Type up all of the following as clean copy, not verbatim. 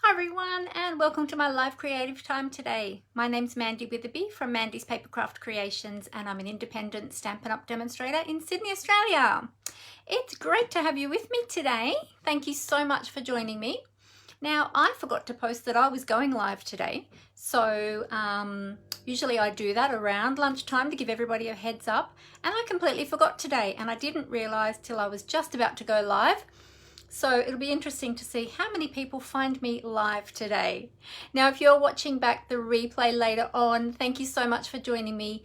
Hi everyone, and welcome to my live creative time today. My name's Mandy Witherby from Mandy's Papercraft Creations, and I'm an independent Stampin' Up! Demonstrator in Sydney, Australia. It's great to have you with me today. Thank you so much for joining me. Now, I forgot to post that I was going live today, so usually I do that around lunchtime to give everybody a heads up, and I completely forgot today, and I didn't realize till I was just about to go live. So it'll be interesting to see how many people find me live today. Now, if you're watching back the replay later on, thank you so much for joining me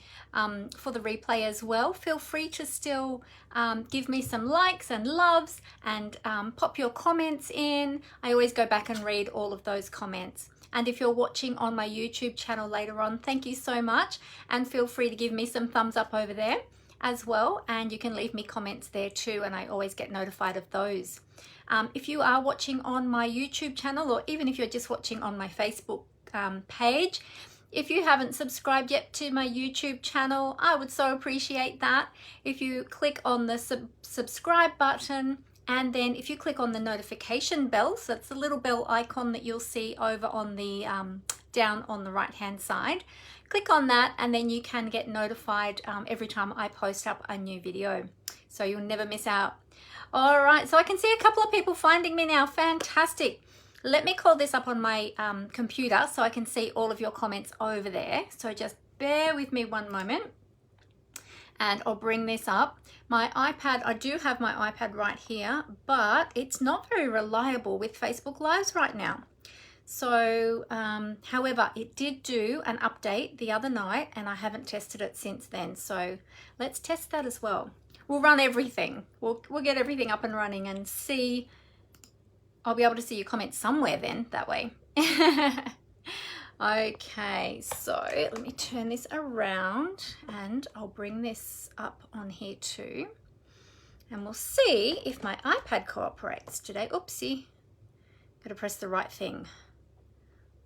for the replay as well. Feel free to still give me some likes and loves and pop your comments in. I always go back and read all of those comments. And if you're watching on my YouTube channel later on, thank you so much. And feel free to give me some thumbs up over there as well. And you can leave me comments there too, and I always get notified of those. If you are watching on my YouTube channel, or even if you're just watching on my Facebook page, if you haven't subscribed yet to my YouTube channel, I would so appreciate that. If you click on the subscribe button, and then if you click on the notification bell, so it's the little bell icon that you'll see over on the down on the right hand side, click on that, and then you can get notified every time I post up a new video, so you'll never miss out. All right, so I can see a couple of people finding me now. Fantastic. Let me call this up on my computer so I can see all of your comments over there. So just bear with me one moment and I'll bring this up. My iPad, I do have my iPad right here, but it's not very reliable with Facebook Lives right now. So, however, it did do an update the other night and I haven't tested it since then. So let's test that as well. We'll run everything. We'll get everything up and running and see. I'll be able to see your comments somewhere then, that way. Okay, so let me turn this around and I'll bring this up on here too. And we'll see if my iPad cooperates today. Oopsie. Gotta press the right thing.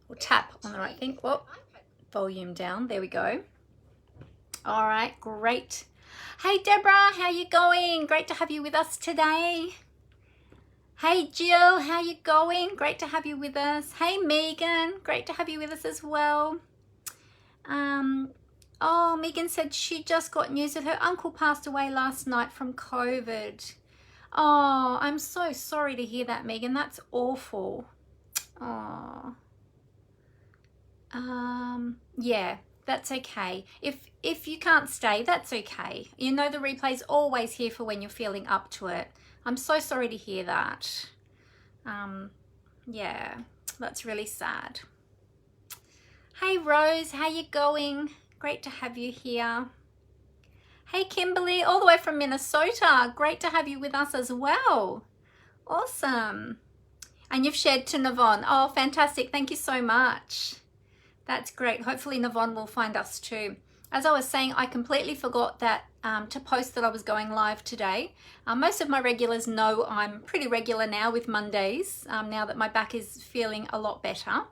Or tap on the right thing. Whoa, volume down. There we go. All right, great. Hey Deborah, how you going? Great to have you with us today. Hey Jill, how you going? Great to have you with us. Hey Megan, great to have you with us as well. Oh, Megan said she just got news that her uncle passed away last night from COVID. Oh, I'm so sorry to hear that, Megan. That's awful. Oh. Yeah. That's okay. If you can't stay, that's okay. You know the replay's always here for when you're feeling up to it. I'm so sorry to hear that. Yeah, that's really sad. Hey Rose, how you going? Great to have you here. Hey Kimberly, all the way from Minnesota. Great to have you with us as well. Awesome. And you've shared to Navon. Oh, fantastic. Thank you so much. That's great. Hopefully Navon will find us too. As I was saying, I completely forgot that to post that I was going live today. Most of my regulars know I'm pretty regular now with Mondays, now that my back is feeling a lot better.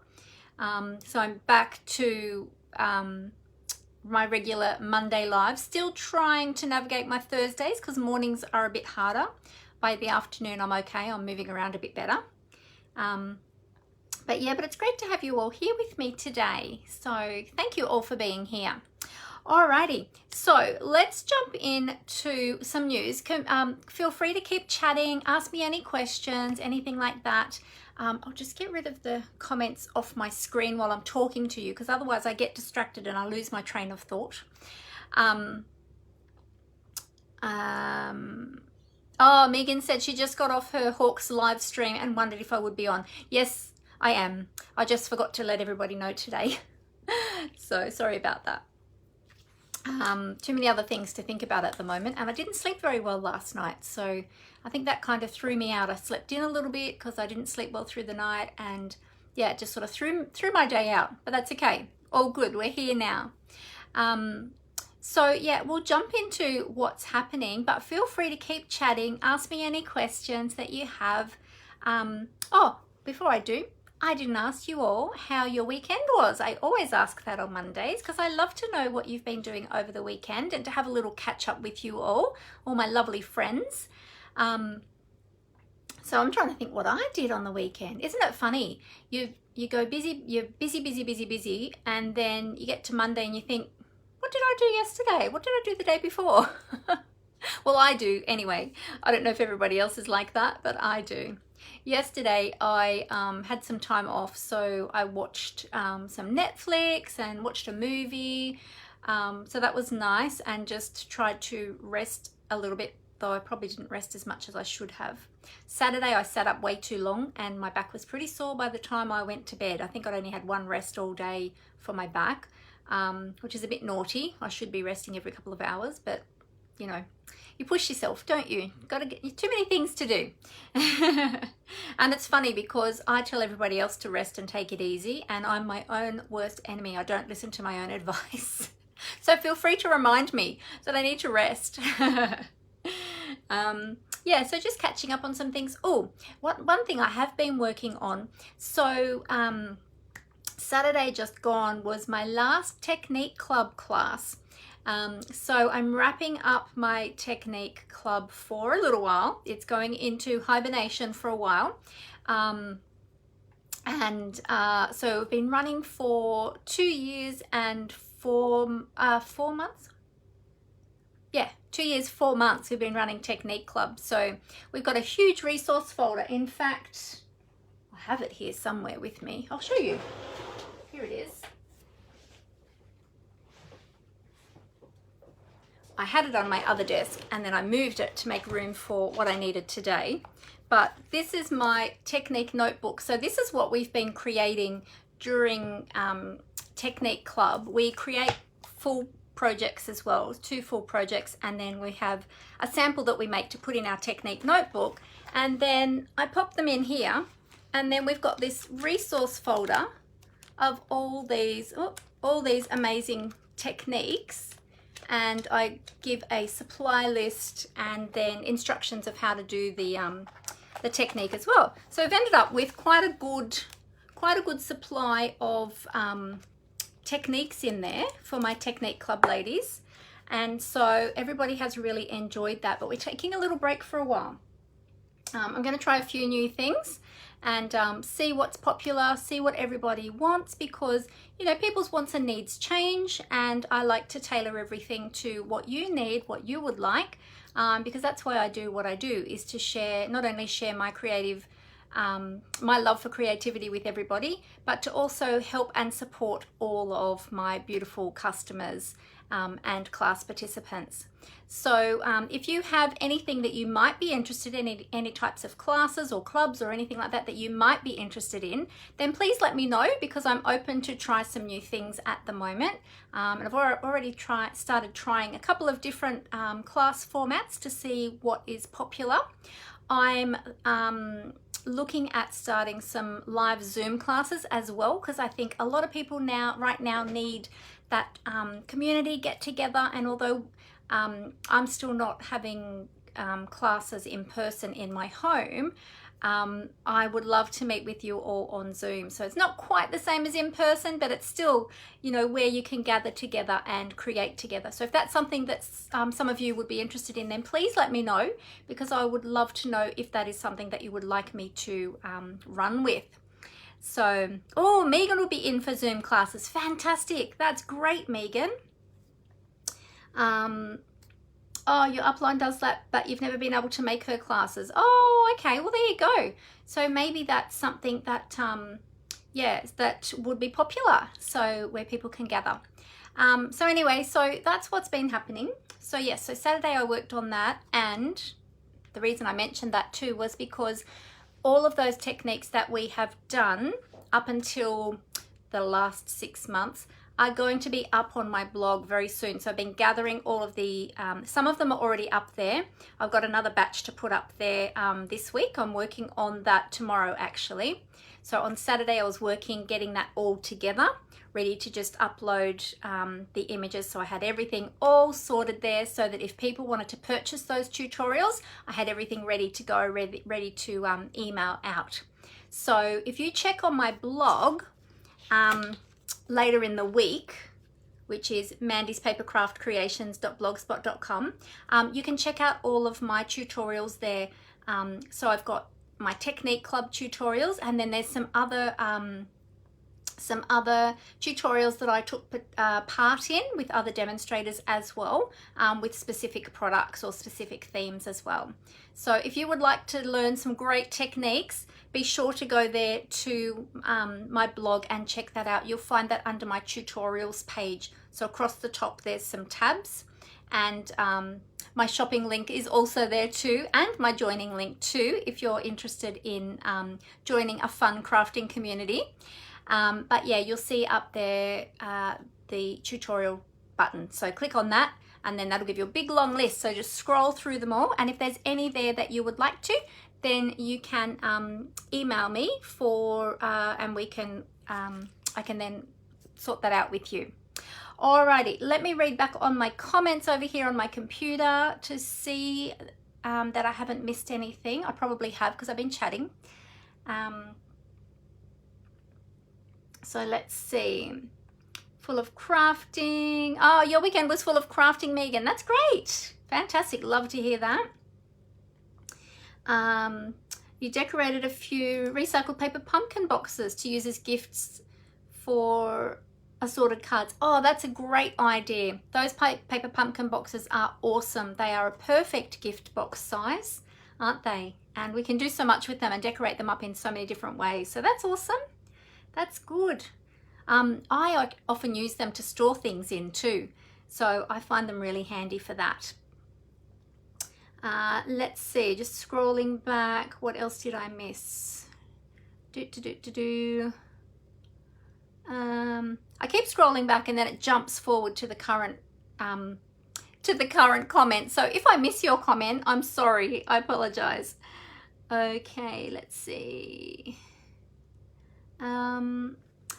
So I'm back to my regular Monday live, still trying to navigate my Thursdays because mornings are a bit harder. By the afternoon, I'm okay. I'm moving around a bit better. But yeah, but it's great to have you all here with me today. So thank you all for being here. Alrighty, so let's jump into some news. Feel free to keep chatting, ask me any questions, anything like that. I'll just get rid of the comments off my screen while I'm talking to you, because otherwise I get distracted and I lose my train of thought. Oh, Megan said she just got off her Hawks live stream and wondered if I would be on. Yes, I am. I just forgot to let everybody know today. So sorry about that. Too many other things to think about at the moment, and I didn't sleep very well last night, so I think that kind of threw me out. I slept in a little bit because I didn't sleep well through the night, and yeah, it just sort of threw my day out, but that's okay. All good. We're here now. So yeah, we'll jump into what's happening, but feel free to keep chatting. Ask me any questions that you have. Oh, before I do, I didn't ask you all how your weekend was. I always ask that on Mondays because I love to know what you've been doing over the weekend and to have a little catch up with you all my lovely friends. So I'm trying to think what I did on the weekend. Isn't it funny? You go busy, you're busy, and then you get to Monday and you think, what did I do yesterday? What did I do the day before? Well, I do anyway. I don't know if everybody else is like that, but I do. Yesterday I had some time off, so I watched some Netflix and watched a movie. So that was nice, and just tried to rest a little bit, though I probably didn't rest as much as I should have. Saturday I sat up way too long and my back was pretty sore by the time I went to bed. I think I'd only had one rest all day for my back, which is a bit naughty. I should be resting every couple of hours, but you know, you push yourself, don't you? Got to get too many things to do. And it's funny because I tell everybody else to rest and take it easy, and I'm my own worst enemy. I don't listen to my own advice. So feel free to remind me that I need to rest. Yeah, so just catching up on some things. Oh, one thing I have been working on. So Saturday just gone was my last Technique Club class. So I'm wrapping up my Technique Club for a little while. It's going into hibernation for a while. So I've been running for 2 years and 4 months. Yeah, 2 years, 4 months we've been running Technique Club. So we've got a huge resource folder. In fact, I have it here somewhere with me. I'll show you. Here it is. I had it on my other desk and then I moved it to make room for what I needed today. But this is my Technique notebook. So this is what we've been creating during Technique Club. We create full projects as well, 2 full projects, and then we have a sample that we make to put in our Technique notebook, and then I pop them in here, and then we've got this resource folder of all these amazing techniques, and I give a supply list and then instructions of how to do the technique as well. So I've ended up with quite a good supply of techniques in there for my Technique Club ladies, and so everybody has really enjoyed that. But we're taking a little break for a while. I'm going to try a few new things and see what's popular, see what everybody wants, because you know, people's wants and needs change, and I like to tailor everything to what you need, what you would like, because that's why I do what I do, is to share, not only share my creative my love for creativity with everybody, but to also help and support all of my beautiful customers and class participants. So if you have anything that you might be interested in, any types of classes or clubs or anything like that that you might be interested in, then please let me know, because I'm open to try some new things at the moment. And I've already started trying a couple of different class formats to see what is popular. I'm looking at starting some live Zoom classes as well, because I think a lot of people right now need that community get together, and although I'm still not having classes in person in my home, I would love to meet with you all on Zoom. So it's not quite the same as in person, but it's still, you know, where you can gather together and create together. So if that's something that some of you would be interested in, then please let me know, because I would love to know if that is something that you would like me to run with. So, oh, Megan will be in for Zoom classes. Fantastic. That's great, Megan. Oh, your upline does that, but you've never been able to make her classes. Oh, okay. Well, there you go. So maybe that's something that, yeah, that would be popular. So where people can gather. So anyway, so that's what's been happening. So yes, so Saturday I worked on that, and the reason I mentioned that too was because all of those techniques that we have done up until the last 6 months are going to be up on my blog very soon. So I've been gathering all of the, some of them are already up there. I've got another batch to put up there this week. I'm working on that tomorrow actually. So on Saturday I was getting that all together, ready to just upload the images. So I had everything all sorted there, so that if people wanted to purchase those tutorials, I had everything ready to go, ready to email out. So if you check on my blog, later in the week, which is mandyspapercraftcreations.blogspot.com, you can check out all of my tutorials there. So I've got my Technique Club tutorials, and then there's some other tutorials that I took part in with other demonstrators as well, with specific products or specific themes as well. So if you would like to learn some great techniques, be sure to go there to my blog and check that out. You'll find that under my tutorials page. So across the top there's some tabs, and my shopping link is also there too, and my joining link too, if you're interested in joining a fun crafting community. But yeah, you'll see up there the tutorial button. So click on that, and then that'll give you a big long list. So just scroll through them all, and if there's any there that you would like to, then you can email me and we can I can then sort that out with you. Alrighty, let me read back on my comments over here on my computer to see that I haven't missed anything. I probably have, because I've been chatting. So let's see. Full of crafting. Oh, your weekend was full of crafting, Megan. That's great. Fantastic. Love to hear that. You decorated a few recycled paper pumpkin boxes to use as gifts for assorted cards. Oh, that's a great idea. Those paper pumpkin boxes are awesome. They are a perfect gift box size, aren't they? And we can do so much with them and decorate them up in so many different ways. So that's awesome. That's good. I often use them to store things in too, so I find them really handy for that. Let's see, just scrolling back, what else did I miss? I keep scrolling back and then it jumps forward to the current comment. So if I miss your comment, I'm sorry, I apologize. Okay, let's see.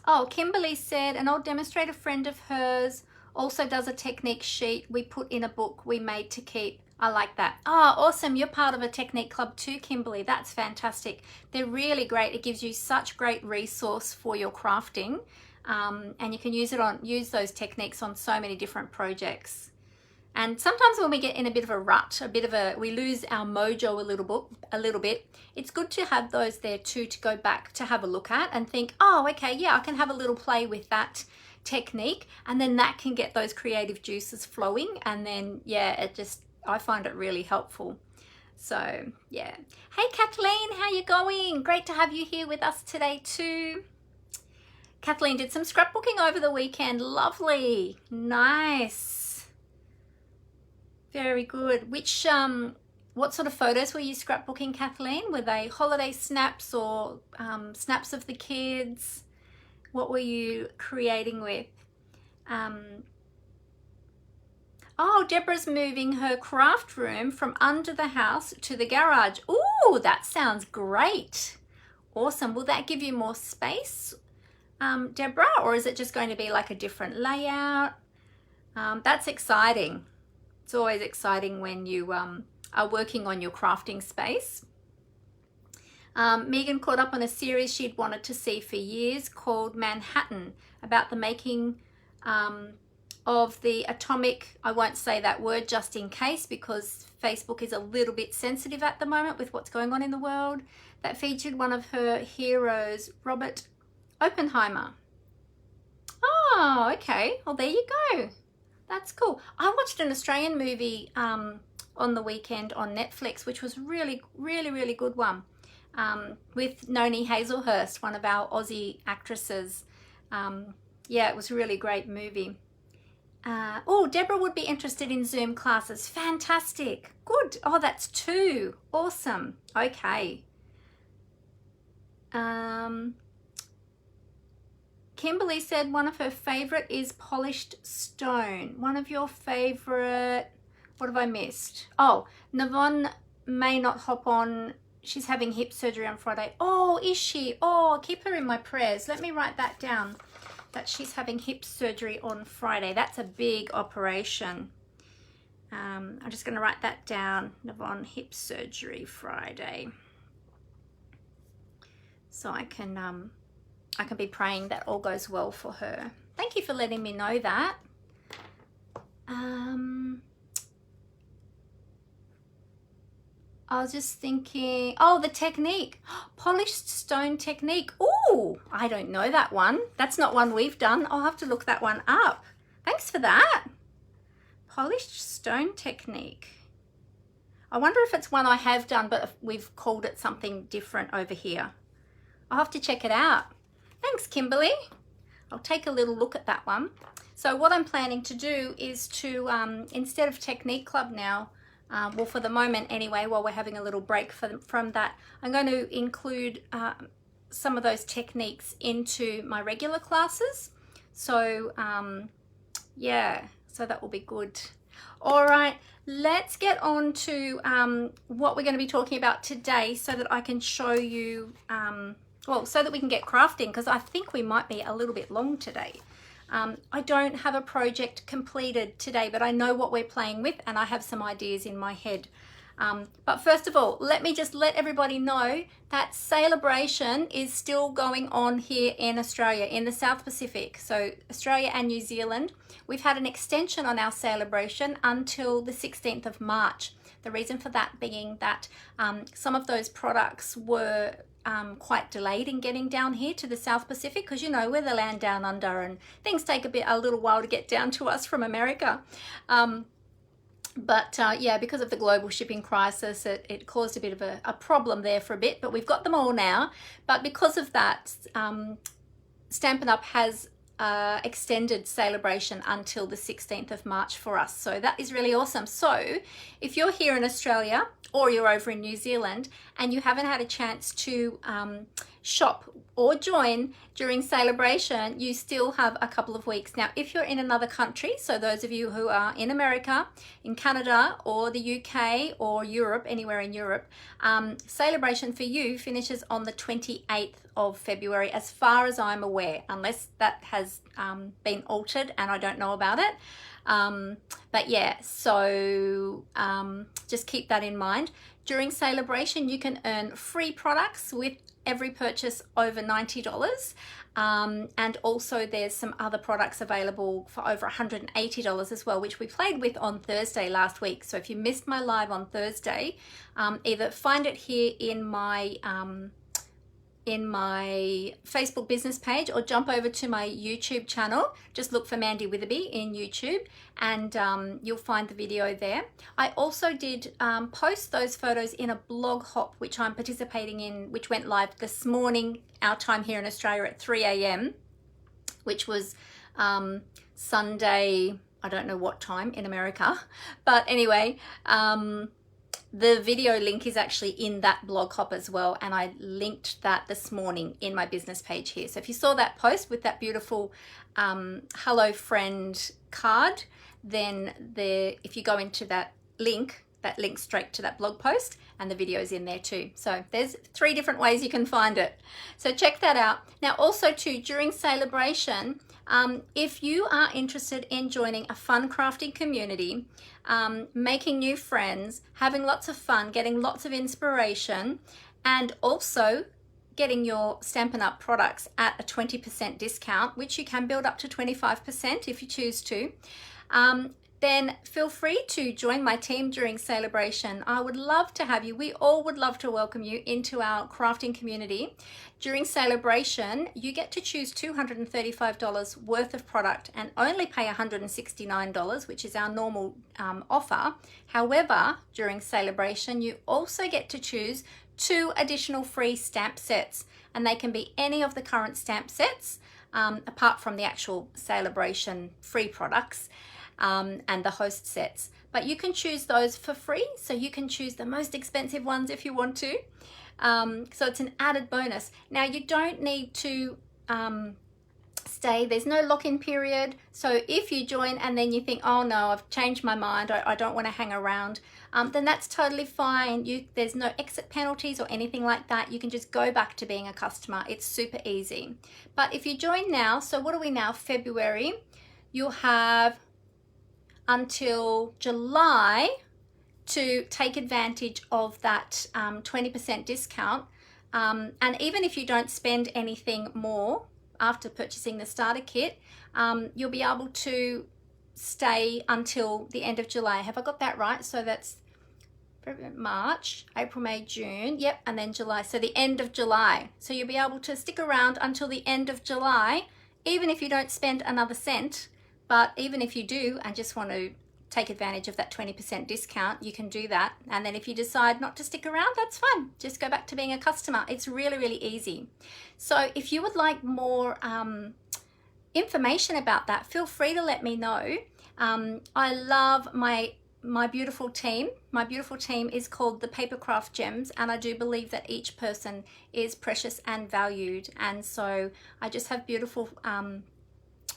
Oh, Kimberly said an old demonstrator friend of hers also does a technique sheet we put in a book we made to keep. I like that. Oh, awesome. You're part of a technique club too, Kimberly. That's fantastic. They're really great. It gives you such great resource for your crafting, and you can use those techniques on so many different projects. And sometimes when we get in a bit of a rut, we lose our mojo a little bit, it's good to have those there too, to go back to have a look at and think, oh, okay, yeah, I can have a little play with that technique, and then that can get those creative juices flowing, and then, yeah, I find it really helpful. So, yeah. Hey, Kathleen, how you going? Great to have you here with us today too. Kathleen did some scrapbooking over the weekend. Lovely. Nice. Very good. What sort of photos were you scrapbooking, Kathleen? Were they holiday snaps or snaps of the kids? What were you creating with? Oh, Deborah's moving her craft room from under the house to the garage. Ooh, that sounds great. Awesome. Will that give you more space, Deborah, or is it just going to be like a different layout? That's exciting. It's always exciting when you are working on your crafting space. Megan caught up on a series she'd wanted to see for years called Manhattan, about the making of the atomic, I won't say that word just in case because Facebook is a little bit sensitive at the moment with what's going on in the world, that featured one of her heroes, Robert Oppenheimer. Oh, okay. Well, there you go. That's cool. I watched an Australian movie on the weekend on Netflix, which was really good one, with Noni Hazelhurst, one of our Aussie actresses. Yeah, it was a really great movie. Oh, Deborah would be interested in Zoom classes. Fantastic. Good. Oh, that's 2. Awesome. Okay. Kimberly said one of her favorite is polished stone. One of your favorite, what have I missed? Oh, Navon may not hop on. She's having hip surgery on Friday. Oh, is she? Oh, keep her in my prayers. Let me write that down, that she's having hip surgery on Friday. That's a big operation. I'm just going to write that down. Navon, hip surgery Friday. So I can be praying that all goes well for her. Thank you for letting me know that. I was just thinking, oh, the technique, polished stone technique. Oh, I don't know that one. That's not one we've done. I'll have to look that one up. Thanks for that. Polished stone technique. I wonder if it's one I have done, but we've called it something different over here. I'll have to check it out. Thanks, Kimberly. I'll take a little look at that one. So what I'm planning to do is to, instead of Technique Club now, well, for the moment anyway, while we're having a little break from that, I'm going to include some of those techniques into my regular classes. So yeah, so that will be good. All right, let's get on to what we're going to be talking about today so that I can show you, well, so that we can get crafting, because I think we might be a little bit long today. I don't have a project completed today, but I know what we're playing with and I have some ideas in my head. But first of all, let me just let everybody know that celebration is still going on here in Australia, in the South Pacific. So Australia and New Zealand, we've had an extension on our celebration until the 16th of March. The reason for that being that some of those products were quite delayed in getting down here to the South Pacific, because you know we're the land down under and things take a little while to get down to us from America. But yeah, because of the global shipping crisis, it caused a bit of a problem there for a bit, but we've got them all now. But because of that, Stampin' Up! Has extended celebration until the 16th of March for us. So that is really awesome. So if you're here in Australia or you're over in New Zealand and you haven't had a chance to shop or join during celebration, you still have a couple of weeks. Now, if you're in another country, so those of you who are in America, in Canada, or the UK, or Europe, anywhere in Europe, celebration for you finishes on the 28th of February, as far as I'm aware, unless that has been altered and I don't know about it. But yeah, so just keep that in mind. During celebration, you can earn free products with every purchase over $90, and also there's some other products available for over $180 as well, which we played with on Thursday last week. So if you missed my live on Thursday, either find it here in my Facebook business page or jump over to my YouTube channel. Just look for Mandy Witherby in YouTube and you'll find the video there. I also did post those photos in a blog hop, which I'm participating in, which went live this morning, our time here in Australia at 3 a.m., which was Sunday, I don't know what time in America, but anyway, the video link is actually in that blog hop as well, and I linked that this morning in my business page here. So if you saw that post with that beautiful hello friend card, then if you go into that links straight to that blog post, and the video's in there too. So there's 3 different ways you can find it. So check that out. Now also too, during celebration, if you are interested in joining a fun crafting community, making new friends, having lots of fun, getting lots of inspiration, and also getting your Stampin' Up! Products at a 20% discount, which you can build up to 25% if you choose to, then feel free to join my team during celebration. I would love to have you. We all would love to welcome you into our crafting community. During celebration, you get to choose $235 worth of product and only pay $169, which is our normal offer. However, during celebration, you also get to choose 2 additional free stamp sets, and they can be any of the current stamp sets, apart from the actual celebration free products. And the host sets, but you can choose those for free, so you can choose the most expensive ones if you want to. So it's an added bonus. Now you don't need to stay, there's no lock-in period, so if you join and then you think, oh no, I've changed my mind, I don't want to hang around, then that's totally fine. There's no exit penalties or anything like that. You can just go back to being a customer. It's super easy. But if you join now, so what are we now, February, you'll have until July to take advantage of that 20% discount, and even if you don't spend anything more after purchasing the starter kit, you'll be able to stay until the end of July. Have I got that right? So that's March, April, May, June, yep, and then July, so the end of July. So you'll be able to stick around until the end of July, even if you don't spend another cent. But even if you do and just want to take advantage of that 20% discount, you can do that. And then if you decide not to stick around, that's fine. Just go back to being a customer. It's really, really easy. So if you would like more information about that, feel free to let me know. I love my beautiful team. My beautiful team is called the Papercraft Gems, and I do believe that each person is precious and valued. And so I just have beautiful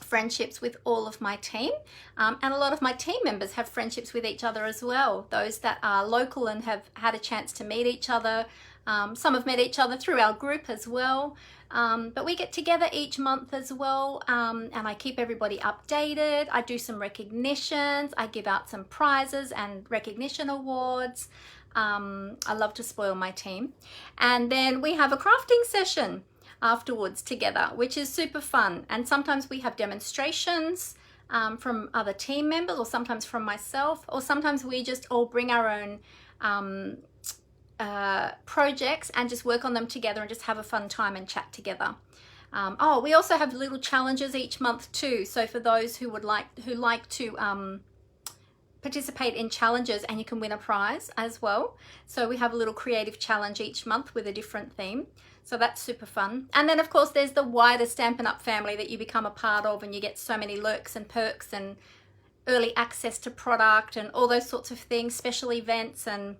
friendships with all of my team, and a lot of my team members have friendships with each other as well. Those that are local and have had a chance to meet each other. Some have met each other through our group as well. But we get together each month as well, and I keep everybody updated. I do some recognitions. I give out some prizes and recognition awards. I love to spoil my team. And then we have a crafting session afterwards together, which is super fun. And sometimes we have demonstrations from other team members, or sometimes from myself, or sometimes we just all bring our own projects and just work on them together and just have a fun time and chat together. Oh, we also have little challenges each month too. So for those who like to participate in challenges, and you can win a prize as well. So we have a little creative challenge each month with a different theme. So that's super fun. And then of course there's the wider Stampin' Up family that you become a part of, and you get so many lurks and perks and early access to product and all those sorts of things, special events, and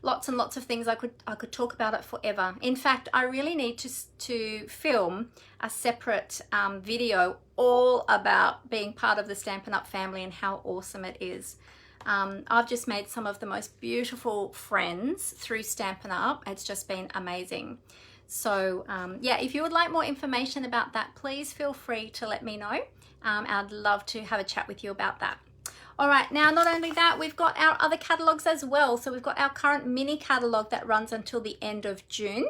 lots of things. I could talk about it forever. In fact, I really need to film a separate video all about being part of the Stampin' Up family and how awesome it is. I've just made some of the most beautiful friends through Stampin' Up. It's just been amazing. So yeah, if you would like more information about that, please feel free to let me know. I'd love to have a chat with you about that. All right, now not only that, we've got our other catalogs as well. So we've got our current mini catalog that runs until the end of June.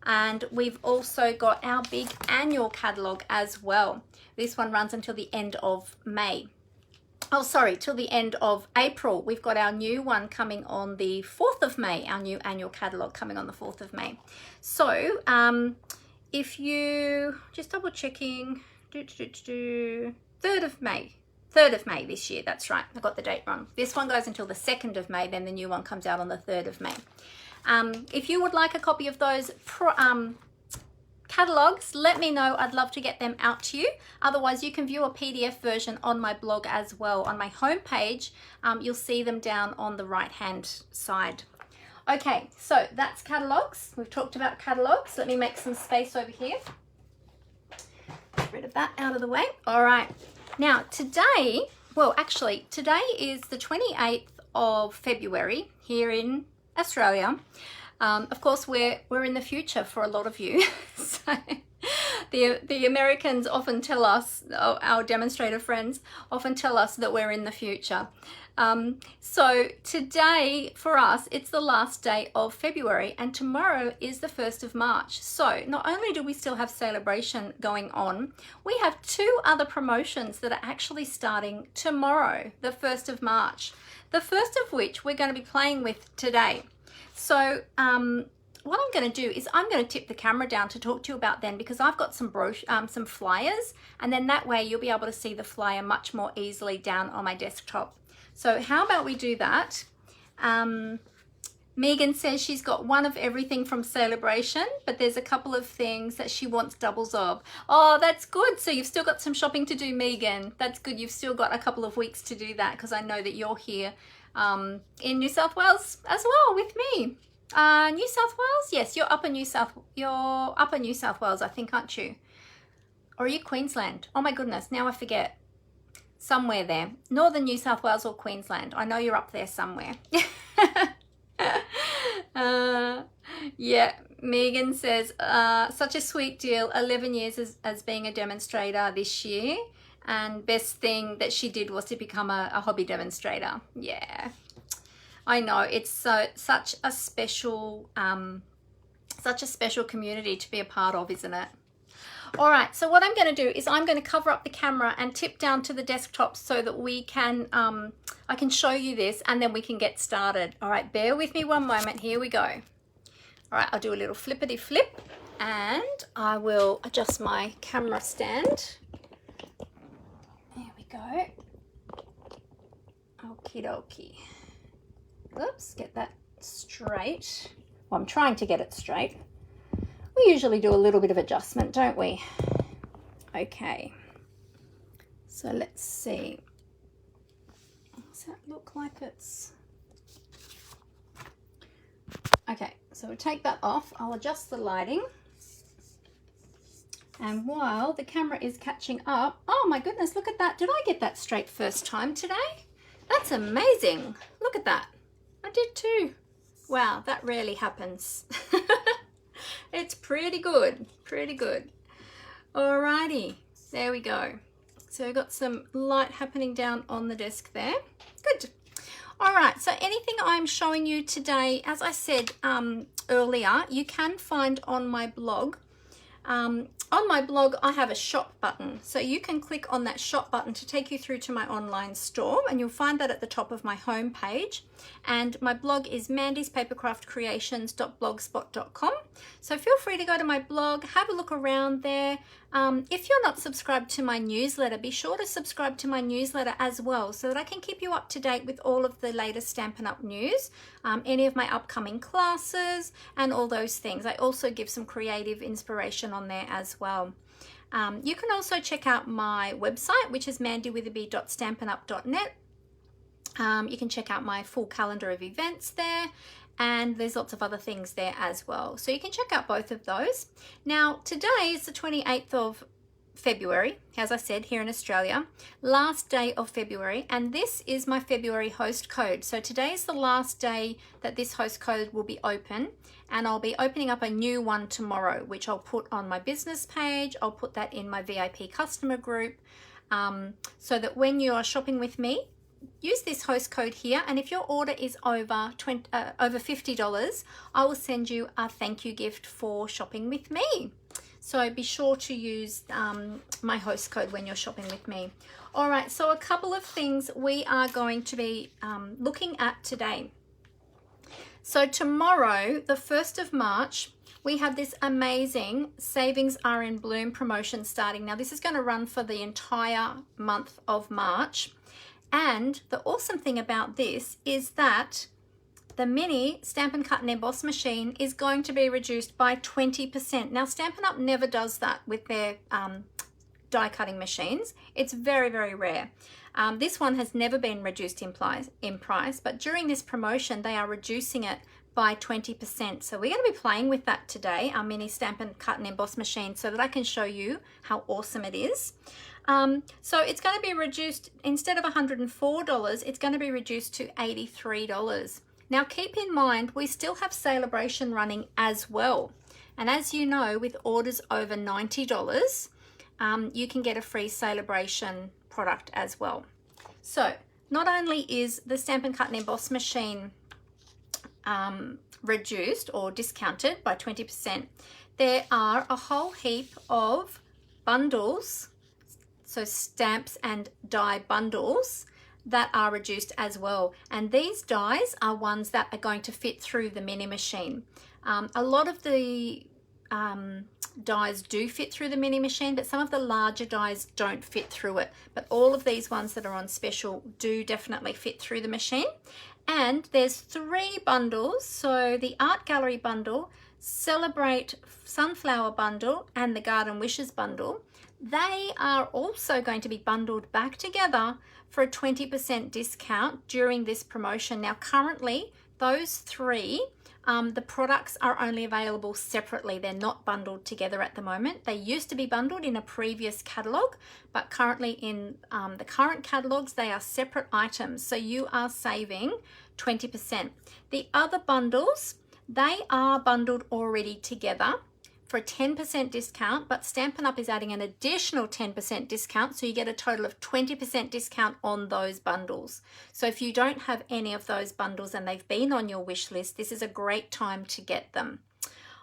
And we've also got our big annual catalog as well. This one runs until the end of May. Oh, sorry, till the end of April. We've got our new one coming on the 4th of May, our new annual catalogue coming on the 4th of May. So if you, just double checking, 3rd of May. 3rd of May this year, that's right, I got the date wrong. This one goes until the 2nd of May, then the new one comes out on the 3rd of May. If you would like a copy of those catalogs, let me know. I'd love to get them out to you. Otherwise, you can view a PDF version on my blog as well. On my homepage, you'll see them down on the right-hand side. Okay, so that's catalogs. We've talked about catalogs. Let me make some space over here. Get rid of that out of the way. All right. Now, today, well, actually, today is the 28th of February here in Australia. Of course, we're in the future for a lot of you. So the Americans often tell us, our demonstrator friends often tell us that we're in the future. So today for us, it's the last day of February, and tomorrow is the 1st of March. So not only do we still have celebration going on, we have 2 other promotions that are actually starting tomorrow, the 1st of March. The first of which we're going to be playing with today. So what I'm going to do is I'm going to tip the camera down to talk to you about then, because I've got some some flyers, and then that way you'll be able to see the flyer much more easily down on my desktop. So how about we do that? Megan says she's got one of everything from celebration, but there's a couple of things that she wants doubles of. Oh, that's good. So you've still got some shopping to do, Megan. That's good. You've still got a couple of weeks to do that, because I know that you're here in New South Wales as well with me. New South Wales? Yes, you're up in New South Wales, I think, aren't you? Or are you Queensland? Oh my goodness, now I forget. Somewhere there. Northern New South Wales or Queensland. I know you're up there somewhere. Yeah, Megan says, such a sweet deal. 11 years as being a demonstrator this year. And best thing that she did was to become a hobby demonstrator. Yeah, I know. It's such a special community to be a part of, isn't it? All right, so what I'm going to do is I'm going to cover up the camera and tip down to the desktop so that we can, I can show you this and then we can get started. All right, bear with me one moment. Here we go. All right, I'll do a little flippity flip and I will adjust my camera stand. There we go. Okie dokie. Oops, get that straight. Well, I'm trying to get it straight. We usually do a little bit of adjustment, don't we? Okay. So let's see. Does that look like it's... Okay, so we'll take that off. I'll adjust the lighting. And while the camera is catching up, oh my goodness, look at that. Did I get that straight first time today? That's amazing. Look at that. I did too. Wow, that rarely happens. It's pretty good, pretty good. Alrighty, there we go. So we've got some light happening down on the desk there. Good. All right, so anything I'm showing you today, as I said earlier, you can find on my blog. On my blog, I have a shop button. So you can click on that shop button to take you through to my online store, and you'll find that at the top of my home page. And my blog is mandyspapercraftcreations.blogspot.com. So feel free to go to my blog, have a look around there. If you're not subscribed to my newsletter, be sure to subscribe to my newsletter as well so that I can keep you up to date with all of the latest Stampin' Up! News, any of my upcoming classes and all those things. I also give some creative inspiration on there as well. You can also check out my website, which is mandywitherby.stampinup.net. You can check out my full calendar of events there, and there's lots of other things there as well. So you can check out both of those. Now, today is the 28th of February, as I said, here in Australia, last day of February, and this is my February host code. So today is the last day that this host code will be open, and I'll be opening up a new one tomorrow, which I'll put on my business page. I'll put that in my VIP customer group, so that when you are shopping with me, use this host code here, and if your order is over $50, I will send you a thank you gift for shopping with me. So be sure to use my host code when you're shopping with me. All right, so a couple of things we are going to be looking at today. So tomorrow, the 1st of March, we have this amazing Savings Are in Bloom promotion starting. Now, this is going to run for the entire month of March. And the awesome thing about this is that the mini Stampin' Cut and Emboss machine is going to be reduced by 20%. Now, Stampin' Up! Never does that with their die cutting machines. It's very, very rare. This one has never been reduced in price, but during this promotion, they are reducing it by 20%. So we're going to be playing with that today, our mini Stampin' Cut and Emboss machine, so that I can show you how awesome it is. So it's going to be reduced, instead of $104, it's going to be reduced to $83. Now keep in mind, we still have Celebration running as well. And as you know, with orders over $90, you can get a free Celebration product as well. So not only is the Stampin' Cut and Emboss machine reduced or discounted by 20%, there are a whole heap of bundles, so stamps and die bundles, that are reduced as well. And these dies are ones that are going to fit through the mini machine. A lot of the dies do fit through the mini machine, but some of the larger dies don't fit through it. But all of these ones that are on special do definitely fit through the machine. And there's 3 bundles, so the Art Gallery bundle, Celebrate Sunflower bundle, and the Garden Wishes bundle. They are also going to be bundled back together for a 20% discount during this promotion. Now currently those 3, the products are only available separately. They're not bundled together at the moment. They used to be bundled in a previous catalogue, but currently in the current catalogues, they are separate items. So you are saving 20%. The other bundles, they are bundled already together for a 10% discount, but Stampin' Up! Is adding an additional 10% discount, so you get a total of 20% discount on those bundles. So if you don't have any of those bundles and they've been on your wish list, this is a great time to get them.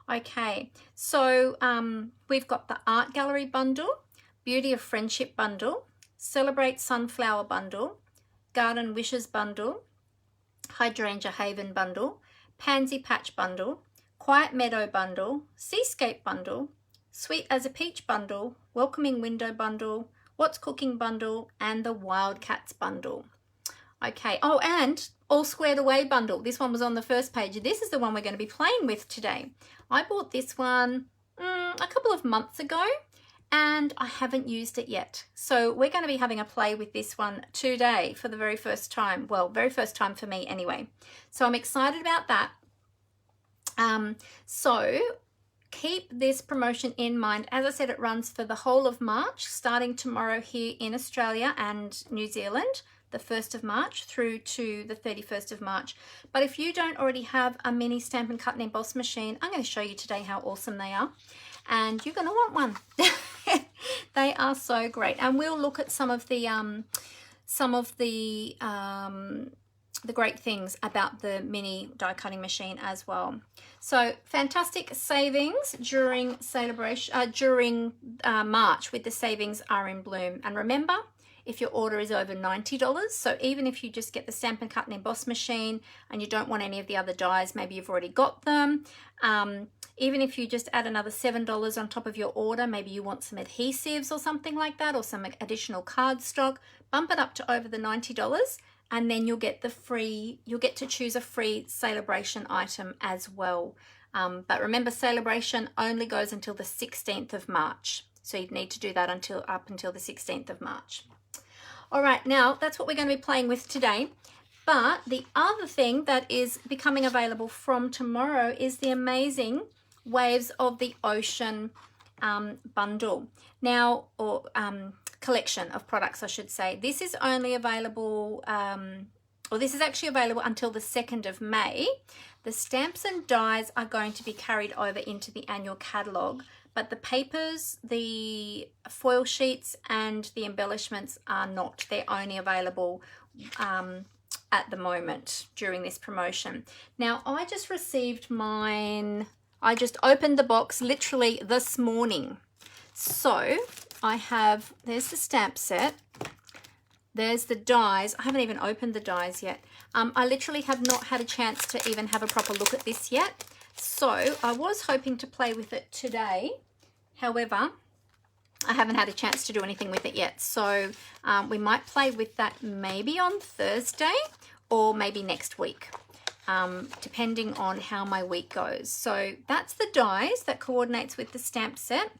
Okay, so we've got the Art Gallery bundle, Beauty of Friendship bundle, Celebrate Sunflower bundle, Garden Wishes bundle, Hydrangea Haven bundle, Pansy Patch bundle, Quiet Meadow bundle, Seascape bundle, Sweet as a Peach bundle, Welcoming Window bundle, What's Cooking bundle, and the Wildcats bundle. Okay, oh, and All Squared Away bundle. This one was on the first page. This is the one we're going to be playing with today. I bought this one a couple of months ago and I haven't used it yet. So we're going to be having a play with this one today for the very first time. Well, very first time for me anyway. So I'm excited about that. So keep this promotion in mind. As I said, it runs for the whole of March, starting tomorrow here in Australia and New Zealand, the 1st of March through to the 31st of March. But if you don't already have a mini Stampin' Cut and Emboss machine, I'm going to show you today how awesome they are. And you're going to want one. They are so great. And we'll look at some of the great things about the mini die cutting machine as well. So fantastic savings during March with the Savings Are in Bloom. And remember, if your order is over $90, so even if you just get the Stampin' Cut and Emboss machine and you don't want any of the other dies, maybe you've already got them, even if you just add another $7 on top of your order, maybe you want some adhesives or something like that, or some additional cardstock, bump it up to over the $90, and then you'll get to choose a free Celebration item as well. But remember, Celebration only goes until the 16th of March. So you need to do that up until the 16th of March. All right, now that's what we're going to be playing with today. But the other thing that is becoming available from tomorrow is the amazing Waves of the Ocean bundle. Now, or collection of products, I should say. This is only available, or this is actually available until the 2nd of May. The stamps and dies are going to be carried over into the annual catalogue, but the papers, the foil sheets, and the embellishments are not. They're only available at the moment during this promotion. Now, I just received mine. I just opened the box literally this morning. So I have, there's the stamp set, there's the dies. I haven't even opened the dies yet. I literally have not had a chance to even have a proper look at this yet. So I was hoping to play with it today. However, I haven't had a chance to do anything with it yet. So we might play with that maybe on Thursday or maybe next week, depending on how my week goes. So that's the dies that coordinates with the stamp set.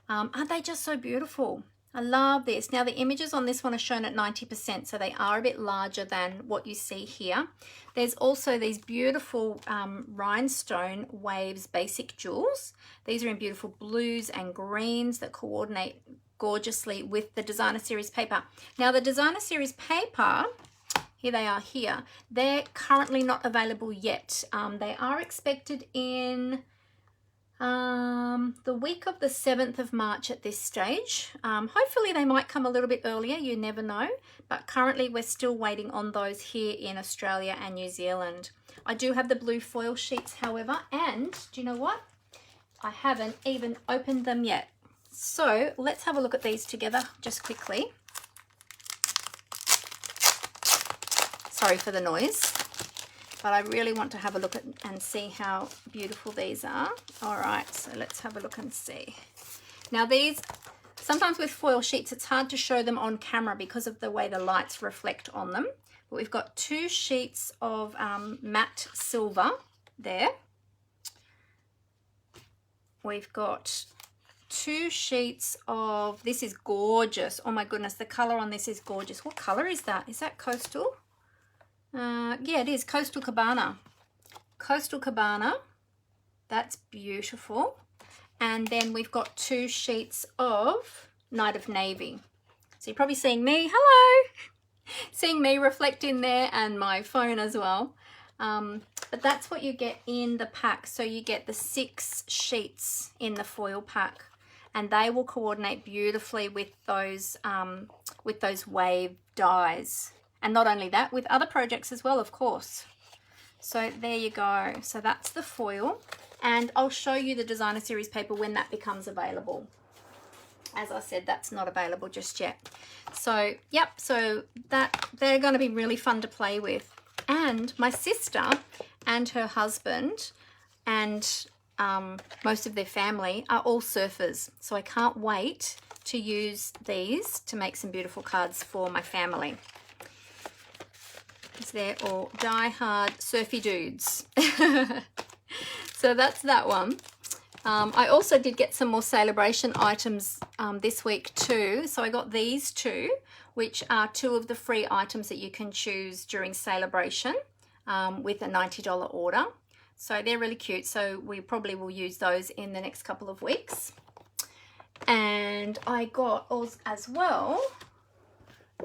Aren't they just so beautiful? I love this. Now the images on this one are shown at 90%, so they are a bit larger than what you see here. There's also these beautiful rhinestone waves basic jewels. These are in beautiful blues and greens that coordinate gorgeously with the designer series paper. Now the designer series paper, here they are here, they're currently not available yet. They are expected in the week of the 7th of March at this stage. Hopefully they might come a little bit earlier, you never know, but currently we're still waiting on those here in Australia and New Zealand. I do have the blue foil sheets, however, and do you know what? I haven't even opened them yet. So let's have a look at these together just quickly. Sorry for the noise, but I really want to have a look at and see how beautiful these are. All right, so let's have a look and see. Now these, sometimes with foil sheets, it's hard to show them on camera because of the way the lights reflect on them. But we've got 2 sheets of matte silver there. We've got 2 sheets of, this is gorgeous. Oh my goodness, the color on this is gorgeous. What color is that? Is that Coastal? Yeah, it is Coastal Cabana. Coastal Cabana, that's beautiful. And then we've got 2 sheets of Night of Navy. So you're probably seeing me, hello, seeing me reflect in there and my phone as well. But that's what you get in the pack. So you get the 6 sheets in the foil pack, and they will coordinate beautifully with those wave dies. And not only that, with other projects as well, of course. So there you go. So that's the foil. and I'll show you the designer series paper when that becomes available. As I said, that's not available just yet. So yep, so that they're going to be really fun to play with. And my sister and her husband and most of their family are all surfers, so I can't wait to use these to make some beautiful cards for my family. They're all die-hard surfy dudes. So that's that one. I also did get some more celebration items this week too. So I got these two, which are 2 of the free items that you can choose during celebration with a $90 order. So they're really cute. So we probably will use those in the next couple of weeks. And I got as well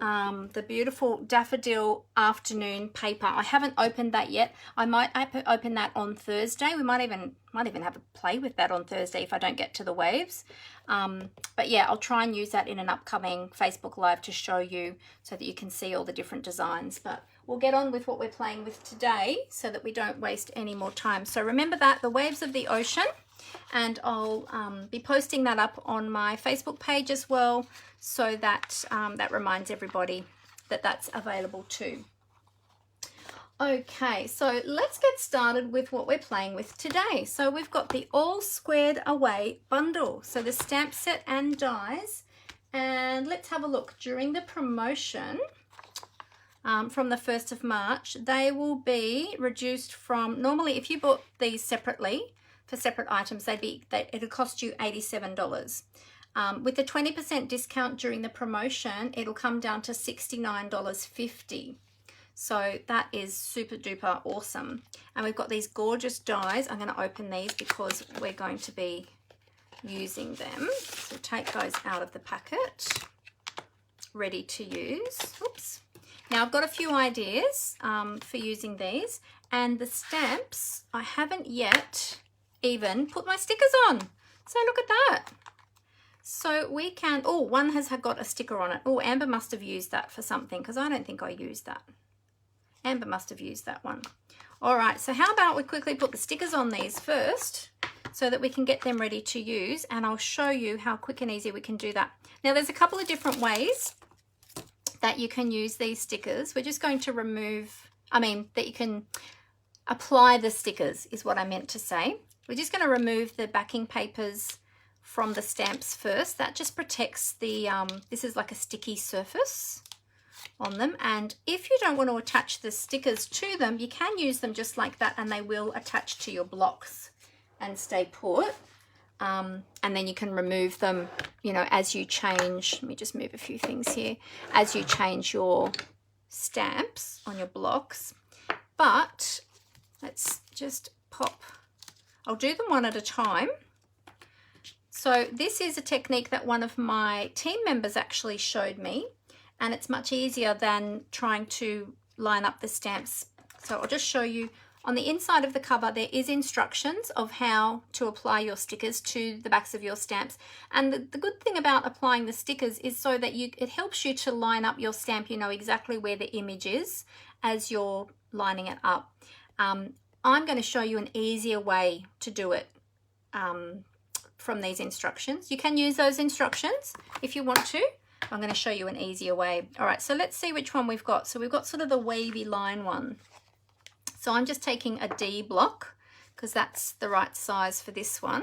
the beautiful Daffodil Afternoon paper. I haven't opened that yet. I might open that on Thursday. We might even have a play with that on Thursday if I don't get to the waves. But yeah, I'll try and use that in an upcoming Facebook Live to show you so that you can see all the different designs. But we'll get on with what we're playing with today so that we don't waste any more time. So remember that, the waves of the ocean, and I'll be posting that up on my Facebook page as well, so that that reminds everybody that that's available too. Okay, so let's get started with what we're playing with today. So we've got the All Squared Away bundle, so the stamp set and dies, and let's have a look. During the promotion from the 1st of March, they will be reduced from, normally if you bought these separately for separate items, it'll cost you $87. With the 20% discount during the promotion, it'll come down to $69.50. So that is super duper awesome. And we've got these gorgeous dies. I'm going to open these because we're going to be using them. So take those out of the packet, ready to use. Oops. Now I've got a few ideas for using these, and the stamps, I haven't yet even put my stickers on. So look at that. So we can, oh, one has got a sticker on it. Oh, Amber must have used that for something, because I don't think I used that. Amber must have used that one. All right, so how about we quickly put the stickers on these first so that we can get them ready to use, and I'll show you how quick and easy we can do that. Now there's a couple of different ways that you can use these stickers. We're just going to that you can apply the stickers is what I meant to say. We're just going to remove the backing papers from the stamps first. That just protects the, this is like a sticky surface on them, and if you don't want to attach the stickers to them, you can use them just like that and they will attach to your blocks and stay put. And then you can remove them, you know, as you change. Let me just move a few things here. As you change your stamps on your blocks. But let's just pop. I'll do them one at a time. So this is a technique that one of my team members actually showed me, and it's much easier than trying to line up the stamps. So I'll just show you. On the inside of the cover, there is instructions of how to apply your stickers to the backs of your stamps. And the good thing about applying the stickers is so that it helps you to line up your stamp. You know exactly where the image is as you're lining it up. I'm going to show you an easier way to do it from these instructions. You can use those instructions if you want to. I'm going to show you an easier way. All right, so let's see which one we've got. So we've got sort of the wavy line one. So I'm just taking a D block because that's the right size for this one.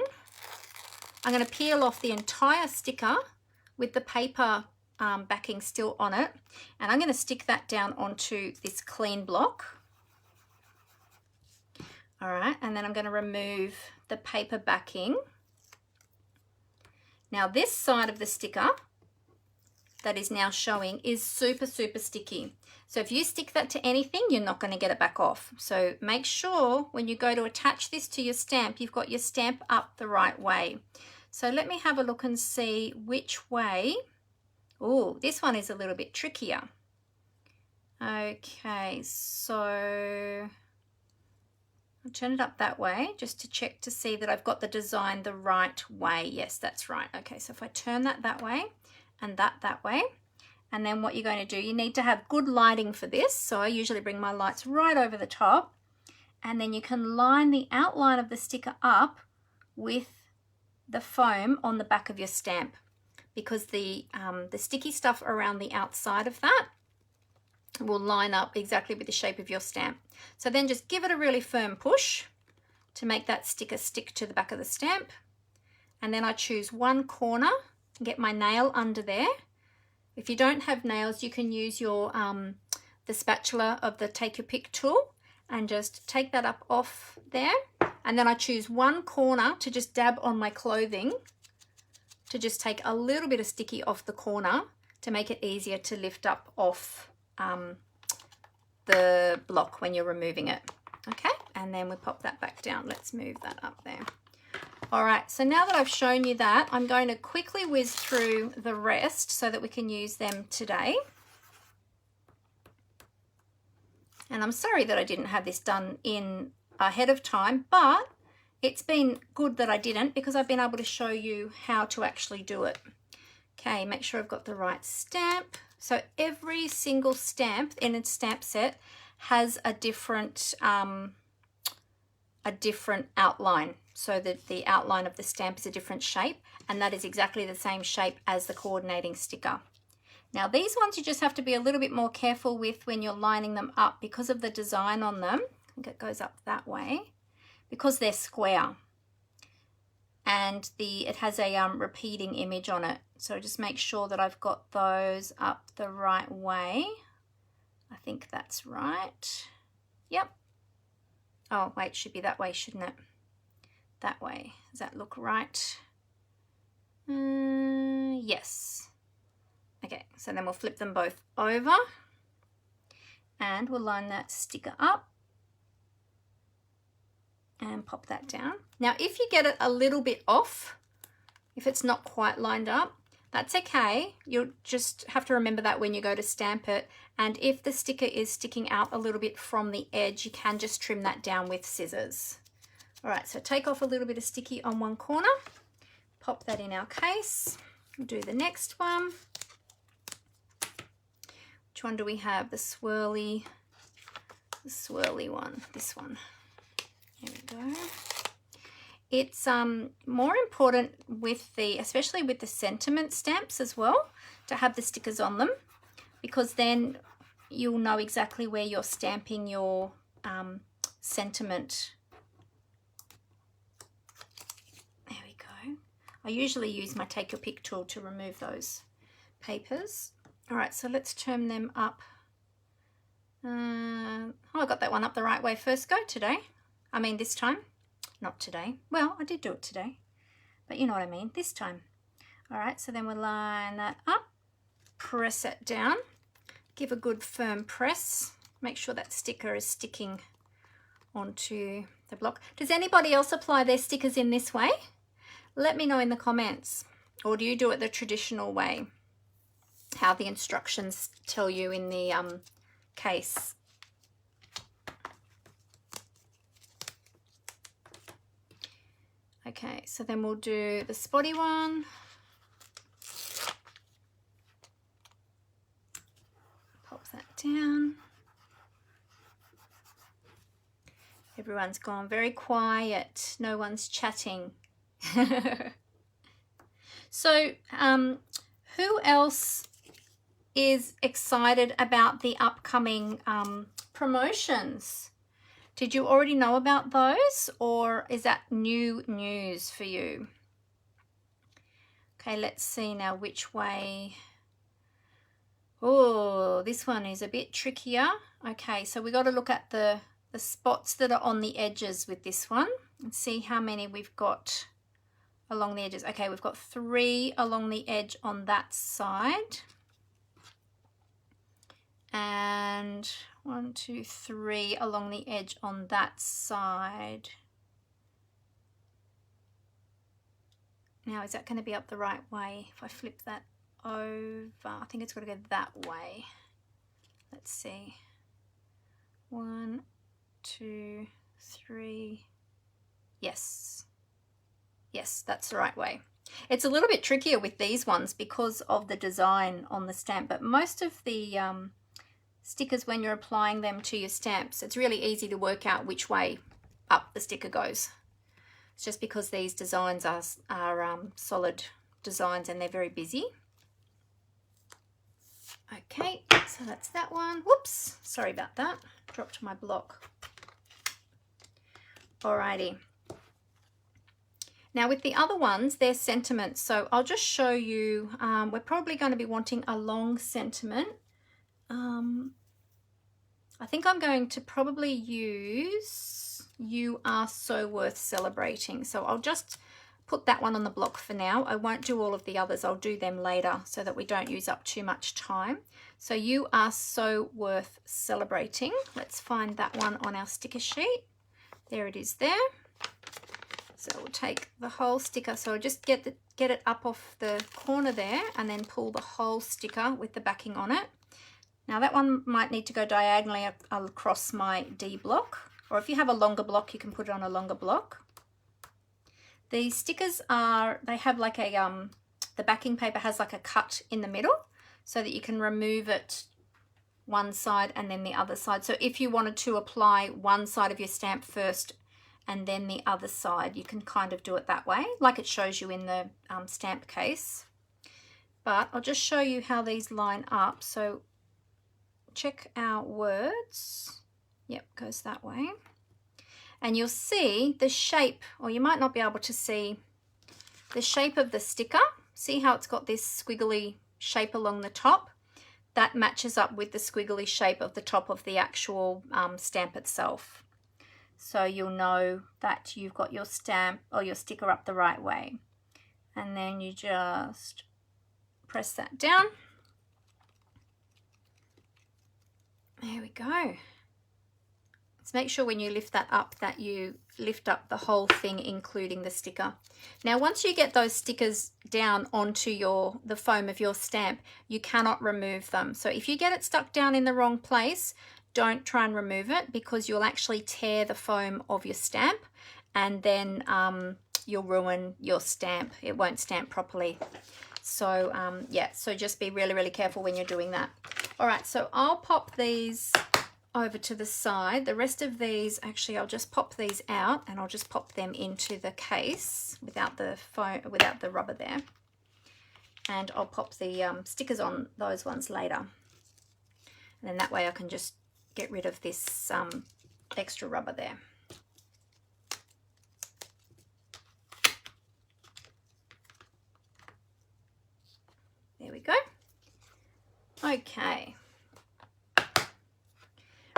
I'm going to peel off the entire sticker with the paper backing still on it, and I'm going to stick that down onto this clean block. All right, and then I'm going to remove the paper backing. Now this side of the sticker that is now showing is super, super sticky. So if you stick that to anything, you're not going to get it back off. So make sure when you go to attach this to your stamp, you've got your stamp up the right way. So let me have a look and see which way. Oh, this one is a little bit trickier. Okay, so I'll turn it up that way just to check to see that I've got the design the right way. Yes, that's right. Okay, so if I turn that way and that way, and then what you're going to do, you need to have good lighting for this. So I usually bring my lights right over the top, and then you can line the outline of the sticker up with the foam on the back of your stamp, because the sticky stuff around the outside of that will line up exactly with the shape of your stamp. So then just give it a really firm push to make that sticker stick to the back of the stamp. And then I choose one corner and get my nail under there. If you don't have nails, you can use your the spatula of the Take Your Pick tool and just take that up off there. And then I choose one corner to just dab on my clothing, to just take a little bit of sticky off the corner to make it easier to lift up off the block when you're removing it. Okay, and then we pop that back down. Let's move that up there. All right, so now that I've shown you that, I'm going to quickly whiz through the rest so that we can use them today. And I'm sorry that I didn't have this done in ahead of time, but it's been good that I didn't, because I've been able to show you how to actually do it. Okay, make sure I've got the right stamp. So every single stamp in a stamp set has a different outline. So that the outline of the stamp is a different shape, and that is exactly the same shape as the coordinating sticker. Now these ones you just have to be a little bit more careful with when you're lining them up because of the design on them. I think it goes up that way, because they're square and it has a repeating image on it. So just make sure that I've got those up the right way. I think that's right. Yep. Oh wait, it should be that way, shouldn't it? That way. Does that look right? Yes. Okay, so then we'll flip them both over and we'll line that sticker up and pop that down. Now, if you get it a little bit off, if it's not quite lined up, that's okay. You'll just have to remember that when you go to stamp it. And if the sticker is sticking out a little bit from the edge, you can just trim that down with scissors. All right, so take off a little bit of sticky on one corner, pop that in our case. We'll do the next one. Which one do we have? The swirly one, this one. There we go. It's more important with especially with the sentiment stamps as well, to have the stickers on them, because then you'll know exactly where you're stamping your sentiment. There we go. I usually use my Take Your Pick tool to remove those papers. All right, so let's turn them up. Oh, I got that one up the right way first go today. I mean this time. Not today. Well, I did do it today, but you know what I mean, this time. All right, so then we'll line that up, press it down, give a good firm press, make sure that sticker is sticking onto the block. Does anybody else apply their stickers in this way? Let me know in the comments. Or do you do it the traditional way, how the instructions tell you in the case? Okay, so then we'll do the spotty one. Pop that down. Everyone's gone very quiet. No one's chatting. So, who else is excited about the upcoming promotions? Did you already know about those, or is that new news for you? Okay, let's see now which way. Oh, this one is a bit trickier. Okay, so we got to look at the spots that are on the edges with this one and see how many we've got along the edges. Okay, we've got 3 along the edge on that side. And 1, 2, 3 along the edge on that side. Now, is that going to be up the right way? If I flip that over, I think it's got to go that way. Let's see. 1, 2, 3. Yes. Yes, that's the right way. It's a little bit trickier with these ones because of the design on the stamp, but most of the stickers when you're applying them to your stamps. It's really easy to work out which way up the sticker goes. It's just because these designs are solid designs and they're very busy. Okay, so that's that one. Whoops, sorry about that. Dropped my block. Alrighty. Now with the other ones, they're sentiments. So I'll just show you, we're probably going to be wanting a long sentiment. I think I'm going to probably use You Are So Worth Celebrating. So I'll just put that one on the block for now. I won't do all of the others. I'll do them later so that we don't use up too much time. So You Are So Worth Celebrating. Let's find that one on our sticker sheet. There it is there. So we'll take the whole sticker. So just get it up off the corner there and then pull the whole sticker with the backing on it. Now that one might need to go diagonally across my D block, or if you have a longer block, you can put it on a longer block. These stickers they have like a, the backing paper has like a cut in the middle so that you can remove it one side and then the other side. So if you wanted to apply one side of your stamp first and then the other side, you can kind of do it that way, like it shows you in the stamp case. But I'll just show you how these line up. So check our words. Yep, goes that way. And you'll see the shape, or you might not be able to see the shape of the sticker. See how it's got this squiggly shape along the top? That matches up with the squiggly shape of the top of the actual stamp itself. So you'll know that you've got your stamp or your sticker up the right way. And then you just press that down. There we go. Let's make sure when you lift that up that you lift up the whole thing, including the sticker. Now once you get those stickers down onto the foam of your stamp, you cannot remove them. So if you get it stuck down in the wrong place, don't try and remove it, because you'll actually tear the foam of your stamp and then you'll ruin your stamp. It won't stamp properly. So yeah, so just be really, really careful when you're doing that. All right, so I'll pop these over to the side. The rest of these, actually, I'll just pop these out and I'll just pop them into the case without the foam, without the rubber there. And I'll pop the stickers on those ones later. And then that way I can just get rid of this extra rubber there. There we go. Okay.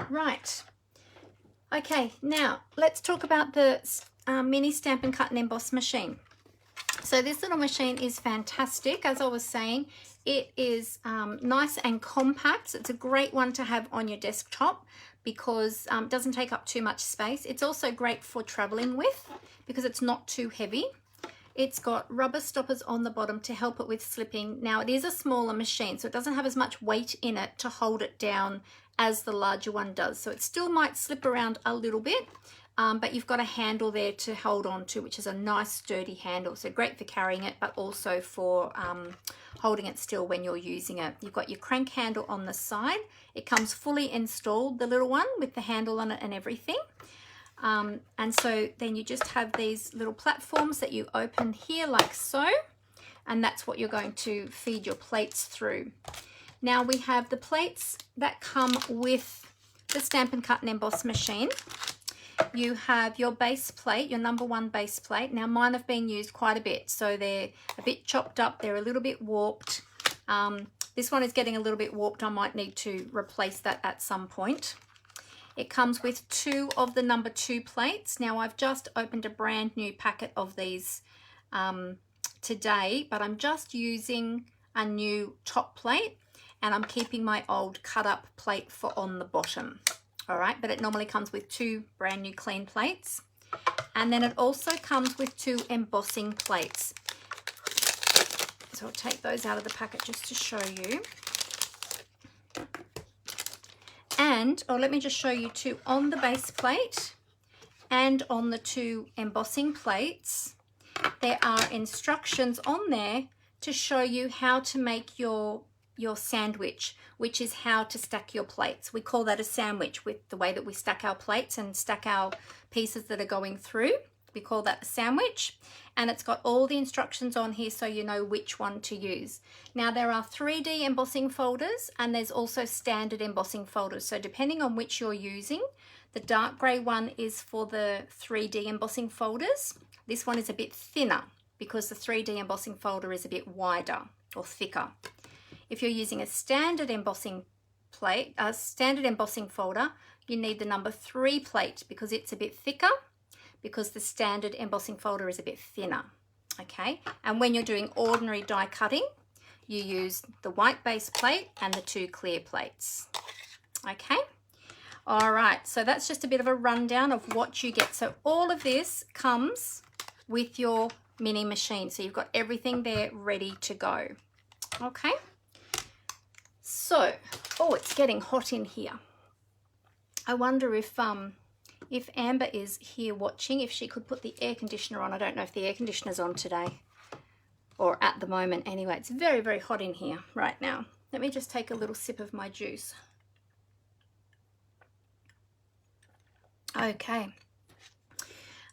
Right. Okay, now let's talk about the mini Stampin' Cut and Emboss machine. So this little machine is fantastic. As I was saying, it is nice and compact. It's a great one to have on your desktop because it doesn't take up too much space. It's also great for traveling with because it's not too heavy. It's got rubber stoppers on the bottom to help it with slipping. Now it is a smaller machine, so it doesn't have as much weight in it to hold it down as the larger one does. So it still might slip around a little bit, but you've got a handle there to hold on to, which is a nice sturdy handle. So great for carrying it, but also for holding it still when you're using it. You've got your crank handle on the side. It comes fully installed, the little one, with the handle on it and everything. And so then you just have these little platforms that you open here like so, and that's what you're going to feed your plates through. Now we have the plates that come with the Stampin' Cut and Emboss machine. You have your base plate, your #1 base plate. Now mine have been used quite a bit, so they're a bit chopped up, they're a little bit warped. This one is getting a little bit warped. I might need to replace that at some point. It comes with 2 of the #2 plates. Now I've just opened a brand new packet of these today, but I'm just using a new top plate and I'm keeping my old cut up plate for on the bottom. All right, but it normally comes with 2 brand new clean plates. And then it also comes with 2 embossing plates. So I'll take those out of the packet just to show you. And, let me just show you 2 on the base plate and on the 2 embossing plates. There are instructions on there to show you how to make your your sandwich, which is how to stack your plates. We call that a sandwich, with the way that we stack our plates and stack our pieces that are going through. We call that a sandwich, and it's got all the instructions on here so you know which one to use. Now there are 3D embossing folders and there's also standard embossing folders. So depending on which you're using, the dark grey one is for the 3D embossing folders. This one is a bit thinner because the 3D embossing folder is a bit wider or thicker. If you're using a standard embossing plate, a standard embossing folder, you need the number 3 plate because it's a bit thicker, because the standard embossing folder is a bit thinner, okay? And when you're doing ordinary die cutting, you use the white base plate and the 2 clear plates, okay? All right, so that's just a bit of a rundown of what you get. So all of this comes with your mini machine. So you've got everything there ready to go, okay? So, oh, it's getting hot in here. I wonder if Amber is here watching, if she could put the air conditioner on. I don't know if the air conditioner's on today or at the moment. Anyway, it's very, very hot in here right now. Let me just take a little sip of my juice. Okay.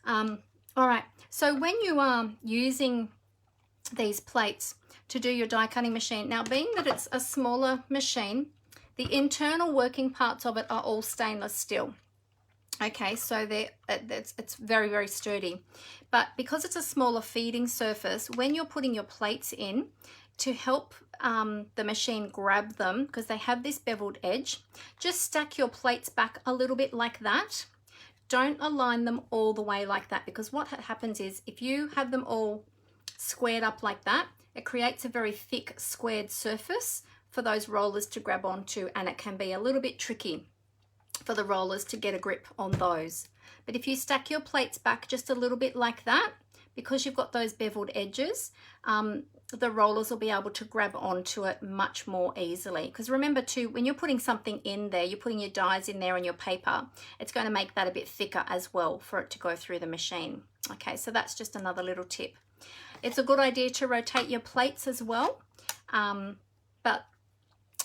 All right. So when you are using these plates to do your die cutting machine, now being that it's a smaller machine, the internal working parts of it are all stainless steel. Okay, so it's very, very sturdy. But because it's a smaller feeding surface, when you're putting your plates in, to help the machine grab them, because they have this beveled edge, just stack your plates back a little bit like that. Don't align them all the way like that, because what happens is if you have them all squared up like that, it creates a very thick squared surface for those rollers to grab onto, and it can be a little bit tricky for the rollers to get a grip on those. But if you stack your plates back just a little bit like that, because you've got those beveled edges, the rollers will be able to grab onto it much more easily. Because remember too, when you're putting something in there, you're putting your dies in there and your paper, it's going to make that a bit thicker as well for it to go through the machine. Okay, so that's just another little tip. It's a good idea to rotate your plates as well, but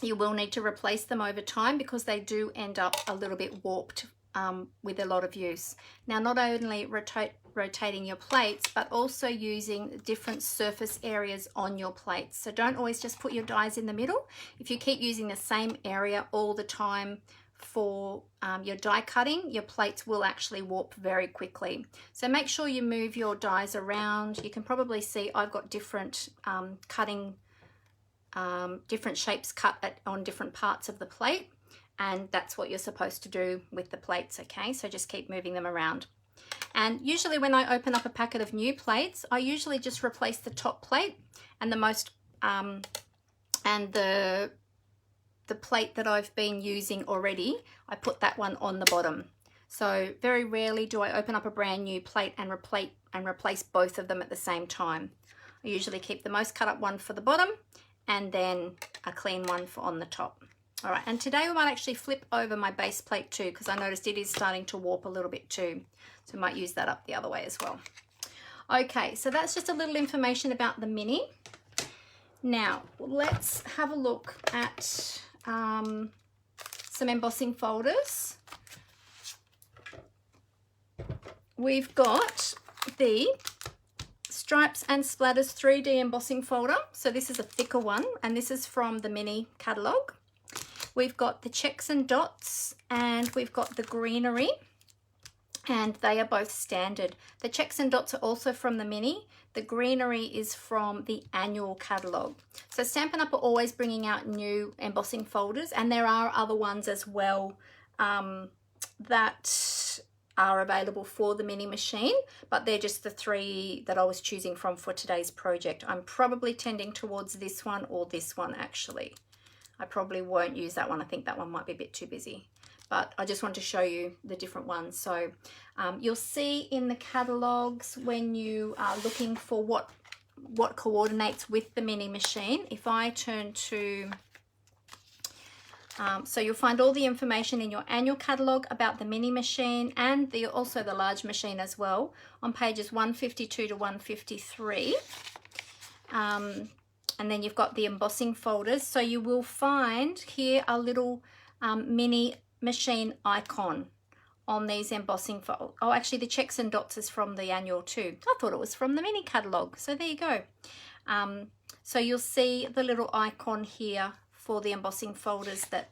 you will need to replace them over time because they do end up a little bit warped with a lot of use. Now, not only rotating your plates, but also using different surface areas on your plates. So don't always just put your dies in the middle. If you keep using the same area all the time for your die cutting, your plates will actually warp very quickly. So make sure you move your dies around. You can probably see I've got different different shapes cut on different parts of the plate, and that's what you're supposed to do with the plates, okay? So just keep moving them around. And usually when I open up a packet of new plates, I usually just replace the top plate and the plate that I've been using already, I put that one on the bottom. So very rarely do I open up a brand new plate and replace both of them at the same time. I usually keep the most cut up one for the bottom and then a clean one for on the top. All right, and today we might actually flip over my base plate too, because I noticed it is starting to warp a little bit too. So we might use that up the other way as well. Okay, so that's just a little information about the Mini. Now, let's have a look at some embossing folders. We've got the Stripes and Splatters 3D embossing folder. So this is a thicker one, and this is from the Mini catalogue. We've got the checks and dots, and we've got the greenery, and they are both standard. The checks and dots are also from the Mini. The greenery is from the annual catalogue. So Stampin' Up! Are always bringing out new embossing folders, and there are other ones as well that are available for the Mini machine, but they're just the 3 that I was choosing from for today's project. I'm probably tending towards this one or this one actually. I probably won't use that one. I think that one might be a bit too busy, but I just want to show you the different ones. So you'll see in the catalogues when you are looking for what coordinates with the Mini machine. If I turn to so you'll find all the information in your annual catalogue about the Mini machine and also the large machine as well on pages 152 to 153. And then you've got the embossing folders. So you will find here a little mini machine icon on these embossing folders. Oh, actually the checks and dots is from the annual too. I thought it was from the mini catalogue. So there you go. So you'll see the little icon here for the embossing folders that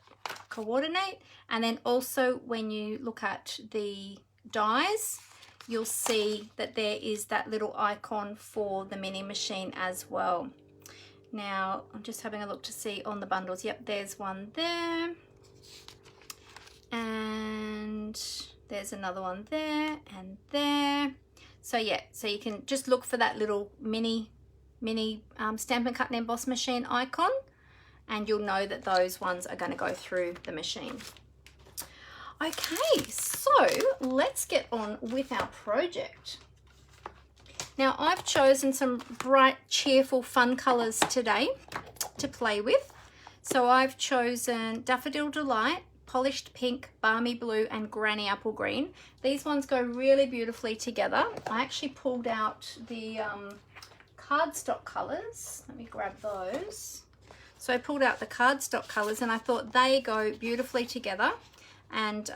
coordinate. And then also when you look at the dies, you'll see that there is that little icon for the mini machine as well. Now I'm just having a look to see on the bundles. Yep, there's one there, and there's another one there and there. So yeah, so you can just look for that little mini Stampin' Cut and Emboss machine icon, and you'll know that those ones are going to go through the machine. Okay, so let's get on with our project. Now I've chosen some bright, cheerful, fun colors today to play with. So I've chosen Daffodil Delight, Polished Pink, Balmy Blue, and Granny Apple Green. These ones go really beautifully together. I actually pulled out the cardstock colors. Let me grab those. So I pulled out the cardstock colors and I thought they go beautifully together. And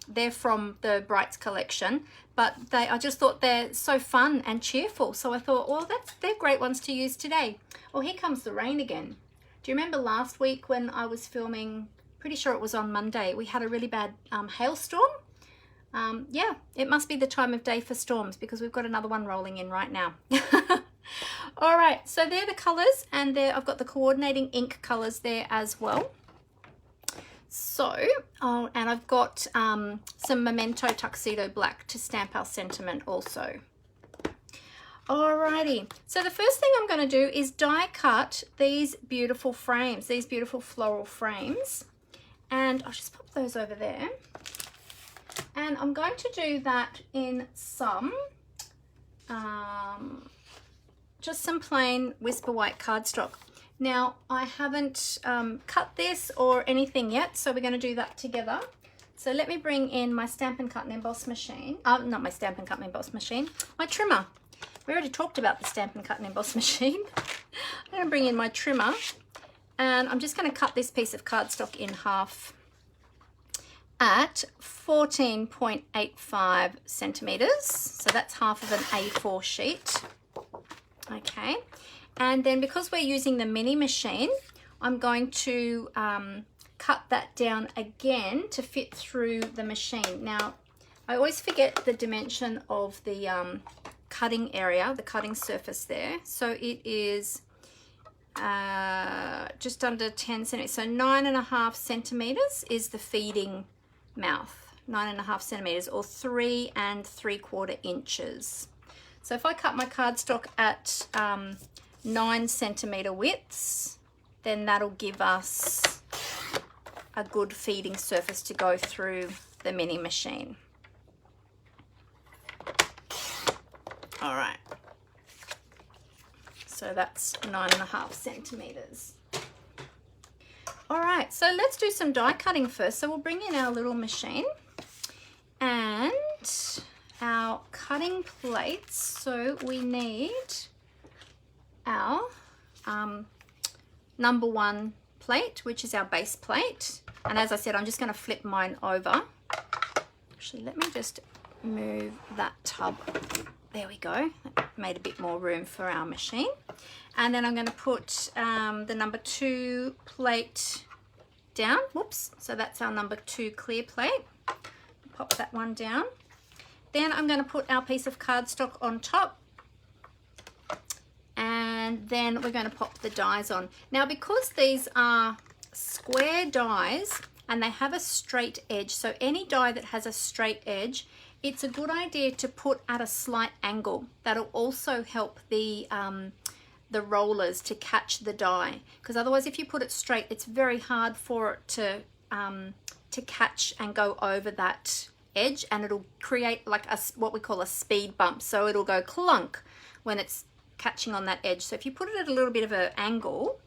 they're from the Brights collection, but I just thought they're so fun and cheerful. So I thought, well, they're great ones to use today. Oh, here comes the rain again. Do you remember last week when I was filming? Pretty sure it was on Monday. We had a really bad hailstorm. Yeah, it must be the time of day for storms because we've got another one rolling in right now. All right, so they're the colors, and I've got the coordinating ink colors there as well. So, oh, and I've got some Memento Tuxedo Black to stamp our sentiment also. Alrighty, so the first thing I'm going to do is die cut these beautiful frames, these beautiful floral frames. And I'll just pop those over there. And I'm going to do that in some, just some plain Whisper White cardstock. Now, I haven't cut this or anything yet, so we're going to do that together. So let me bring in my Stampin' Cut and Emboss machine. Not my Stampin' Cut and Emboss machine, my trimmer. We already talked about the Stampin' Cut and Emboss machine. I'm going to bring in my trimmer, and I'm just going to cut this piece of cardstock in half at 14.85 centimeters. So that's half of an A4 sheet. Okay. And then because we're using the mini machine, I'm going to cut that down again to fit through the machine. Now, I always forget the dimension of the cutting area, the cutting surface there. So it is just under 10 centimeters. So 9.5 centimeters is the feeding mouth, 9.5 centimeters, or 3 3/4 inches. So if I cut my cardstock at 9 centimeter widths, then that'll give us a good feeding surface to go through the mini machine. All right, so that's 9.5 centimeters. All right, so let's do some die cutting first. So we'll bring in our little machine and our cutting plates. So we need our number 1 plate, which is our base plate. And as I said, I'm just going to flip mine over. Actually, let me just move that tub. There we go. That made a bit more room for our machine. And then I'm going to put the number 2 plate down. Whoops. So that's our number 2 clear plate. Pop that one down. Then I'm going to put our piece of cardstock on top. And then we're going to pop the dies on. Now, because these are square dies and they have a straight edge, so any die that has a straight edge, it's a good idea to put at a slight angle. That'll also help the rollers to catch the die, because otherwise if you put it straight, it's very hard for it to catch and go over that edge, and it'll create like what we call a speed bump. So it'll go clunk when it's catching on that edge. So if you put it at a little bit of an angle,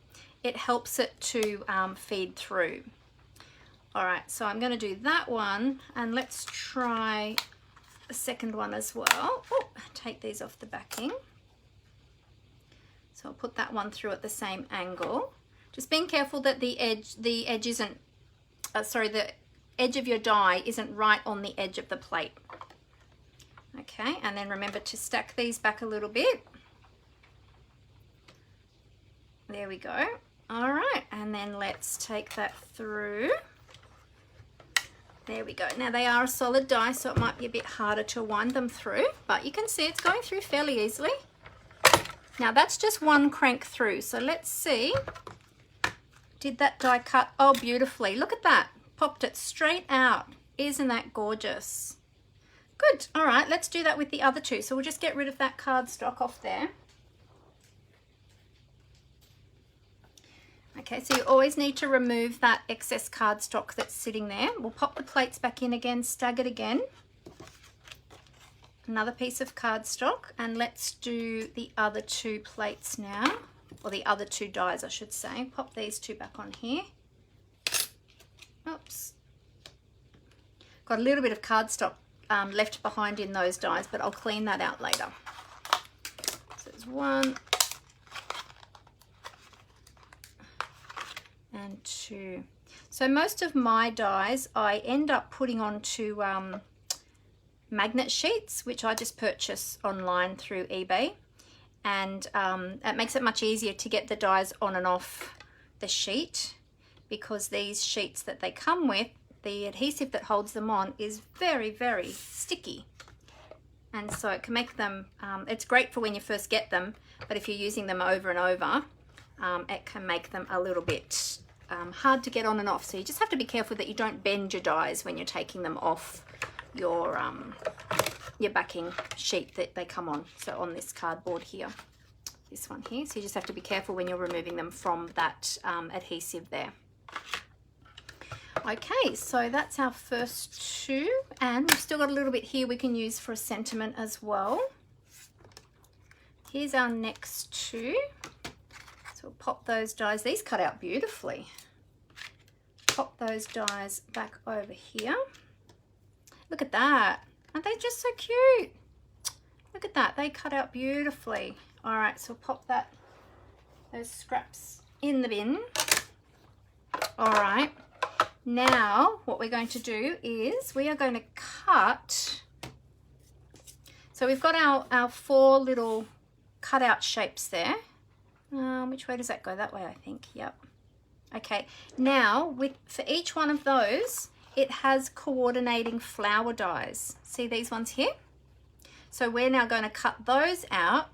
it helps it to feed through. All right, so I'm going to do that one, and let's try the second one as well. Oh, take these off the backing. So I'll put that one through at the same angle. Just being careful that the edge isn't, the edge of your die isn't right on the edge of the plate. Okay, and then remember to stack these back a little bit. There we go. All right, and then let's take that through. There we go. Now they are a solid die, so it might be a bit harder to wind them through, but you can see it's going through fairly easily. Now that's just one crank through, so let's see. Did that die cut? Oh, beautifully. Look at that. Popped it straight out. Isn't that gorgeous? Good. All right, let's do that with the other two. So we'll just get rid of that cardstock off there. Okay, so you always need to remove that excess cardstock that's sitting there. We'll pop the plates back in again, staggered again. Another piece of cardstock, and let's do the other two plates now, or the other two dies I should say. Pop these two back on here. Oops. Got a little bit of cardstock left behind in those dies, but I'll clean that out later. So there's one and two. So most of my dies I end up putting onto magnet sheets, which I just purchase online through eBay, and it makes it much easier to get the dies on and off the sheet, because these sheets that they come with, the adhesive that holds them on is very, very sticky, and so it can make them, it's great for when you first get them, but if you're using them over and over, it can make them a little bit hard to get on and off. So you just have to be careful that you don't bend your dies when you're taking them off your backing sheet that they come on. So on this cardboard here, this one here. So you just have to be careful when you're removing them from that adhesive there. Okay, so that's our first two, and we've still got a little bit here we can use for a sentiment as well. Here's our next two. So we'll pop those dies. These cut out beautifully. Pop those dies back over here. Look at that. Aren't they just so cute? Look at that. They cut out beautifully. All right, so we'll pop those scraps in the bin. All right. Now, what we're going to do is we are going to cut. So we've got our four little cutout shapes there. Which way does that go? That way, I think. Yep. Okay. Now, for each one of those, it has coordinating flower dies. See these ones here? So we're now going to cut those out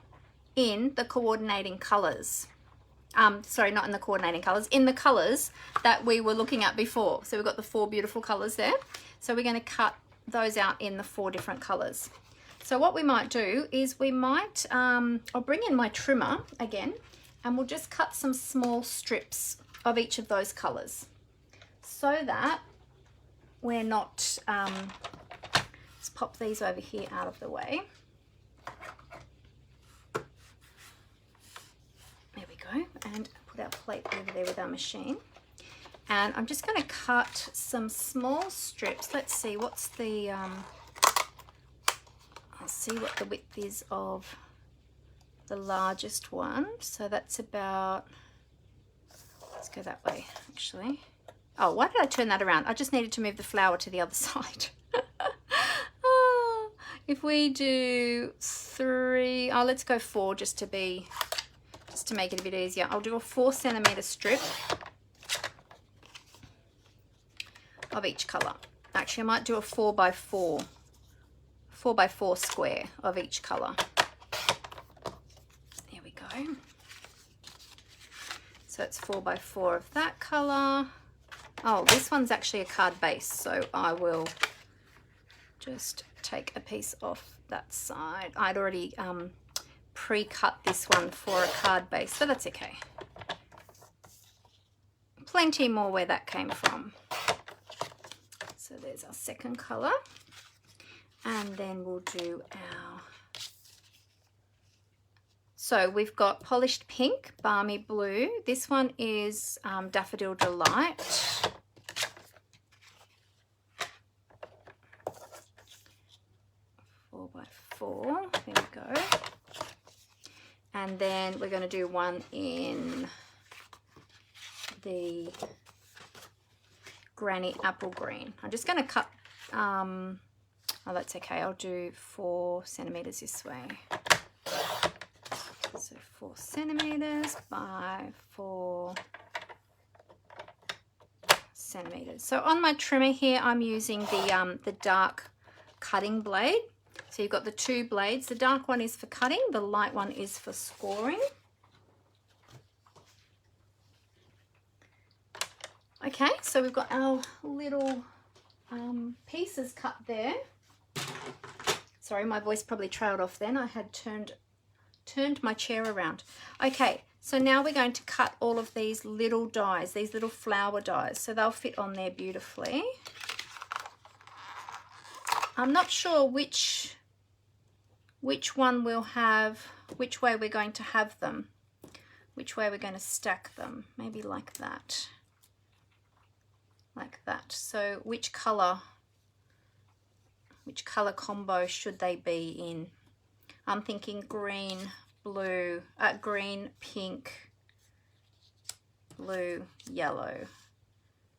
in the coordinating colors. Sorry, not in the coordinating colors, in the colors that we were looking at before. So we've got the four beautiful colors there. So we're going to cut those out in the four different colors. So what we might do is we might, I'll bring in my trimmer again, and we'll just cut some small strips of each of those colors so that we're not, let's pop these over here out of the way. There we go, and put our plate over there with our machine. And I'm just going to cut some small strips. Let's see, what's the, I'll see what the width is of the largest one. So that's about, let's go that way actually. Oh, why did I turn that around? I just needed to move the flower to the other side. Oh, if we do 3, oh, let's go 4 just to make it a bit easier. I'll do a 4 centimeter strip of each color. Actually, I might do a 4 by 4 square of each color. There we go. So it's 4 by 4 of that color. Oh, this one's actually a card base, so I will just take a piece off that side. I'd already pre-cut this one for a card base, so that's okay. Plenty more where that came from. So there's our second color, and then we'll do our, so we've got Polished Pink, Balmy Blue. This one is Daffodil Delight. 4 by 4, there we go. And then we're going to do one in the Granny Apple Green. I'm just going to cut, oh, that's okay. I'll do 4 centimeters this way. So 4 centimeters by 4 centimeters. So on my trimmer here, I'm using the dark cutting blade. So you've got the 2 blades. The dark one is for cutting, the light one is for scoring. Okay, so we've got our little pieces cut there. Sorry, my voice probably trailed off then. I had turned my chair around. Okay, so now we're going to cut all of these little dies, these little flower dies, so they'll fit on there beautifully. I'm not sure which one we'll have, which way we're going to have them, which way we're going to stack them. Maybe like that. Like that. So which color combo should they be in? I'm thinking green, blue, green, pink, blue, yellow,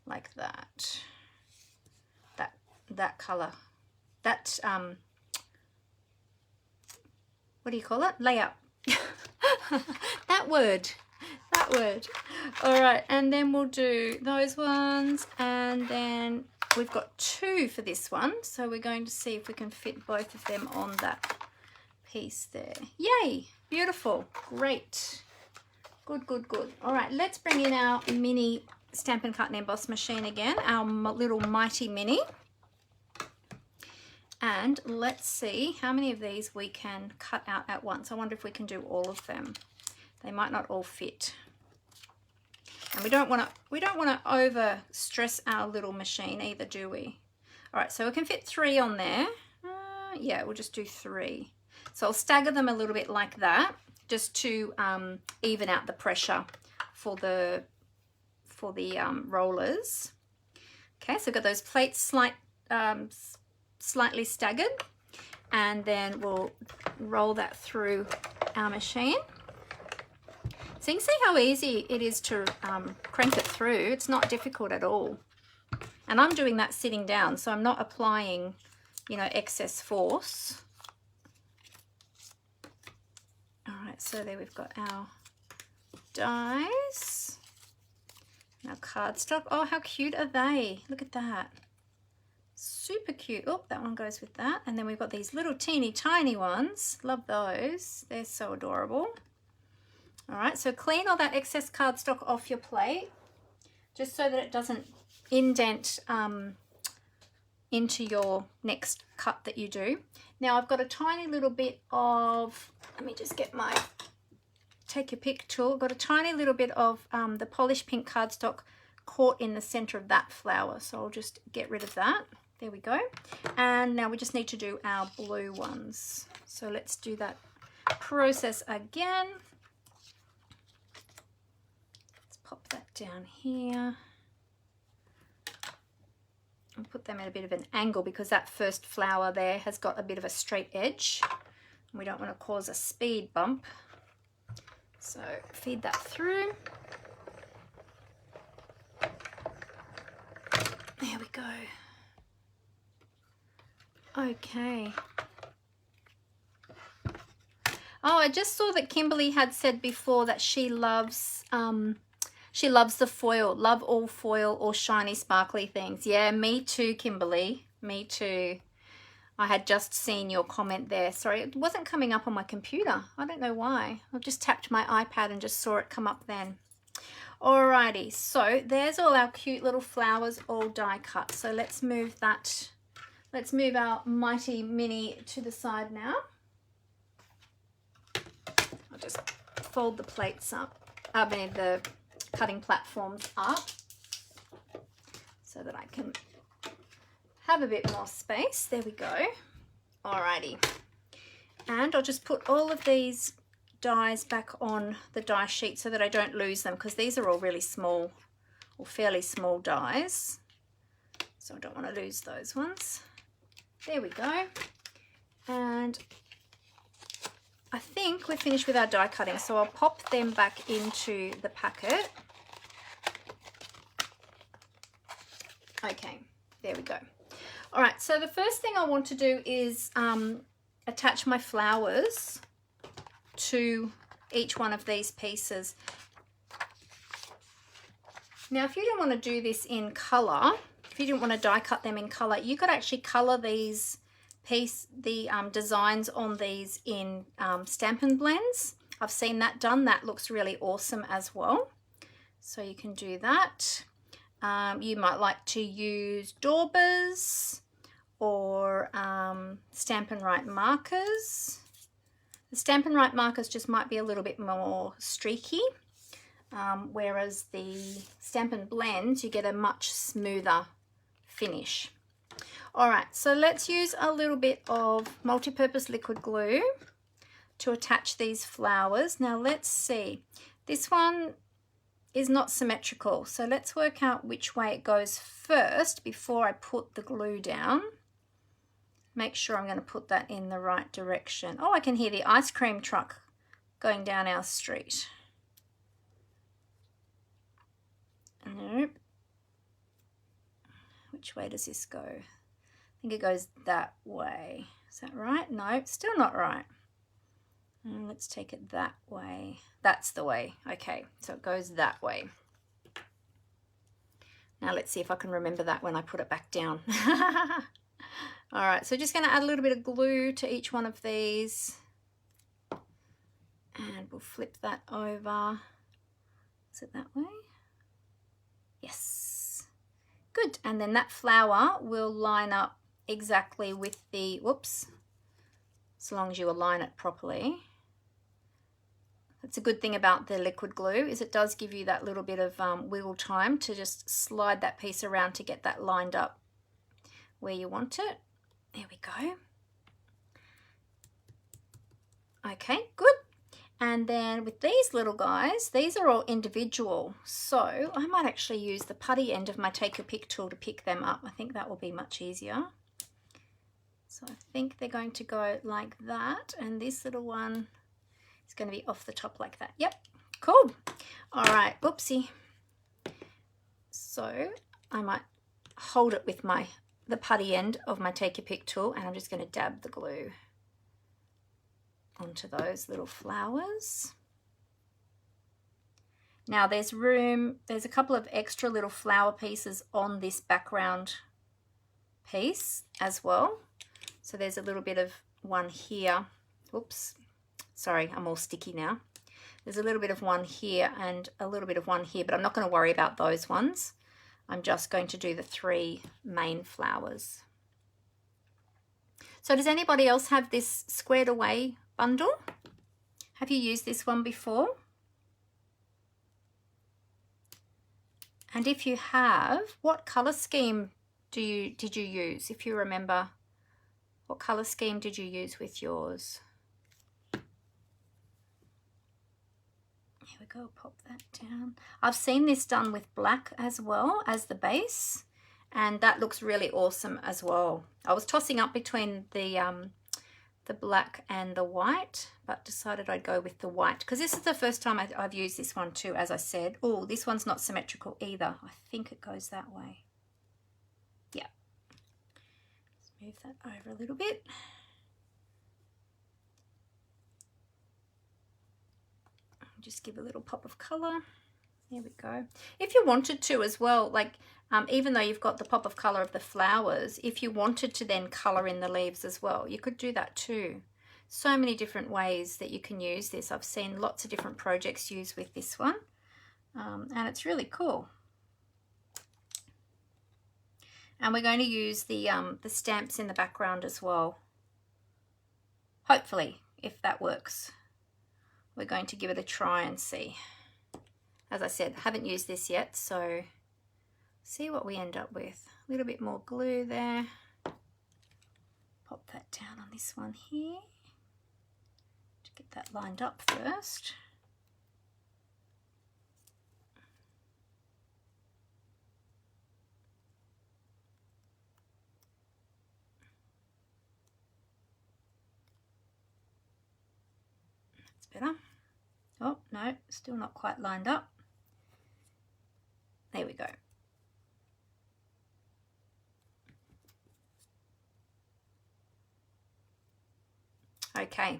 like that. That color. That what do you call it? Layout. that word. All right, and then we'll do those ones, and then we've got 2 for this one, so we're going to see if we can fit both of them on that piece there. Yay, beautiful, great, good. All right, let's bring in our mini Stampin' Cut and Emboss machine again, our little mighty mini, and let's see how many of these we can cut out at once. I wonder if we can do all of them. They might not all fit. And we don't want to over stress our little machine either, do we? All right, so we can fit 3 on there. Yeah, we'll just do 3. So I'll stagger them a little bit like that, just to even out the pressure for the rollers. Okay, so we've got those plates slightly staggered, and then we'll roll that through our machine. So you can see how easy it is to crank it through. It's not difficult at all. And I'm doing that sitting down, so I'm not applying, you know, excess force. All right, so there we've got our dies, our cardstock. Oh, how cute are they? Look at that. Super cute. Oh, that one goes with that. And then we've got these little teeny tiny ones. Love those. They're so adorable. All right, so clean all that excess cardstock off your plate, just so that it doesn't indent into your next cut that you do. Now I've got a tiny little bit of, let me just get my take your pick tool. I've got a tiny little bit of the polished pink cardstock caught in the center of that flower, so I'll just get rid of that. There we go. And now we just need to do our blue ones. So let's do that process again. Pop that down here and put them at a bit of an angle, because that first flower there has got a bit of a straight edge. We don't want to cause a speed bump. So feed that through. There we go. Okay. Oh, I just saw that Kimberly had said before that she loves the foil. Love all foil or shiny sparkly things. Yeah, me too, Kimberly. Me too. I had just seen your comment there. Sorry, it wasn't coming up on my computer. I don't know why. I just tapped my iPad and just saw it come up then. Alrighty, so there's all our cute little flowers all die cut. So let's move that. Let's move our mighty mini to the side now. I'll just fold the plates up. I mean the cutting platforms up, so that I can have a bit more space. There we go. Alrighty, and I'll just put all of these dies back on the die sheet so that I don't lose them, because these are all really small or fairly small dies, so I don't want to lose those ones. There we go. And I think we're finished with our die cutting, so I'll pop them back into the packet. Okay, there we go. All right, so the first thing I want to do is attach my flowers to each one of these pieces. Now, if you didn't want to do this in color, if you didn't want to die cut them in color, you could actually color these designs on these in Stampin' blends. I've seen that done. That looks really awesome as well. So you can do that. You might like to use Daubers or Stampin' Right markers. The Stampin' Right markers just might be a little bit more streaky, whereas the Stampin' blends, you get a much smoother finish. All right, so let's use a little bit of multi-purpose liquid glue to attach these flowers. Now let's see, this one is not symmetrical, so let's work out which way it goes first before I put the glue down. Make sure I'm going to put that in the right direction. Oh, I can hear the ice cream truck going down our street. Nope. Which way does this go? I think it goes that way. Is that right? No, still not right. Let's take it that way. That's the way. Okay, so it goes that way. Now let's see if I can remember that when I put it back down. All right, so just going to add a little bit of glue to each one of these. And we'll flip that over. Is it that way? Yes. Good. And then that flower will line up exactly with the, whoops, as long as you align it properly. That's a good thing about the liquid glue, is it does give you that little bit of wiggle time to just slide that piece around to get that lined up where you want it. There we go. Okay, good. And then with these little guys, these are all individual. So I might actually use the putty end of my Take Your Pick tool to pick them up. I think that will be much easier. So I think they're going to go like that. And this little one is going to be off the top like that. Yep, cool. All right, oopsie. So I might hold it with the putty end of my Take Your Pick tool, and I'm just going to dab the glue onto those little flowers. Now there's a couple of extra little flower pieces on this background piece as well. So there's a little bit of one here. Oops, sorry, I'm all sticky now. There's a little bit of one here and a little bit of one here, but I'm not going to worry about those ones. I'm just going to do the 3 main flowers. So does anybody else have this squared away bundle? Have you used this one before? And if you have, what color scheme did you use? If you remember, what color scheme did you use with yours? Here we go, pop that down. I've seen this done with black as well as the base, and that looks really awesome as well. I was tossing up between the black and the white, but decided I'd go with the white because this is the first time I've used this one too, as I said. Oh, this one's not symmetrical either. I think it goes that way. Yeah. Let's move that over a little bit. Just give a little pop of color. There we go. If you wanted to as well, like even though you've got the pop of color of the flowers, if you wanted to then color in the leaves as well, you could do that too. So many different ways that you can use this. I've seen lots of different projects used with this one, and it's really cool. And we're going to use the stamps in the background as well. Hopefully, if that works. We're going to give it a try and see. As I said, haven't used this yet, so see what we end up with. A little bit more glue there. Pop that down on this one here. To get that lined up first. better. Oh, no, still not quite lined up. There we go. Okay,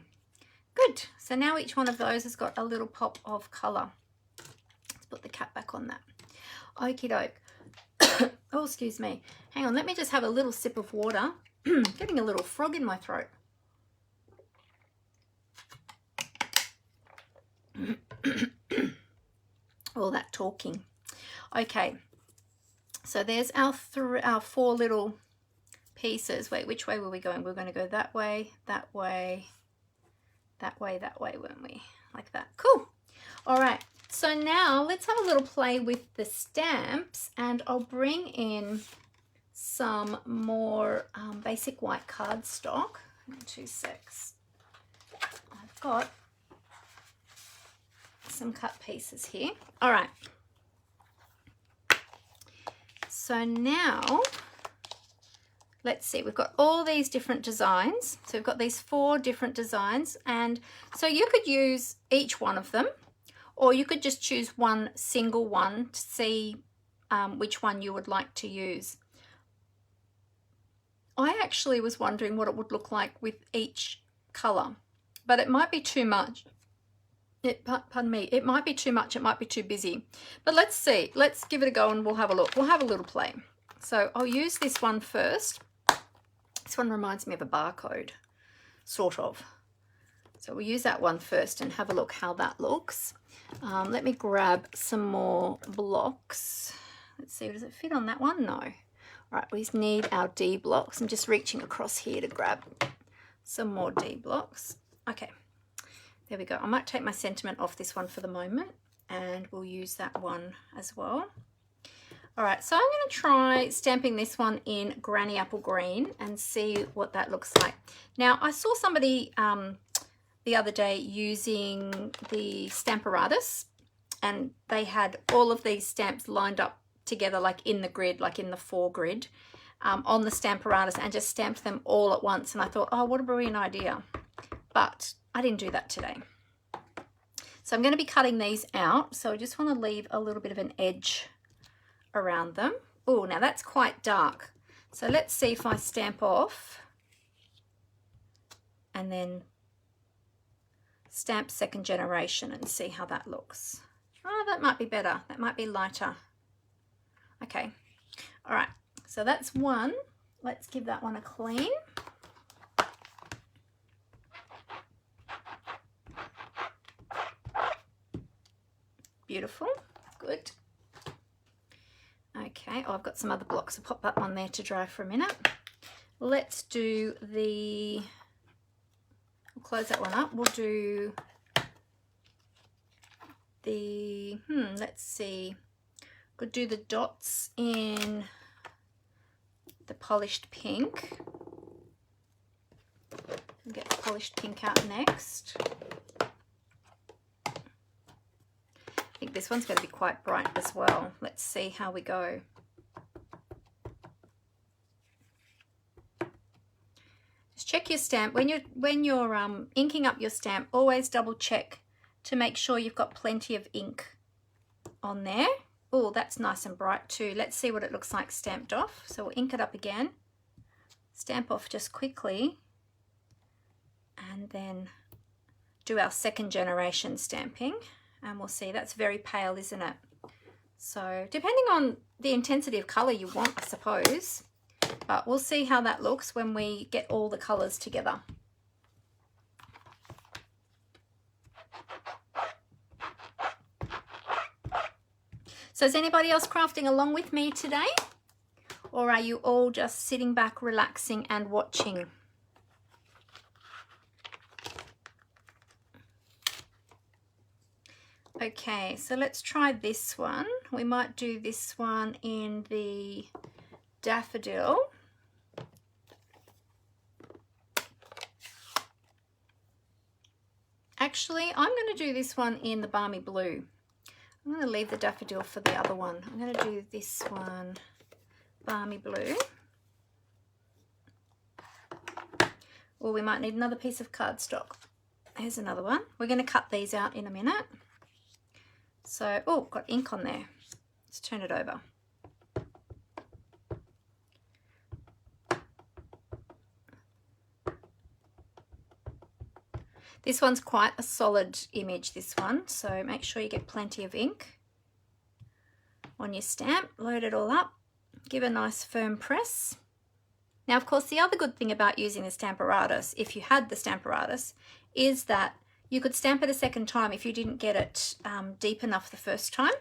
good. So now each one of those has got a little pop of colour. Let's put the cap back on that. Okie doke. Oh, excuse me. Hang on, let me just have a little sip of water. Getting a little frog in my throat. All that talking. Okay, so there's our 4 little pieces. Wait, which way were we going? We're going to go that way, that way, that way, that way, weren't we? Like that. Cool. All right, so now let's have a little play with the stamps, and I'll bring in some more basic white cardstock. 2 secs. I've got some cut pieces here. All right. So now, let's see, we've got all these different designs. So we've got these 4 different designs, and so you could use each one of them, or you could just choose one single one to see which one you would like to use. I actually was wondering what it would look like with each color, but it might be too much. Pardon me, it might be too much, it might be too busy. But let's see, let's give it a go and we'll have a look. We'll have a little play. So I'll use this one first. This one reminds me of a barcode, sort of. So we'll use that one first and have a look how that looks. Let me grab some more blocks. Let's see, does it fit on that one? No. All right, we need our D blocks. I'm just reaching across here to grab some more D blocks. Okay. There we go. I might take my sentiment off this one for the moment, and we'll use that one as well. All right, so I'm going to try stamping this one in Granny Apple Green and see what that looks like. Now, I saw somebody the other day using the Stamparatus, and they had all of these stamps lined up together, like in the grid, like in the 4 grid, on the Stamparatus, and just stamped them all at once. And I thought, oh, what a brilliant idea. But I didn't do that today. So I'm going to be cutting these out. So I just want to leave a little bit of an edge around them. Oh, now that's quite dark. So let's see if I stamp off and then stamp second generation and see how that looks. Oh, that might be better. That might be lighter. Okay. All right. So that's one. Let's give that one a clean. Beautiful, good. Okay, oh, I've got some other blocks. I'll pop that one there to dry for a minute. Let's do the, we'll close that one up. We'll do the, let's see. Could do the dots in the polished pink. We'll get the polished pink out next. I think this one's going to be quite bright as well. Let's see how we go. Just check your stamp. When you're inking up your stamp, always double check to make sure you've got plenty of ink on there. Oh, that's nice and bright too. Let's see what it looks like stamped off. So we'll ink it up again, stamp off just quickly, and then do our second generation stamping. And we'll see, that's very pale, isn't it? So depending on the intensity of colour you want, I suppose, but we'll see how that looks when we get all the colours together. So is anybody else crafting along with me today? Or are you all just sitting back, relaxing and watching? Okay, so let's try this one. We might do this one in the Daffodil. Actually, I'm going to do this one in the Balmy Blue. I'm going to leave the Daffodil for the other one. I'm going to do this one, Balmy Blue. Or we might need another piece of cardstock. here's another one. We're going to cut these out in a minute. So, oh, got ink on there. Let's turn it over. This one's quite a solid image, this one, so make sure you get plenty of ink on your stamp. Load it all up, give a nice firm press. Now, of course, the other good thing about using the Stamparatus, if you had the Stamparatus, is that you could stamp it a second time if you didn't get it deep enough the first time,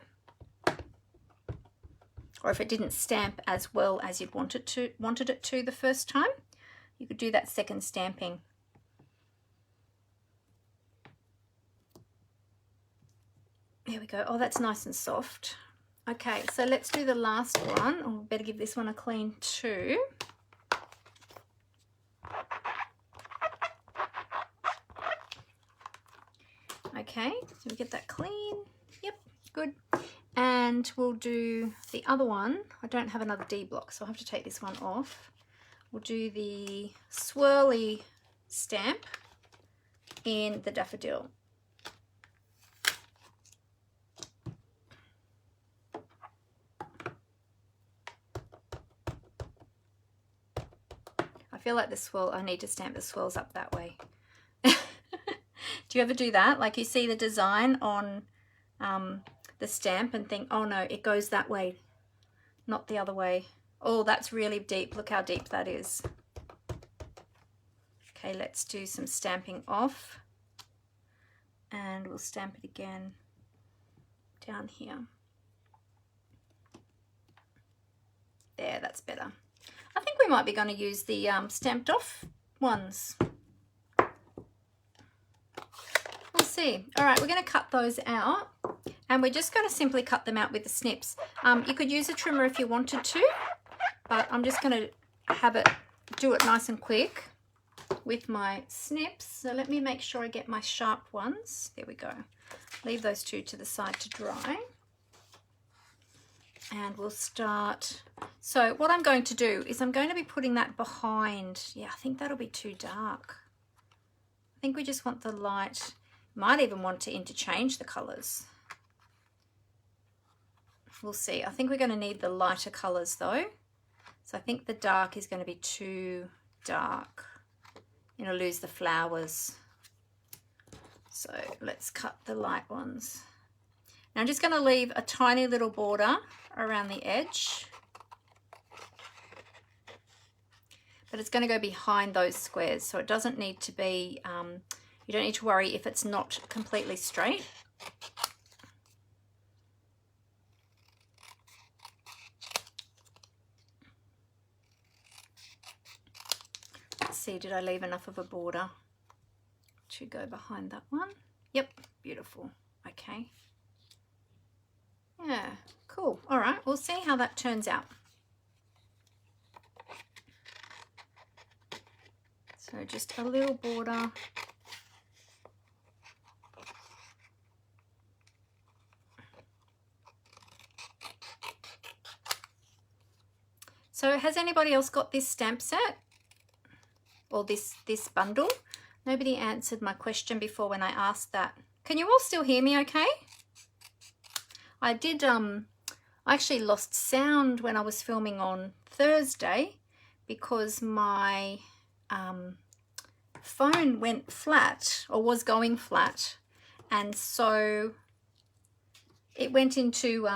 or if it didn't stamp as well as you'd wanted it to the first time. You could do that second stamping. There we go. Oh, that's nice and soft. Okay, so let's do the last one. Oh, better give this one a clean too. Okay, so we get that clean. Yep, good. And we'll do the other one. I don't have another D block, so I'll have to take this one off. We'll do the swirly stamp in the daffodil. I feel like the swirl, I need to stamp the swirls up that way. Do you ever do that? Like you see the design on the stamp and think, oh no, it goes that way, not the other way. Oh, that's really deep. Look how deep that is. Okay, let's do some stamping off. And we'll stamp it again down here. There, that's better. I think we might be going to use the stamped off ones. We'll see. All right, we're going to cut those out, and we're just going to simply cut them out with the snips. You could use a trimmer if you wanted to, but I'm just going to do it nice and quick with my snips. So let me make sure I get my sharp ones. There we go. Leave those two to the side to dry. And we'll start. So what I'm going to do is I'm going to be putting that behind. Yeah, I think that'll be too dark. I think we just want the light. Might even want to interchange the colors. We'll see. I think we're going to need the lighter colors though. So I think the dark is going to be too dark. You'll lose the flowers. So let's cut the light ones. Now I'm just going to leave a tiny little border around the edge, but it's going to go behind those squares, so it doesn't need to be, you don't need to worry if it's not completely straight. Let's see, did I leave enough of a border to go behind that one? Yep, beautiful. Okay. Yeah, cool. All right, we'll see how that turns out. So just a little border. So has anybody else got this stamp set or this bundle? Nobody answered my question before when I asked that. Can you all still hear me okay? I did, I actually lost sound when I was filming on Thursday because my phone went flat, or was going flat, and so it went into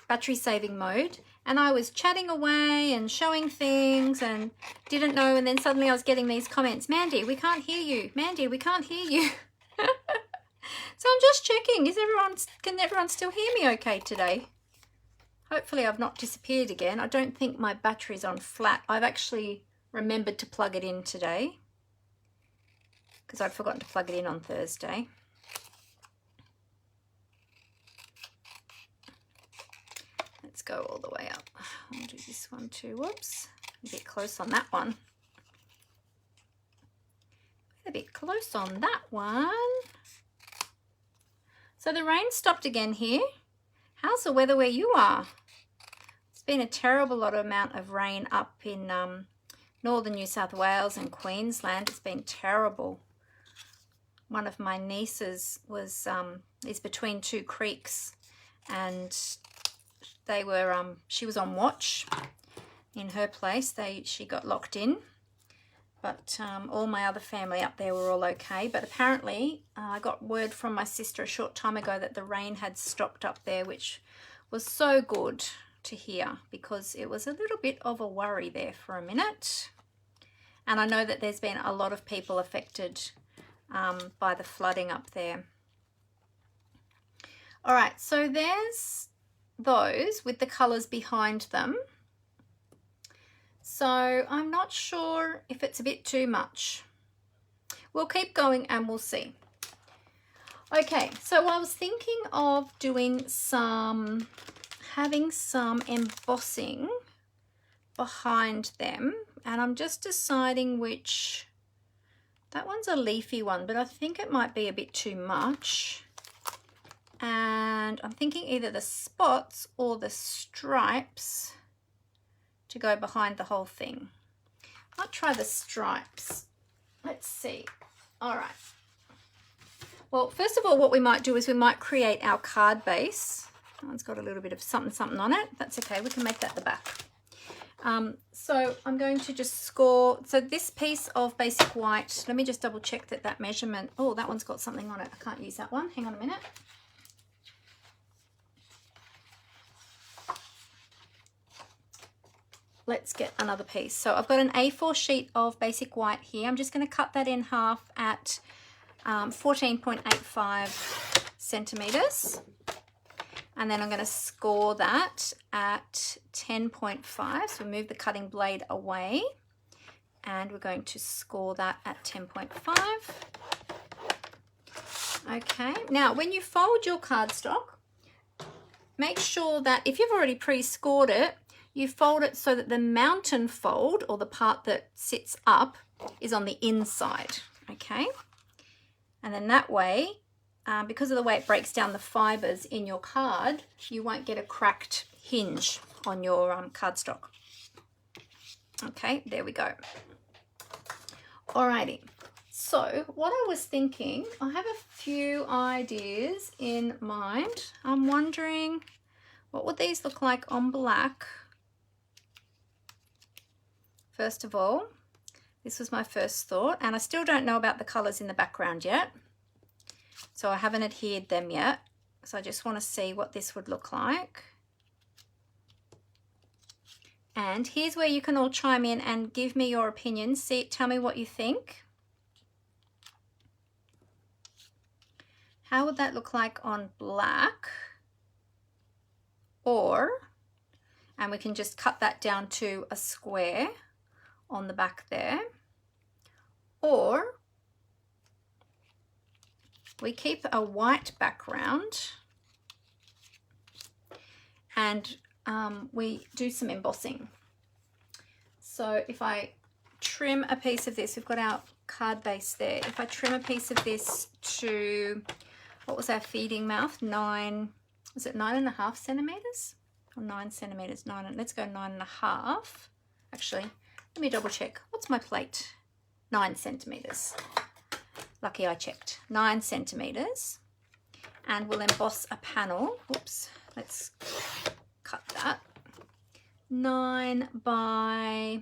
battery saving mode, and I was chatting away and showing things and didn't know, and then suddenly I was getting these comments, Mandy, we can't hear you. Mandy, we can't hear you. So I'm just checking, can everyone still hear me okay today? Hopefully I've not disappeared again. I don't think my battery's on flat. I've actually remembered to plug it in today because I'd forgotten to plug it in on Thursday. Let's go all the way up. I'll do this one too. Whoops, a bit close on that one. A bit close on that one. So the rain stopped again here. How's the weather where you are? It's been a terrible amount of rain up in northern New South Wales and Queensland. It's been terrible. one of my nieces was is between two creeks, and they were she was on watch in her place. She got locked in, but all my other family up there were all okay. But apparently I got word from my sister a short time ago that the rain had stopped up there, which was so good to hear, because it was a little bit of a worry there for a minute. And I know that there's been a lot of people affected by the flooding up there. All right, so there's those with the colours behind them. So I'm not sure if it's a bit too much. We'll keep going and we'll see. Okay, so I was thinking of doing having some embossing behind them, and I'm just deciding which. That one's a leafy one, but I think it might be a bit too much. And I'm thinking either the spots or the stripes to go behind the whole thing. I'll try the stripes. Let's see. All right. Well, first of all, what we might do is we might create our card base. That one's got a little bit of something on it. That's okay. We can make that the back. So I'm going to just score. So this piece of basic white, let me just double check that measurement. Oh, that one's got something on it. I can't use that one. Hang on a minute. Let's get another piece. So I've got an A4 sheet of basic white here. I'm just going to cut that in half at 14.85 centimeters. And then I'm going to score that at 10.5. So move the cutting blade away. And we're going to score that at 10.5. Okay, now when you fold your cardstock, make sure that if you've already pre-scored it, you fold it so that the mountain fold, or the part that sits up, is on the inside, okay? And then that way, because of the way it breaks down the fibers in your card, you won't get a cracked hinge on your cardstock. Okay, there we go. Alrighty, so what I was thinking, I have a few ideas in mind. I'm wondering, what would these look like on black? First of all, this was my first thought, and I still don't know about the colours in the background yet. So I haven't adhered them yet. So I just want to see what this would look like. And here's where you can all chime in and give me your opinions. Tell me what you think. How would that look like on black? And we can just cut that down to a square on the back there. Or we keep a white background and we do some embossing. So if I trim a piece of this, we've got our card base there. If I trim a piece of this to, what was our feeding mouth? Was it 9.5 centimeters? Or 9 centimeters? Let's go 9.5. Actually, let me double check. What's my plate? 9 centimeters. Lucky I checked. 9 centimeters. And we'll emboss a panel. Whoops, let's cut that. 9 by,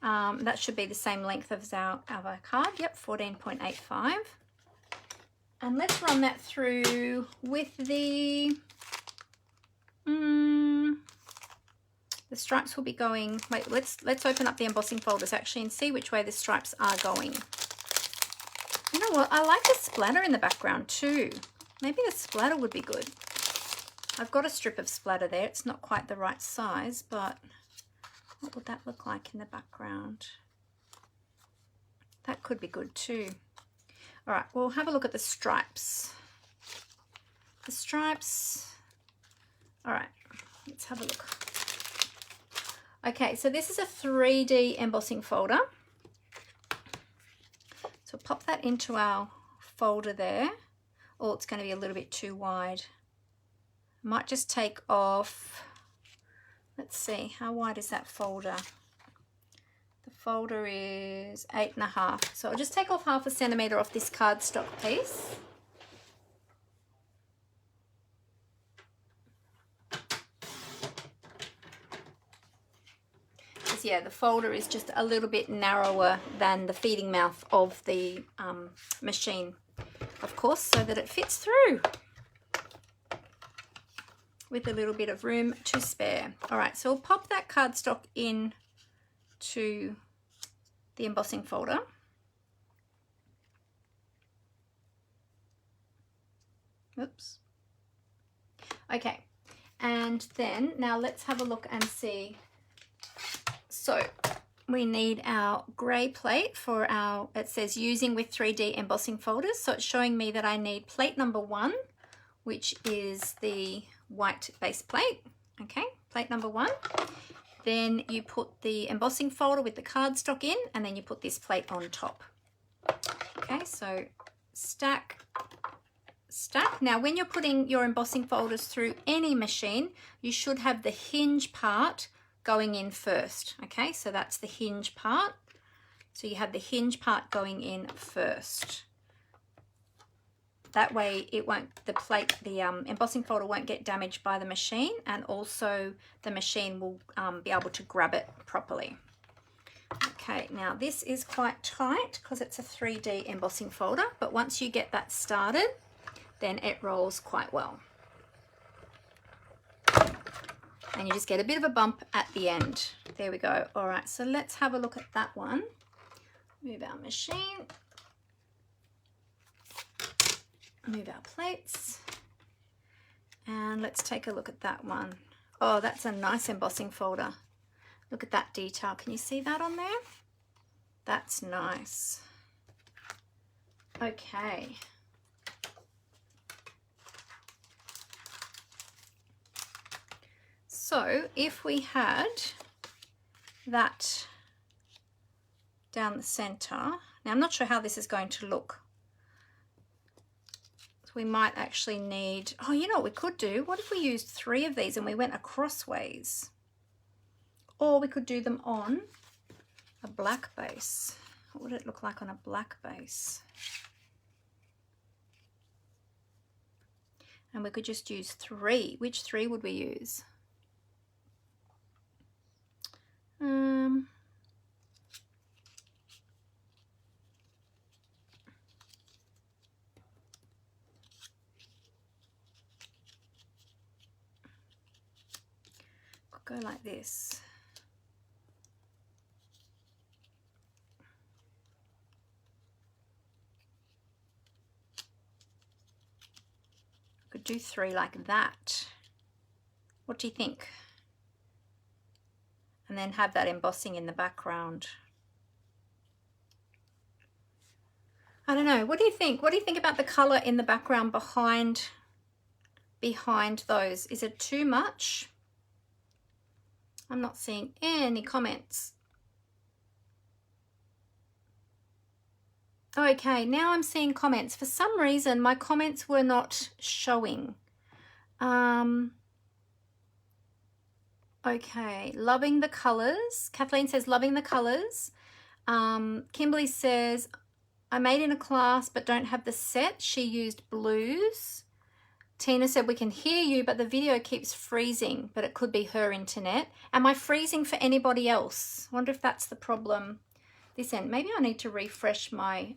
that should be the same length as our card. Yep, 14.85. And let's run that through with the stripes will be going, wait, let's open up the embossing folders actually and see which way the stripes are going. You know what, I like the splatter in the background too. Maybe the splatter would be good. I've got a strip of splatter there. It's not quite the right size, but what would that look like in the background? That could be good too. All right, we'll have a look at the stripes. The stripes, all right, let's have a look. Okay, so this is a 3D embossing folder. So pop that into our folder there. Oh, it's going to be a little bit too wide. I might just take off, let's see, how wide is that folder? The folder is 8.5. So I'll just take off 1/2 centimeter off this cardstock piece. Because yeah, the folder is just a little bit narrower than the feeding mouth of the machine, of course, so that it fits through with a little bit of room to spare. All right, so we'll pop that cardstock in to the embossing folder. Oops. Okay, and then now let's have a look and see. So we need our grey plate for our, it says using with 3D embossing folders. So it's showing me that I need plate number 1, which is the white base plate. Okay, plate number 1. Then you put the embossing folder with the cardstock in, and then you put this plate on top. Okay, so stack, stack. Now when you're putting your embossing folders through any machine, you should have the hinge part going in first. Okay, so that's the hinge part. So you have the hinge part going in first. That way it won't, the plate, the embossing folder won't get damaged by the machine, and also the machine will be able to grab it properly. Okay, now this is quite tight because it's a 3D embossing folder, but once you get that started, then it rolls quite well. And you just get a bit of a bump at the end. There we go. All right, so let's have a look at that one. Move our machine. Move our plates. And let's take a look at that one. Oh, that's a nice embossing folder. Look at that detail. Can you see that on there? That's nice. Okay. So if we had that down the center, now I'm not sure how this is going to look. So we might actually need, oh, you know what we could do? What if we used 3 of these and we went across ways? Or we could do them on a black base. What would it look like on a black base? And we could just use 3. Which 3 would we use? Go like this. Could do 3 like that. What do you think? And then have that embossing in the background. I don't know. What do you think? What do you think about the color in the background behind those? Is it too much? I'm not seeing any comments. Okay, now I'm seeing comments. For some reason, my comments were not showing. Okay, loving the colors. Kathleen says, loving the colors. Kimberly says, I made in a class but don't have the set. She used blues. Tina said, we can hear you, but the video keeps freezing, but it could be her internet. Am I freezing for anybody else? I wonder if that's the problem this end. Maybe I need to refresh my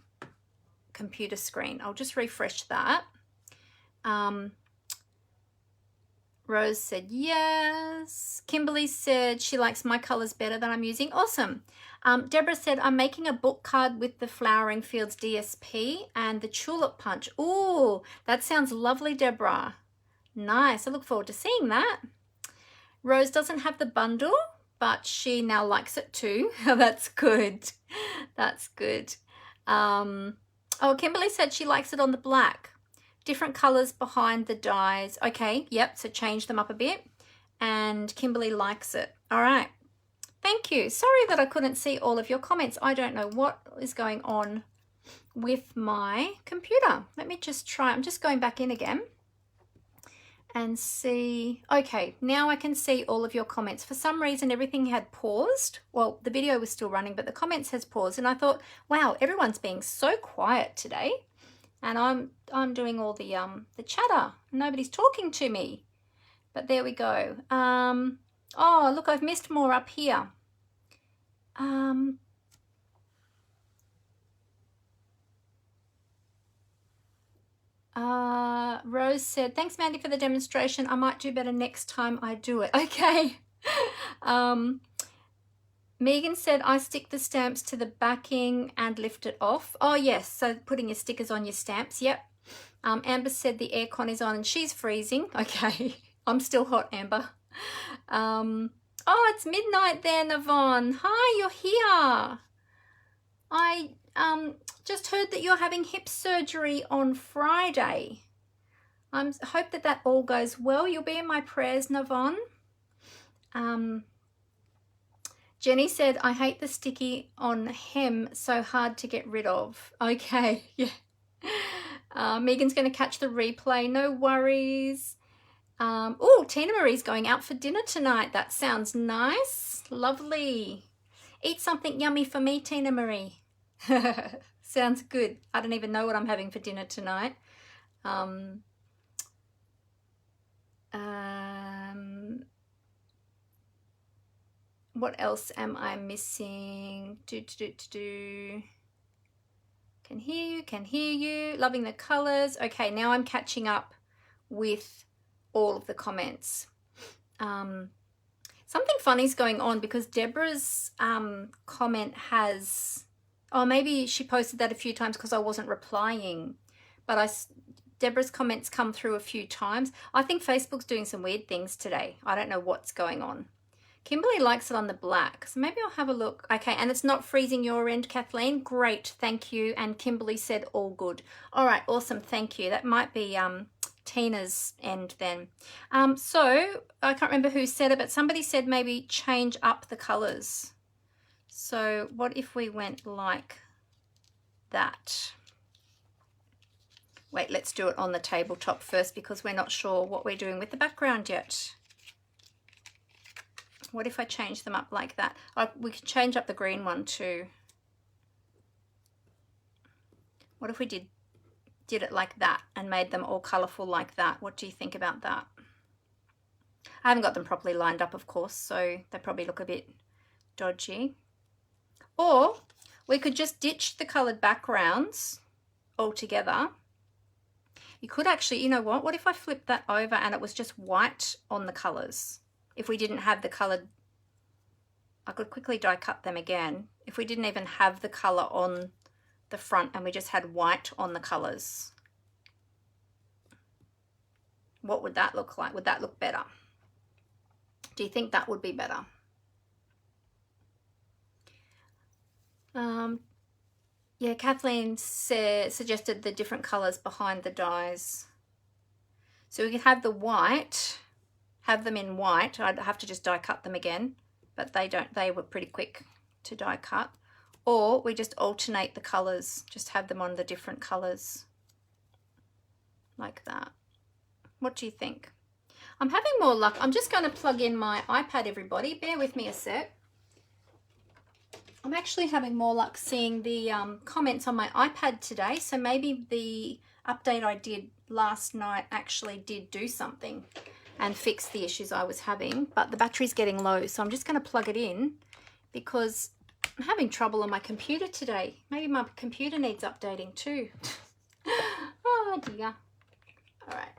computer screen. I'll just refresh that. Rose said yes. Kimberly said she likes my colors better than I'm using. Awesome. Deborah said, I'm making a book card with the Flowering Fields DSP and the Tulip Punch. Ooh, that sounds lovely, Deborah. Nice. I look forward to seeing that. Rose doesn't have the bundle, but she now likes it too. That's good. That's good. Oh, Kimberly said she likes it on the black. Different colors behind the dies. Okay, yep, so change them up a bit. And Kimberly likes it. All right. Thank you. Sorry that I couldn't see all of your comments. I don't know what is going on with my computer. Let me just try. I'm just going back in again. and see. Okay, now I can see all of your comments. For some reason, everything had paused. Well, the video was still running, but the comments has paused. And I thought, wow, everyone's being so quiet today. And I'm doing all the chatter. Nobody's talking to me. But there we go. Oh, look, I've missed more up here. Rose said, thanks, Mandy, for the demonstration. I might do better next time I do it. Okay. Megan said, I stick the stamps to the backing and lift it off. Oh, yes. So putting your stickers on your stamps. Yep. Amber said the aircon is on and she's freezing. Okay. I'm still hot, Amber. Oh, it's midnight there, Navon. Hi, you're here. I just heard that you're having hip surgery on Friday. I hope that that all goes well. You'll be in my prayers, Navon. Jenny said, I hate the sticky on hem, so hard to get rid of. Okay, yeah. Megan's going to catch the replay. No worries. Oh, Tina Marie's going out for dinner tonight. That sounds nice. Lovely. Eat something yummy for me, Tina Marie. Sounds good. I don't even know what I'm having for dinner tonight. What else am I missing? Can hear you. Loving the colors. Okay, now I'm catching up with all of the comments. Something funny's going on because Deborah's comment has, oh, maybe she posted that a few times because I wasn't replying, but Deborah's comments come through a few times. I think Facebook's doing some weird things today. I don't know what's going on. Kimberly likes it on the black, so maybe I'll have a look. Okay, and it's not freezing your end, Kathleen. Great, thank you. And Kimberly said all good. All right, awesome, thank you. That might be Tina's end then. So I can't remember who said it, but somebody said maybe change up the colors. So what if we went like that? Wait, let's do it on the tabletop first because we're not sure what we're doing with the background yet. What if I change them up like that? We could change up the green one too. What if we did it like that and made them all colourful like that? What do you think about that? I haven't got them properly lined up, of course, so they probably look a bit dodgy. Or we could just ditch the coloured backgrounds altogether. You could actually, you know what if I flipped that over and it was just white on the colours? If we didn't have the coloured, I could quickly die cut them again. If we didn't even have the colour on the front and we just had white on the colours, what would that look like? Would that look better? Do you think that would be better? Yeah, Kathleen suggested the different colours behind the dies. So we could have the white, have them in white. I'd have to just die cut them again, but they were pretty quick to die cut. Or we just alternate the colours, just have them on the different colours like that. What do you think? I'm having more luck. I'm just going to plug in my iPad, everybody. Bear with me a sec. I'm actually having more luck seeing the comments on my iPad today, so maybe the update I did last night actually did do something and fix the issues I was having, but the battery's getting low, so I'm just going to plug it in because I'm having trouble on my computer today. Maybe my computer needs updating too. Oh dear. All right,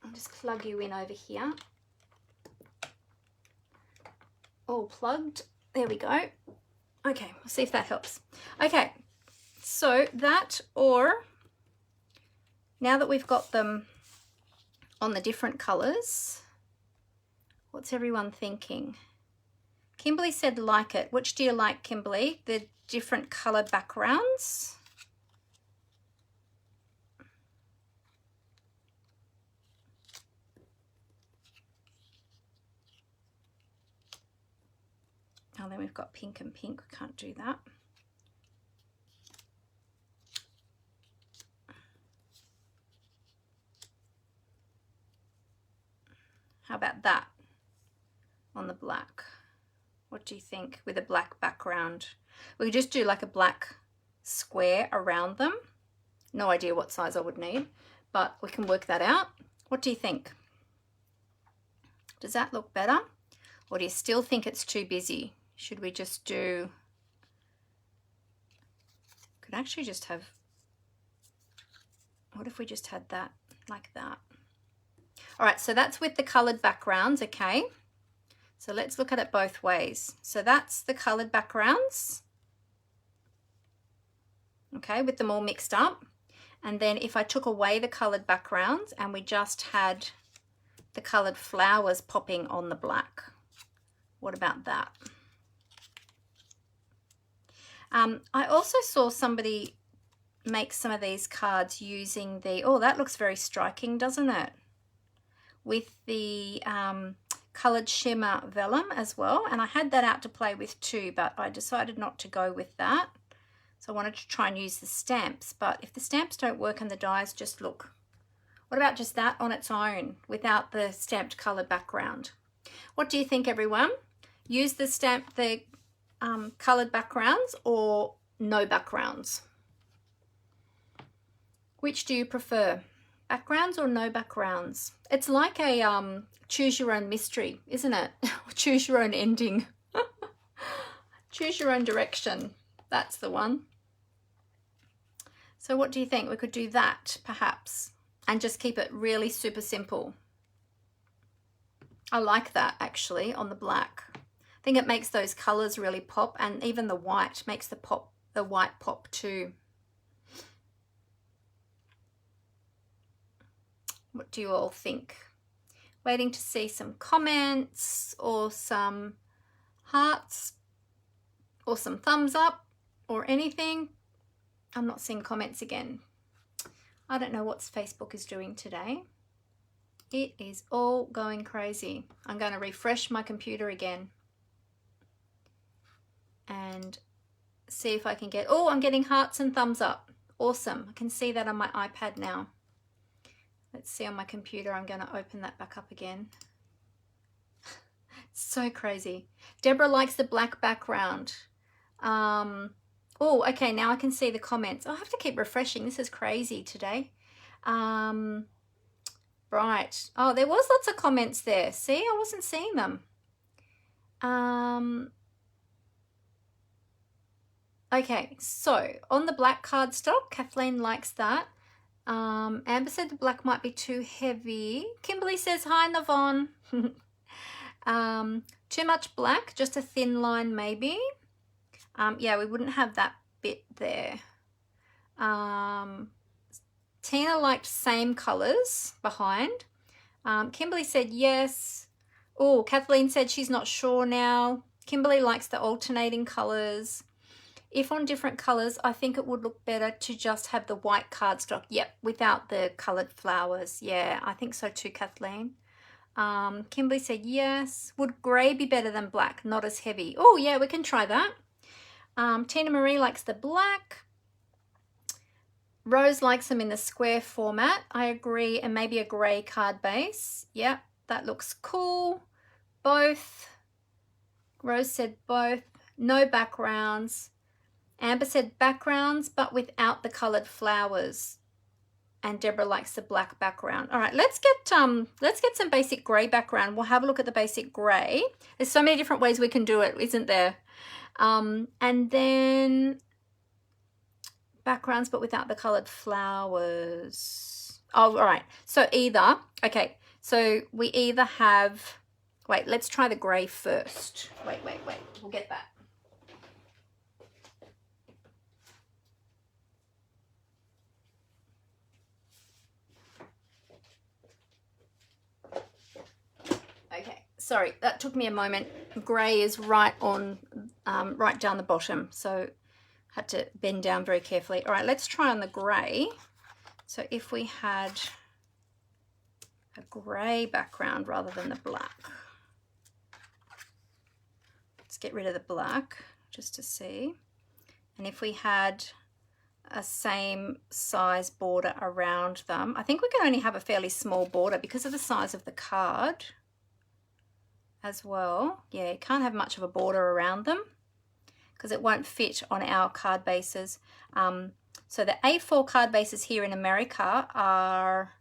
I'll just plug you in over here. All plugged. There we go. Okay, we'll see if that helps. Okay, so that, or now that we've got them on the different colours, what's everyone thinking? Kimberly said like it. Which do you like, Kimberly? The different colour backgrounds? Oh, then we've got pink and pink. We can't do that. on the black? What do you think with a black background? We could just do like a black square around them. No idea what size I would need, but we can work that out. What do you think? Does that look better? Or do you still think it's too busy? Should we just do, could actually just have, what if we just had that like that? All right, so that's with the colored backgrounds, okay? So let's look at it both ways. So that's the colored backgrounds, okay, with them all mixed up. And then if I took away the colored backgrounds and we just had the colored flowers popping on the black, what about that? I also saw somebody make some of these cards using the, oh, that looks very striking, doesn't it? With the colored shimmer vellum as well. And I had that out to play with too, but I decided not to go with that. So I wanted to try and use the stamps, but if the stamps don't work and the dies just look, what about just that on its own without the stamped colored background? What do you think, everyone? Use the colored backgrounds or no backgrounds? Which do you prefer? Backgrounds or no backgrounds? It's like a choose your own mystery, isn't it? Choose your own ending. Choose your own direction. That's the one. So what do you think? We could do that perhaps and just keep it really super simple. I like that actually on the black. I think it makes those colors really pop, and even the white makes the white pop too. What do you all think? Waiting to see some comments or some hearts or some thumbs up or anything. I'm not seeing comments again. I don't know what Facebook is doing today. It is all going crazy. I'm going to refresh my computer again and see if I can get, oh, I'm getting hearts and thumbs up. Awesome. I can see that on my iPad now. Let's see on my computer. I'm going to open that back up again. It's so crazy. Deborah likes the black background. Oh, okay, now I can see the comments. I have to keep refreshing. This is crazy today. Right. Oh, there was lots of comments there. See, I wasn't seeing them. Okay, so on the black cardstock, Kathleen likes that. Amber said the black might be too heavy. Kimberly says, hi, Navon. Too much black, just a thin line maybe. Yeah, we wouldn't have that bit there. Tina liked same colors behind. Kimberly said yes. Oh, Kathleen said she's not sure now. Kimberly likes the alternating colors. If on different colors, I think it would look better to just have the white cardstock. Yep, without the colored flowers. Yeah, I think so too, Kathleen. Kimberly said yes. Would grey be better than black? Not as heavy. Oh, yeah, we can try that. Tina Marie likes the black. Rose likes them in the square format. I agree, and maybe a grey card base. Yep, that looks cool. Both. Rose said both. No backgrounds. Amber said backgrounds, but without the coloured flowers. And Deborah likes the black background. All right, let's get some basic grey background. We'll have a look at the basic grey. There's so many different ways we can do it, isn't there? And then backgrounds, but without the coloured flowers. Oh, all right. So either, okay, so we either have, wait, let's try the grey first. Wait. We'll get that. Okay, sorry, that took me a moment. Grey is right on, right down the bottom, so had to bend down very carefully. All right, let's try on the grey. So if we had a grey background rather than the black. Let's get rid of the black just to see. And if we had a same size border around them, I think we can only have a fairly small border because of the size of the card. as well. Yeah, you can't have much of a border around them because it won't fit on our card bases. So the A4 card bases here in America are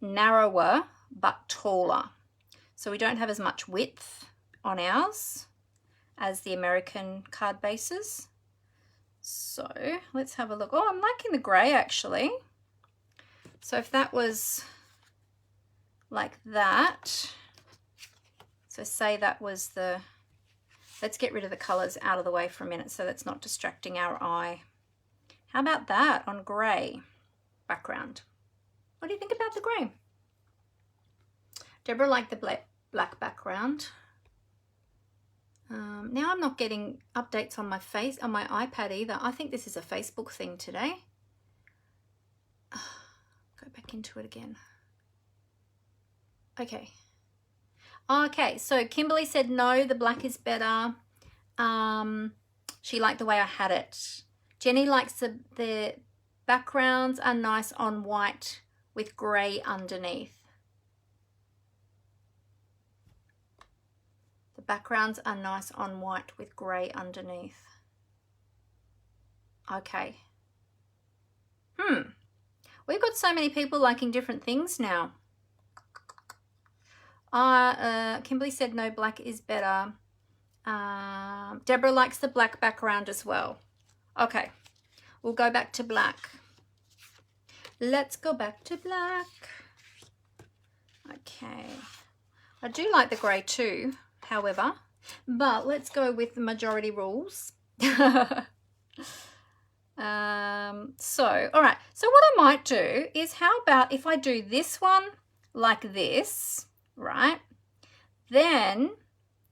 narrower but taller. So we don't have as much width on ours as the American card bases. So let's have a look. Oh, I'm liking the grey actually. So if that was like that, so say that was the, let's get rid of the colours out of the way for a minute so that's not distracting our eye. How about that on grey background? What do you think about the grey? Deborah liked the black background. Now I'm not getting updates on my iPad either. I think this is a Facebook thing today. Go back into it again. Okay. Okay, so Kimberly said no, the black is better. She liked the way I had it. Jenny likes the backgrounds are nice on white with grey underneath. The backgrounds are nice on white with grey underneath. Okay. We've got so many people liking different things now. Kimberly said no, black is better. Deborah likes the black background as well. Okay, we'll go back to black. Let's go back to black. Okay, I do like the grey too, however, but let's go with the majority rules. So, all right, so what I might do is, how about if I do this one like this, right? Then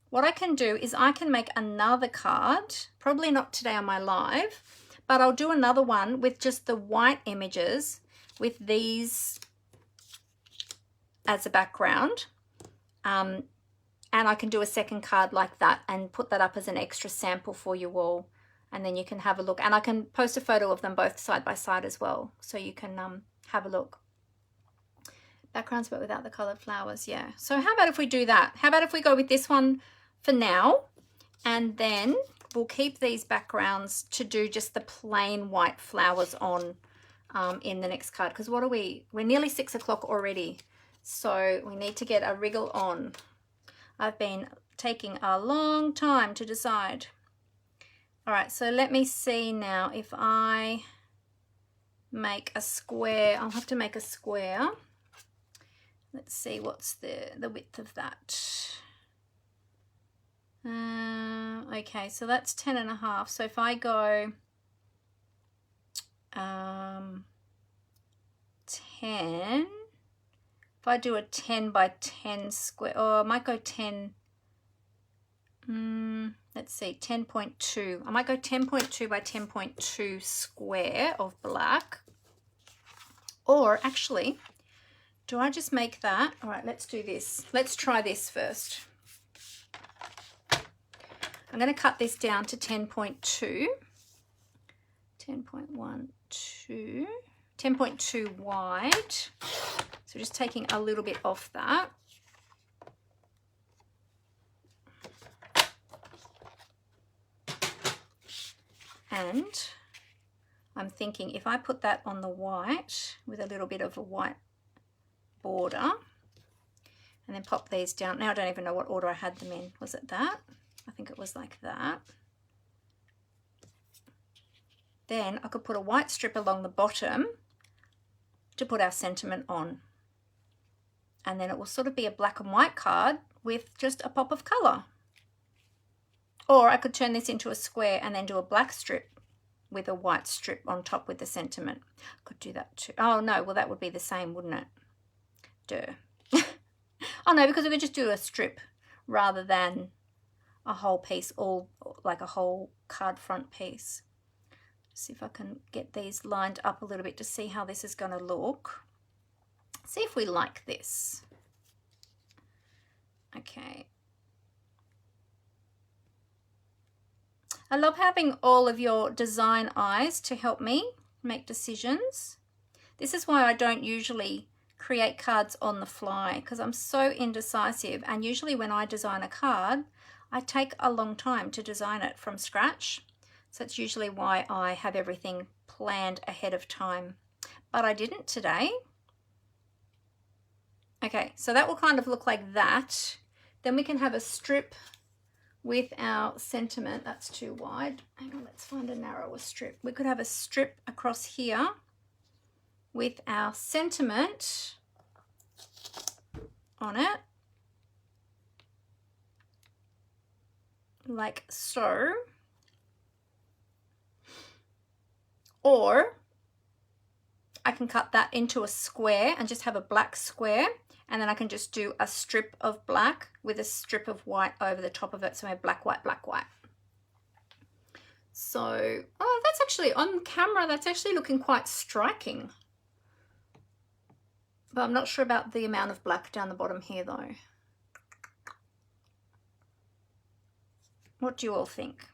what I can do is I can make another card, probably not today on my live, but I'll do another one with just the white images with these as a background. And I can do a second card like that and put that up as an extra sample for you all. And then you can have a look. And I can post a photo of them both side by side as well, so you can have a look. Backgrounds but without the coloured flowers, yeah. So how about if we do that? How about if we go with this one for now, and then we'll keep these backgrounds to do just the plain white flowers on in the next card. Because what are we're nearly 6 o'clock already, so we need to get a wriggle on. I've been taking a long time to decide. All right, so let me see now if I make a square. I'll have to make a square. Let's see what's the width of that. Okay, so that's 10.5. So if I go 10, if I do a 10 by 10 square, or I might go 10, let's see, 10.2. I might go 10.2 by 10.2 square of black. Or actually, do I just make that? All right, let's do this. Let's try this first. I'm going to cut this down to 10.2, 10.12, 10.2 wide. So just taking a little bit off that. And I'm thinking if I put that on the white with a little bit of a white border and then pop these down. Now I don't even know what order I had them in. Was it that? I think it was like that. Then I could put a white strip along the bottom to put our sentiment on. And then it will sort of be a black and white card with just a pop of colour. Or I could turn this into a square and then do a black strip with a white strip on top with the sentiment. I could do that too. Oh no, well that would be the same, wouldn't it? Duh. Oh no, because we could just do a strip rather than a whole piece, all like a whole card front piece. See if I can get these lined up a little bit to see how this is going to look. See if we like this. Okay. I love having all of your design eyes to help me make decisions. This is why I don't usually create cards on the fly because I'm so indecisive, and usually when I design a card I take a long time to design it from scratch, so that's usually why I have everything planned ahead of time, but I didn't today. Okay, so that will kind of look like that. Then we can have a strip with our sentiment. That's too wide. Hang on, let's find a narrower strip. We could have a strip across here with our sentiment on it, like so. Or I can cut that into a square and just have a black square, and then I can just do a strip of black with a strip of white over the top of it, so I have black, white, black, white. So, oh, that's actually, on camera, that's actually looking quite striking. But I'm not sure about the amount of black down the bottom here though. What do you all think?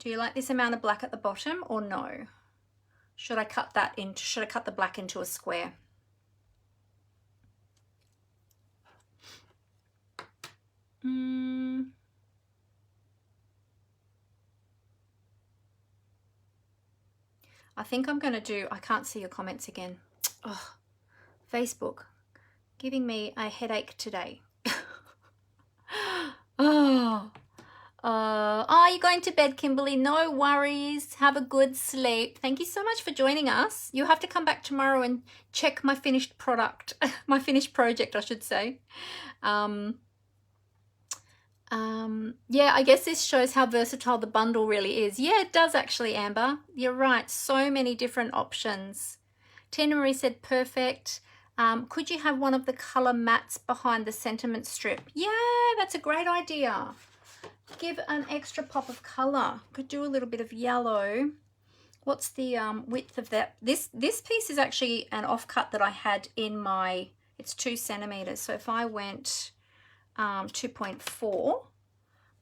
Do you like this amount of black at the bottom or no? Should I cut the black into a square? I think I'm going to do, I can't see your comments again. Oh, Facebook, giving me a headache today. You're going to bed, Kimberly. No worries. Have a good sleep. Thank you so much for joining us. You'll have to come back tomorrow and check my finished product, my finished project, I should say. Yeah, I guess this shows how versatile the bundle really is. Yeah, it does actually, Amber. You're right. So many different options. Tina Marie said perfect. Could you have one of the color mats behind the sentiment strip? Yeah, that's a great idea. Give an extra pop of color. Could do a little bit of yellow. What's the width of that? This piece is actually an offcut that I had in my, it's 2 centimeters. So if I went 2.4,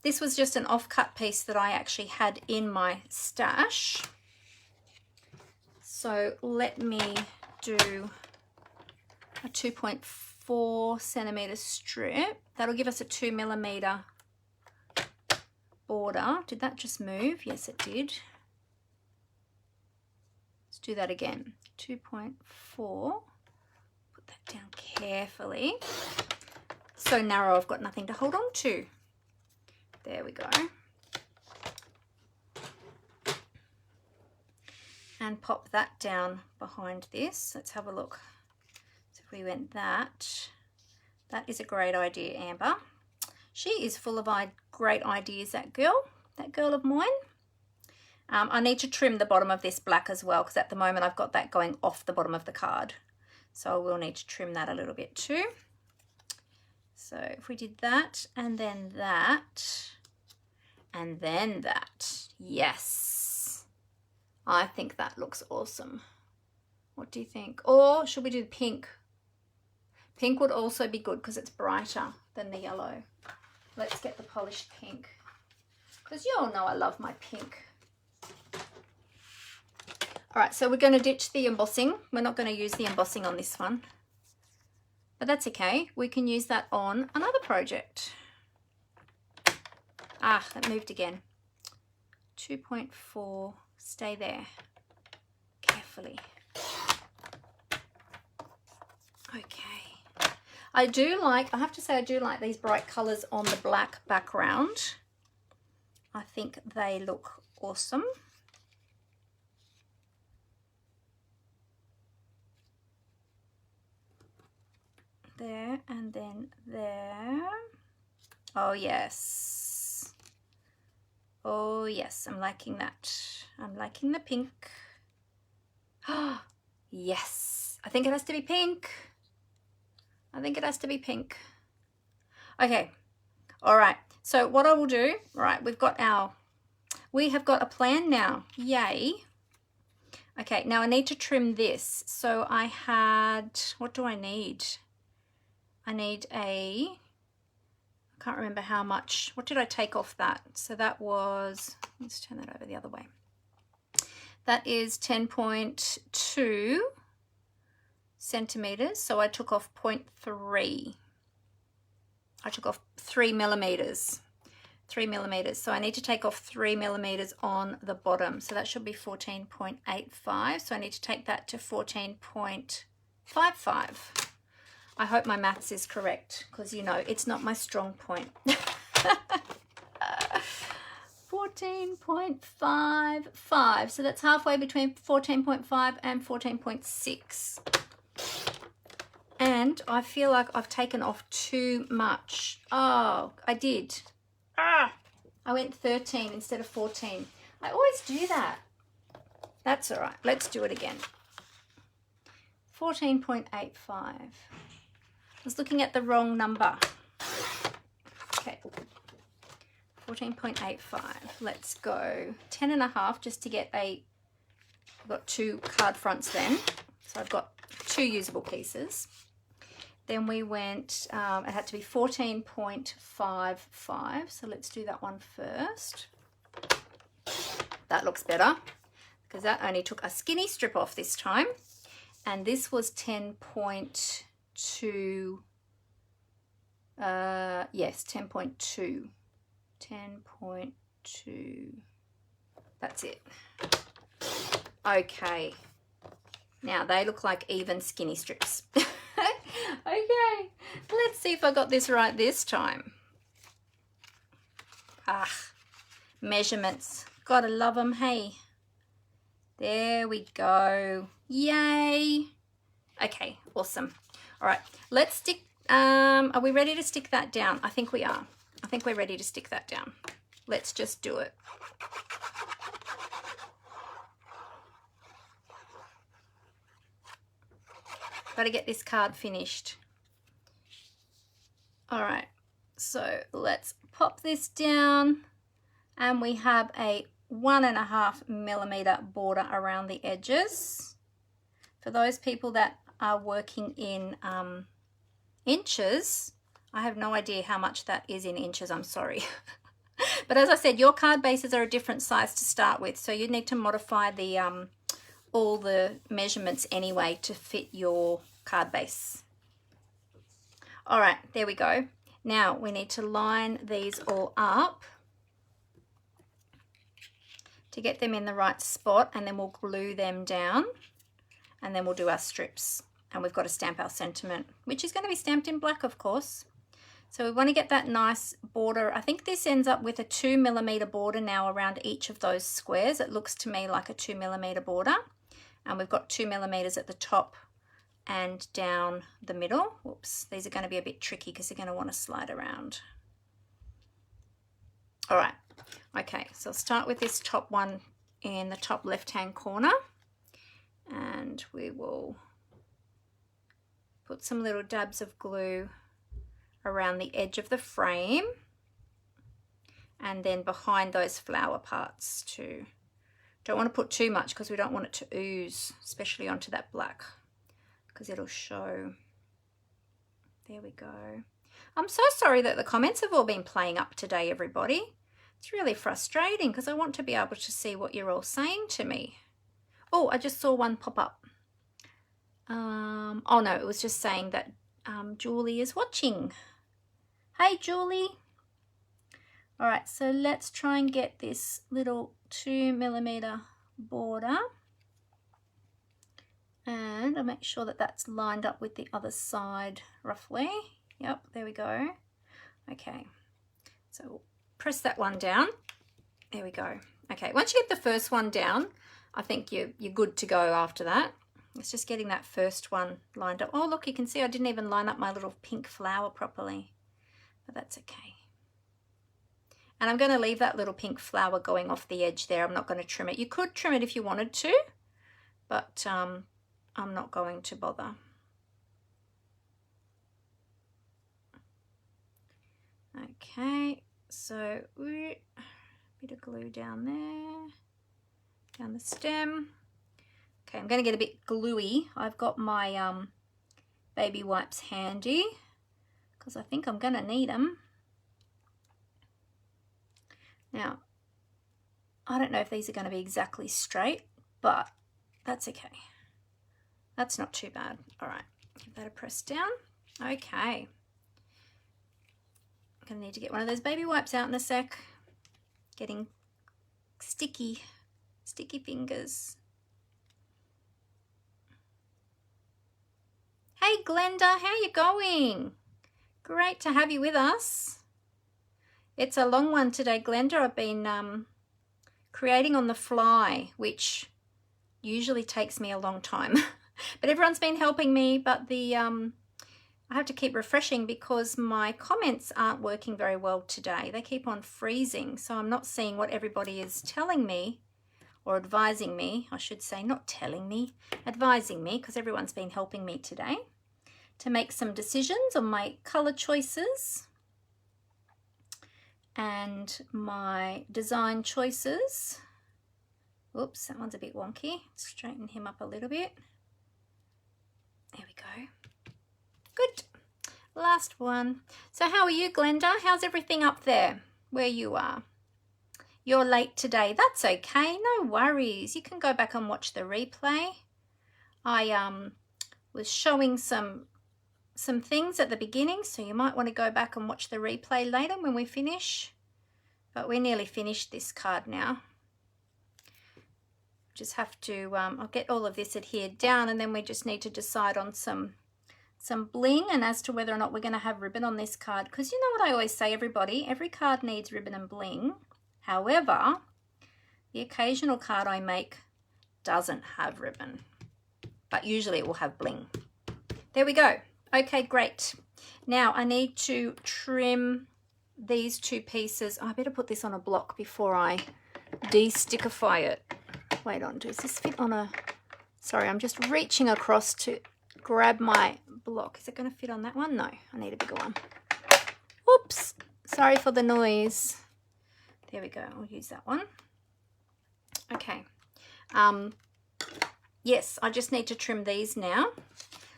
this was just an offcut piece that I actually had in my stash. So let me do a 2.4 centimeter strip. That'll give us a 2 millimeter border. Did that just move? Yes, it did. Let's do that again. 2.4. Put that down carefully. So narrow, I've got nothing to hold on to. There we go. And pop that down behind this. Let's have a look. So if we went that is a great idea, Amber. She is full of great ideas, that girl of mine. I need to trim the bottom of this black as well, because at the moment I've got that going off the bottom of the card. So I will need to trim that a little bit too. So if we did that, and then that, and then that, yes. I think that looks awesome. What do you think? Or should we do pink? Pink would also be good because it's brighter than the yellow. Let's get the polished pink, because you all know I love my pink. All right, so we're going to ditch the embossing. We're not going to use the embossing on this one, but that's okay. We can use that on another project. Ah, that moved again. 2.4, stay there carefully. Okay. I have to say I do like these bright colors on the black background. I think they look awesome. There and then there. Oh yes. Oh yes, I'm liking that. I'm liking the pink. Oh, yes. I think it has to be pink. I think it has to be pink. Okay. All right. So what I will do, right, we have got a plan now. Yay. Okay, now I need to trim this. So I had, what do I need? I need I can't remember how much. What did I take off that? So that was, let's turn that over the other way. That is 10.2. centimeters, so I took off 0.3. I took off 3 millimeters. 3 millimeters, so I need to take off 3 millimeters on the bottom, so that should be 14.85, so I need to take that to 14.55. I hope my maths is correct, because you know it's not my strong point. 14.55, so that's halfway between 14.5 and 14.6. And I feel like I've taken off too much. Oh, I did. I went 13 instead of 14. I always do that. That's all right. Let's do it again. 14.85. I was looking at the wrong number. Okay. 14.85. Let's go 10.5 just to get a, I've got 2 card fronts then. So I've got 2 usable pieces. Then we went, it had to be 14.55. So let's do that one first. That looks better because that only took a skinny strip off this time. And this was 10.2. Yes, 10.2. 10.2. That's it. Okay. Now they look like even skinny strips. Okay, let's see if I got this right this time. Measurements. Gotta love them, hey. There we go. Yay. Okay, awesome. All right, let's stick, are we ready to stick that down? I think we are. I think we're ready to stick that down. Let's just do it. Got to get this card finished. All right, so let's pop this down, and we have a 1.5 millimeter border around the edges. For those people that are working in inches, I have no idea how much that is in inches, I'm sorry. But as I said, your card bases are a different size to start with, so you need to modify the all the measurements anyway to fit your card base. All right, there we go. Now we need to line these all up to get them in the right spot, and then we'll glue them down, and then we'll do our strips. And we've got to stamp our sentiment, which is going to be stamped in black, of course. So we want to get that nice border. I think this ends up with a 2 millimeter border now around each of those squares. It looks to me like a 2 millimeter border. And we've got 2 millimeters at the top and down the middle. Whoops, these are going to be a bit tricky because they're going to want to slide around. All right, okay, so I'll start with this top one in the top left-hand corner, and we will put some little dabs of glue around the edge of the frame and then behind those flower parts too. Don't want to put too much because we don't want it to ooze, especially onto that black, because it'll show. There we go. I'm so sorry that the comments have all been playing up today, everybody. It's really frustrating because I want to be able to see what you're all saying to me. Oh, I just saw one pop up. Oh no, it was just saying that Julie is watching. Hey, Julie. All right, so let's try and get this little 2 millimeter border, and I'll make sure that that's lined up with the other side roughly. Yep, there we go. Okay, so we'll press that one down. There we go. Okay, once you get the first one down, I think you're good to go after that. It's just getting that first one lined up. Oh, look, you can see I didn't even line up my little pink flower properly, but that's okay. And I'm going to leave that little pink flower going off the edge there. I'm not going to trim it. You could trim it if you wanted to, but I'm not going to bother. Okay, so a bit of glue down there, down the stem. Okay, I'm going to get a bit gluey. I've got my baby wipes handy because I think I'm going to need them. Now, I don't know if these are going to be exactly straight, but that's okay. That's not too bad. All right, give that a press down. Okay. I'm gonna need to get one of those baby wipes out in a sec. Getting sticky fingers. Hey Glenda, how you going? Great to have you with us. It's a long one today, Glenda. I've been creating on the fly, which usually takes me a long time. But everyone's been helping me, but I have to keep refreshing because my comments aren't working very well today. They keep on freezing, so I'm not seeing what everybody is telling me or advising me. I should say, not telling me, advising me, because everyone's been helping me today to make some decisions on my color choices and my design choices. Oops, that one's a bit wonky. Straighten him up a little bit. There we go. Good. Last one. So how are you, Glenda? How's everything up there where you are? You're late today. That's okay. No worries. You can go back and watch the replay. I was showing some things at the beginning, so you might want to go back and watch the replay later when we finish. But we're nearly finished this card now. Just have to, I'll get all of this adhered down, and then we just need to decide on some bling and as to whether or not we're going to have ribbon on this card. Because you know what I always say, everybody, every card needs ribbon and bling. However, the occasional card I make doesn't have ribbon, but usually it will have bling. There we go. Okay, great. Now I need to trim these two pieces. Oh, I better put this on a block before I de-stickify it. Wait on, does this fit on a... Sorry, I'm just reaching across to grab my block. Is it going to fit on that one? No, I need a bigger one. Oops, sorry for the noise. There we go, I'll use that one. Okay, yes, I just need to trim these now.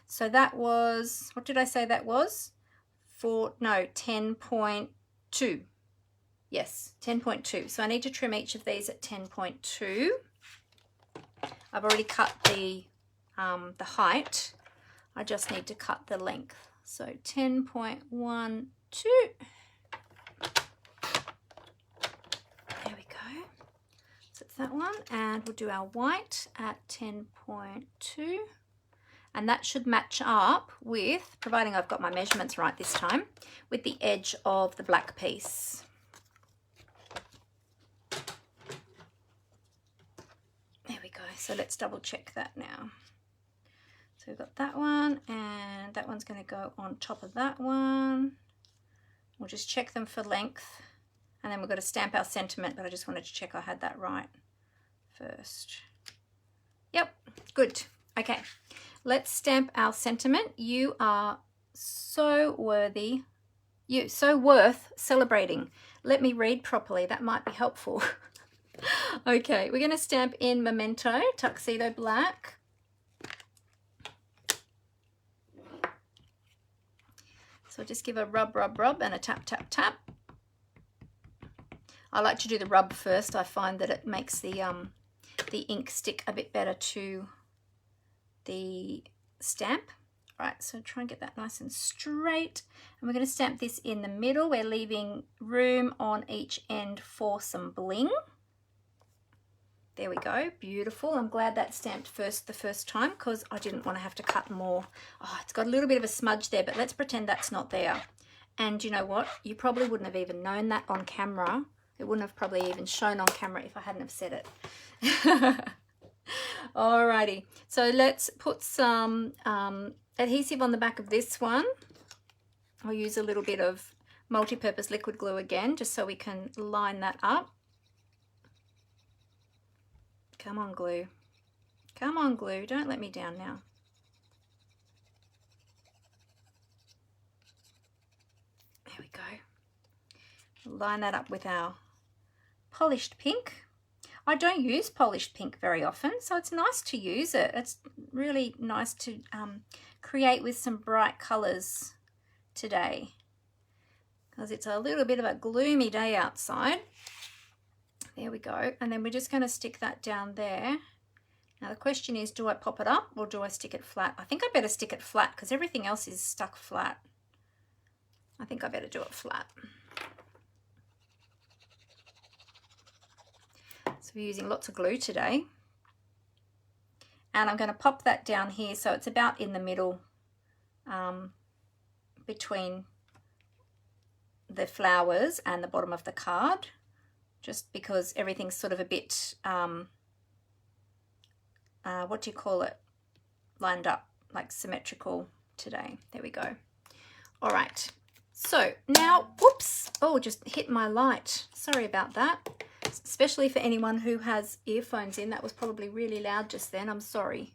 So that was, what did I say that was? 10.2. Yes, 10.2. So I need to trim each of these at 10.2. I've already cut the height. I just need to cut the length. So 10.12. There we go. So it's that one, and we'll do our white at 10.2. And that should match up with, providing I've got my measurements right this time, with the edge of the black piece. There we go. So let's double check that now. So we've got that one, and that one's going to go on top of that one. We'll just check them for length, and then we've got to stamp our sentiment, but I just wanted to check I had that right first. Yep, good. Okay, let's stamp our sentiment. You are so worthy. You're so worth celebrating. Let me read properly. That might be helpful. Okay, we're going to stamp in Memento, Tuxedo Black. So just give a rub, rub, rub, and a tap, tap, tap. I like to do the rub first. I find that it makes the ink stick a bit better to the stamp. All right, so try and get that nice and straight. And we're going to stamp this in the middle. We're leaving room on each end for some bling. There we go, beautiful. I'm glad that stamped the first time because I didn't want to have to cut more. Oh, it's got a little bit of a smudge there, but let's pretend that's not there. And you know what? You probably wouldn't have even known that on camera. It wouldn't have probably even shown on camera if I hadn't have said it. Alrighty, so let's put some adhesive on the back of this one. I'll use a little bit of multi-purpose liquid glue again, just so we can line that up. Come on, glue. Come on, glue. Don't let me down now. There we go. Line that up with our polished pink. I don't use polished pink very often, so it's nice to use it. It's really nice to create with some bright colours today because it's a little bit of a gloomy day outside. There we go. And then we're just going to stick that down there Now the question is, do I pop it up or do I stick it flat? I think I better stick it flat because everything else is stuck flat. I think I better do it flat. So we're using lots of glue today. And I'm going to pop that down here so it's about in the middle between the flowers and the bottom of the card, just because everything's sort of a bit, what do you call it, lined up, like symmetrical today. There we go. All right, so now, whoops, oh, just hit my light. Sorry about that. Especially for anyone who has earphones in. That was probably really loud just then. I'm sorry.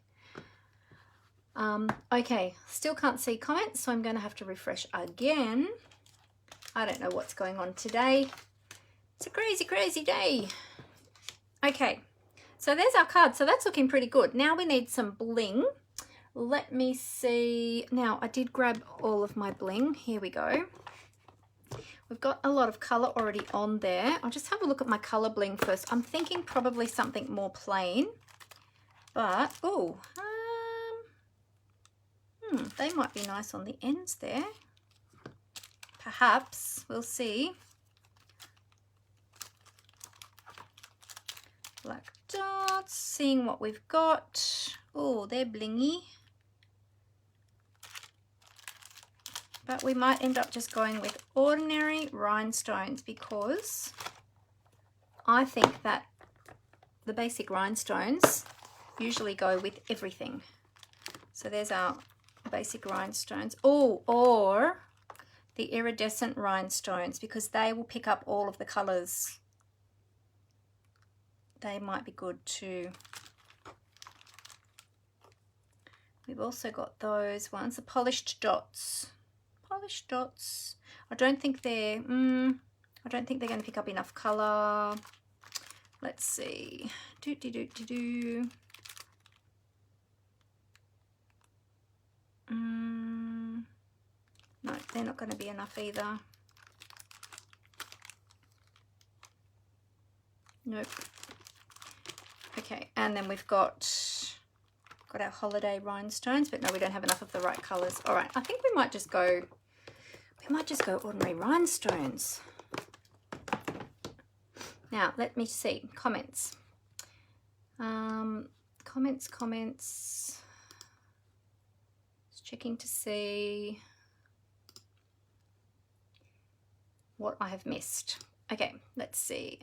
Okay, still can't see comments, so I'm going to have to refresh again. I don't know what's going on today. It's a crazy, crazy day. Okay, so there's our card. So that's looking pretty good. Now we need some bling. Let me see. Now, I did grab all of my bling. Here we go. We've got a lot of colour already on there. I'll just have a look at my colour bling first. I'm thinking probably something more plain. But, oh, they might be nice on the ends there. Perhaps. We'll see. Black dots. Seeing what we've got. Oh, they're blingy. But we might end up just going with ordinary rhinestones because I think that the basic rhinestones usually go with everything. So there's our basic rhinestones. Oh, or the iridescent rhinestones, because they will pick up all of the colours. They might be good too. We've also got those ones, the polished dots. Polished dots. I don't think they're going to pick up enough colour. Let's see. No, they're not going to be enough either. Nope. Okay, and then we've got our holiday rhinestones, but no, we don't have enough of the right colours. All right, I think we might just go ordinary rhinestones. Now, let me see. Comments. Comments. Just checking to see what I have missed. Okay, let's see.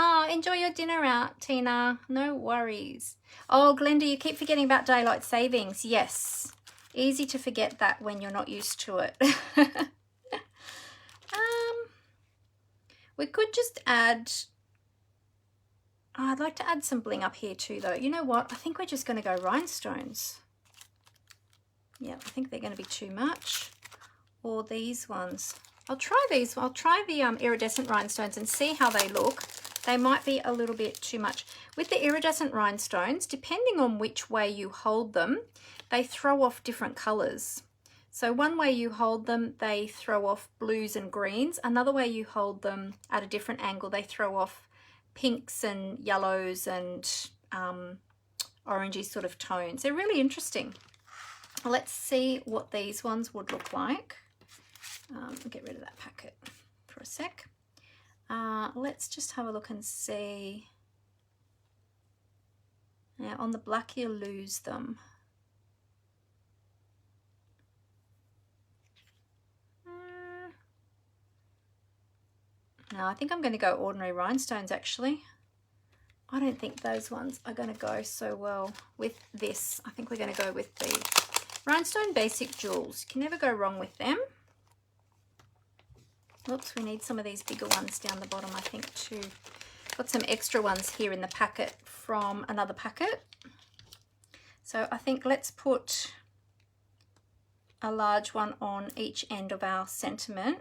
Oh, enjoy your dinner out, Tina. No worries. Oh, Glenda, you keep forgetting about daylight savings. Yes. Easy to forget that when you're not used to it. We could just add... Oh, I'd like to add some bling up here too, though. You know what? I think we're just going to go rhinestones. Yeah, I think they're going to be too much. Or these ones. I'll try these. I'll try the iridescent rhinestones and see how they look. They might be a little bit too much. With the iridescent rhinestones, depending on which way you hold them, they throw off different colours. So one way you hold them, they throw off blues and greens. Another way you hold them at a different angle, they throw off pinks and yellows and orangey sort of tones. They're really interesting. Let's see what these ones would look like. I'll get rid of that packet for a sec. Let's just have a look and see. Now on the black you lose them. No, I think I'm going to go ordinary rhinestones actually. I don't think those ones are going to go so well with this. I think we're going to go with the rhinestone basic jewels. You can never go wrong with them. Oops, we need some of these bigger ones down the bottom, I think, too. Got some extra ones here in the packet from another packet. So I think let's put a large one on each end of our sentiment.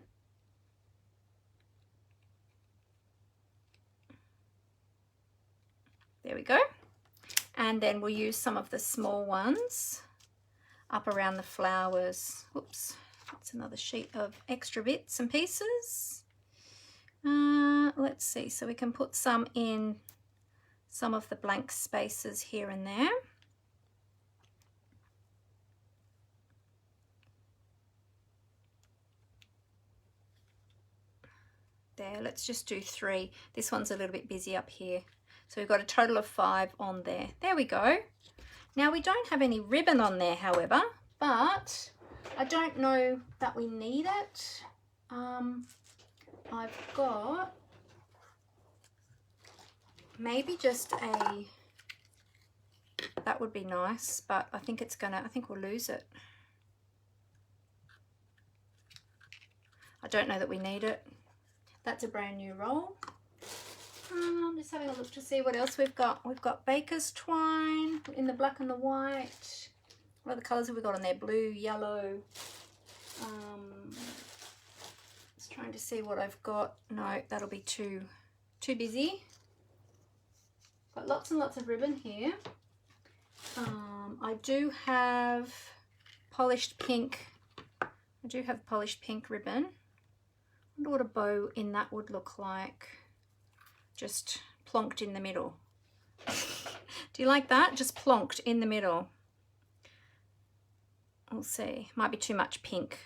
There we go. And then we'll use some of the small ones up around the flowers. Oops. That's another sheet of extra bits and pieces. Let's see, so we can put some in some of the blank spaces here and there. There, let's just do 3. This one's a little bit busy up here. So we've got a total of 5 on there. There we go. Now we don't have any ribbon on there, however, but I don't know that we need it. I've got maybe just a, that would be nice, but I think I think we'll lose it. I don't know that we need it. That's a brand new roll. I'm just having a look to see what else we've got. We've got baker's twine in the black and the white. What other colours have we got on there? Blue, yellow. Just trying to see what I've got. No, that'll be too busy. Got lots and lots of ribbon here. I do have polished pink. I do have polished pink ribbon. I wonder what a bow in that would look like. Just plonked in the middle. Do you like that? Just plonked in the middle. We'll see. Might be too much pink.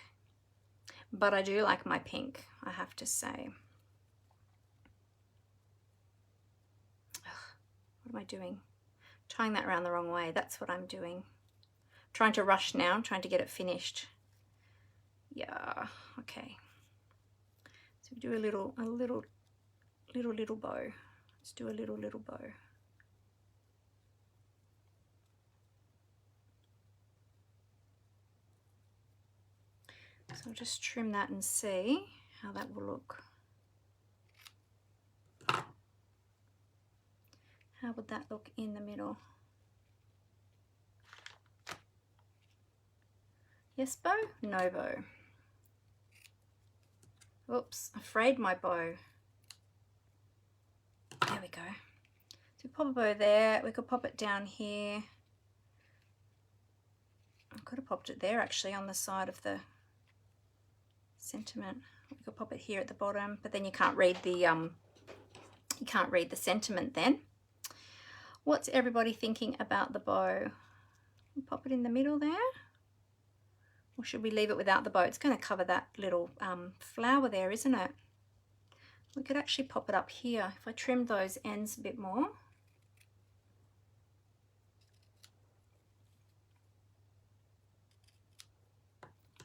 But I do like my pink, I have to say. What am I doing? Tying that around the wrong way. That's what I'm doing. Trying to rush now. I'm trying to get it finished. Yeah, okay. So we do a little bow. Let's do a little bow. So I'll just trim that and see how that will look. How would that look in the middle? Yes bow? No bow. Oops, I frayed my bow. There we go. So pop a bow there. We could pop it down here. I could have popped it there actually on the side of the sentiment. We could pop it here at the bottom, but then you can't read the sentiment then. What's everybody thinking about the bow? Pop it in the middle there. Or should we leave it without the bow? It's going to cover that little flower there, isn't it? We could actually pop it up here if I trimmed those ends a bit more.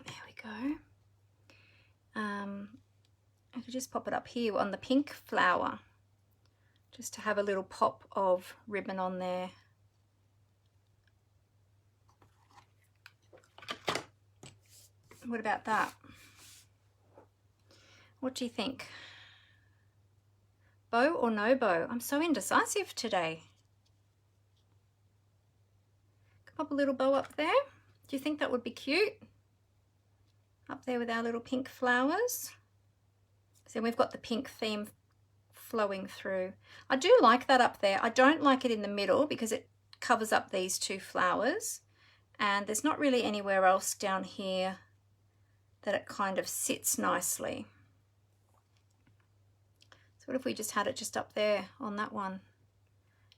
There we go. I could just pop it up here on the pink flower, just to have a little pop of ribbon on there. What about that? What do you think? Bow or no bow? I'm so indecisive today. Pop a little bow up there. Do you think that would be cute? Up there with our little pink flowers. So we've got the pink theme flowing through. I do like that up there. I don't like it in the middle because it covers up these 2 flowers. And there's not really anywhere else down here that it kind of sits nicely. So what if we just had it just up there on that one?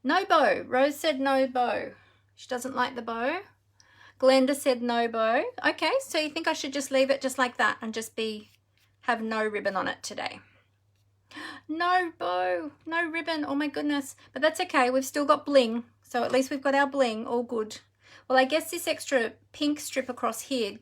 No bow. Rose said no bow. She doesn't like the bow. Glenda said no bow. Okay, so you think I should just leave it just like that and just have no ribbon on it today? No bow, no ribbon. Oh my goodness. But that's okay. We've still got bling. So at least we've got our bling. All good. Well, I guess this extra pink strip across here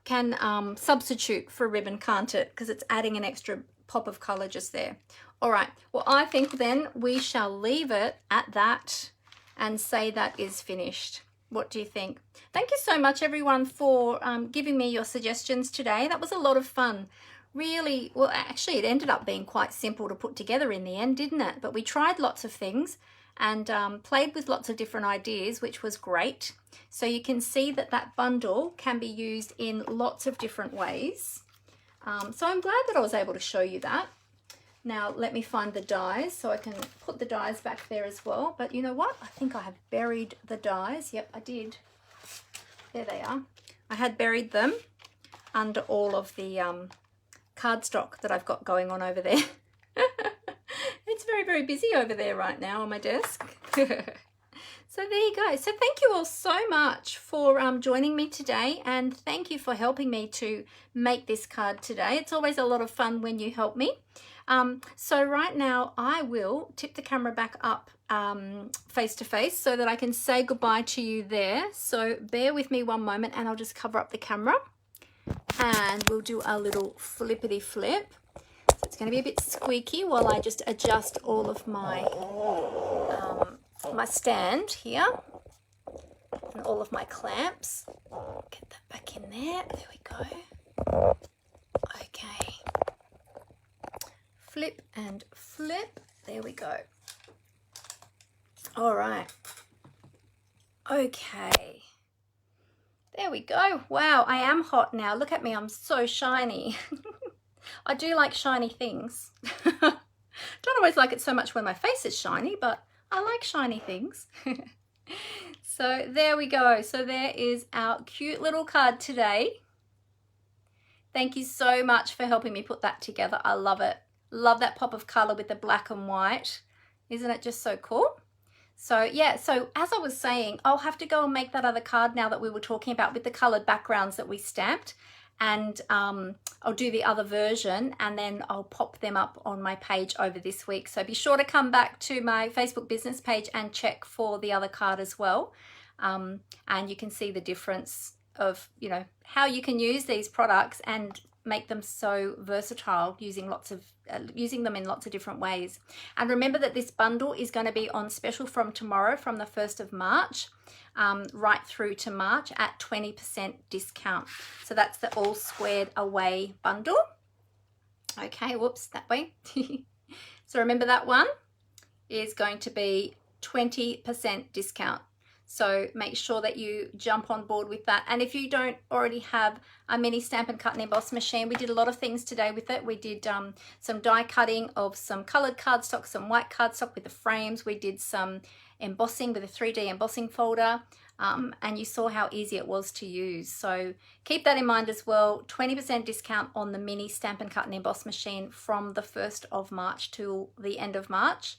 can substitute for ribbon, can't it? Because it's adding an extra pop of color just there. All right, well, I think then we shall leave it at that and say that is finished. What do you think? Thank you so much, everyone, for giving me your suggestions today. That was a lot of fun. Really, well, actually, it ended up being quite simple to put together in the end, didn't it? But we tried lots of things and played with lots of different ideas, which was great. So you can see that that bundle can be used in lots of different ways. So I'm glad that I was able to show you that. Now let me find the dies so I can put the dies back there as well. But you know what? I think I have buried the dies. Yep, I did. There they are. I had buried them under all of the cardstock that I've got going on over there. It's very very busy over there right now on my desk. So there you go. So thank you all so much for joining me today, and thank you for helping me to make this card today. It's always a lot of fun when you help me. So right now I will tip the camera back up face to face so that I can say goodbye to you there. So bear with me one moment and I'll just cover up the camera and we'll do a little flippity flip. So it's going to be a bit squeaky while I just adjust all of my my stand here and all of my clamps. Get that back in there. There we go. Okay. Flip and flip. There we go. All right. Okay. There we go. Wow, I am hot now. Look at me. I'm so shiny. I do like shiny things. Don't always like it so much when my face is shiny, but I like shiny things. So there we go. So there is our cute little card today. Thank you so much for helping me put that together. I love it. Love that pop of color with the black and white. Isn't it just so cool? So yeah, so as I was saying, I'll have to go and make that other card now that we were talking about with the colored backgrounds that we stamped. And I'll do the other version and then I'll pop them up on my page over this week. So be sure to come back to my Facebook business page and check for the other card as well. And you can see the difference of, you know, how you can use these products and make them so versatile, using them in lots of different ways. And remember that this bundle is going to be on special from tomorrow, from the 1st of March, right through to March at 20% discount. So that's the all squared away bundle. Okay, whoops, that way. So remember that one is going to be 20% discount. So make sure that you jump on board with that. And if you don't already have a mini Stampin' Cut and Emboss machine, we did a lot of things today with it. We did some die cutting of some colored cardstock, some white cardstock with the frames. We did some embossing with a 3D embossing folder. And you saw how easy it was to use. So keep that in mind as well. 20% discount on the mini Stampin' Cut and Emboss machine from the 1st of March to the end of March.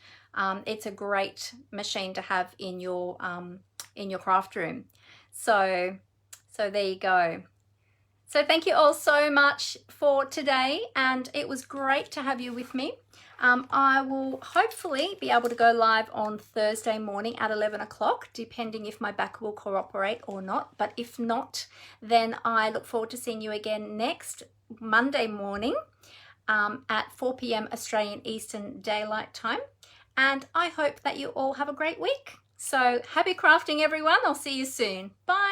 It's a great machine to have in your craft room. So there you go. So thank you all so much for today, and it was great to have you with me. I will hopefully be able to go live on Thursday morning at 11 o'clock, depending if my back will cooperate or not. But if not, then I look forward to seeing you again next Monday morning at 4 p.m. Australian Eastern Daylight Time. And I hope that you all have a great week. So happy crafting, everyone. I'll see you soon. Bye.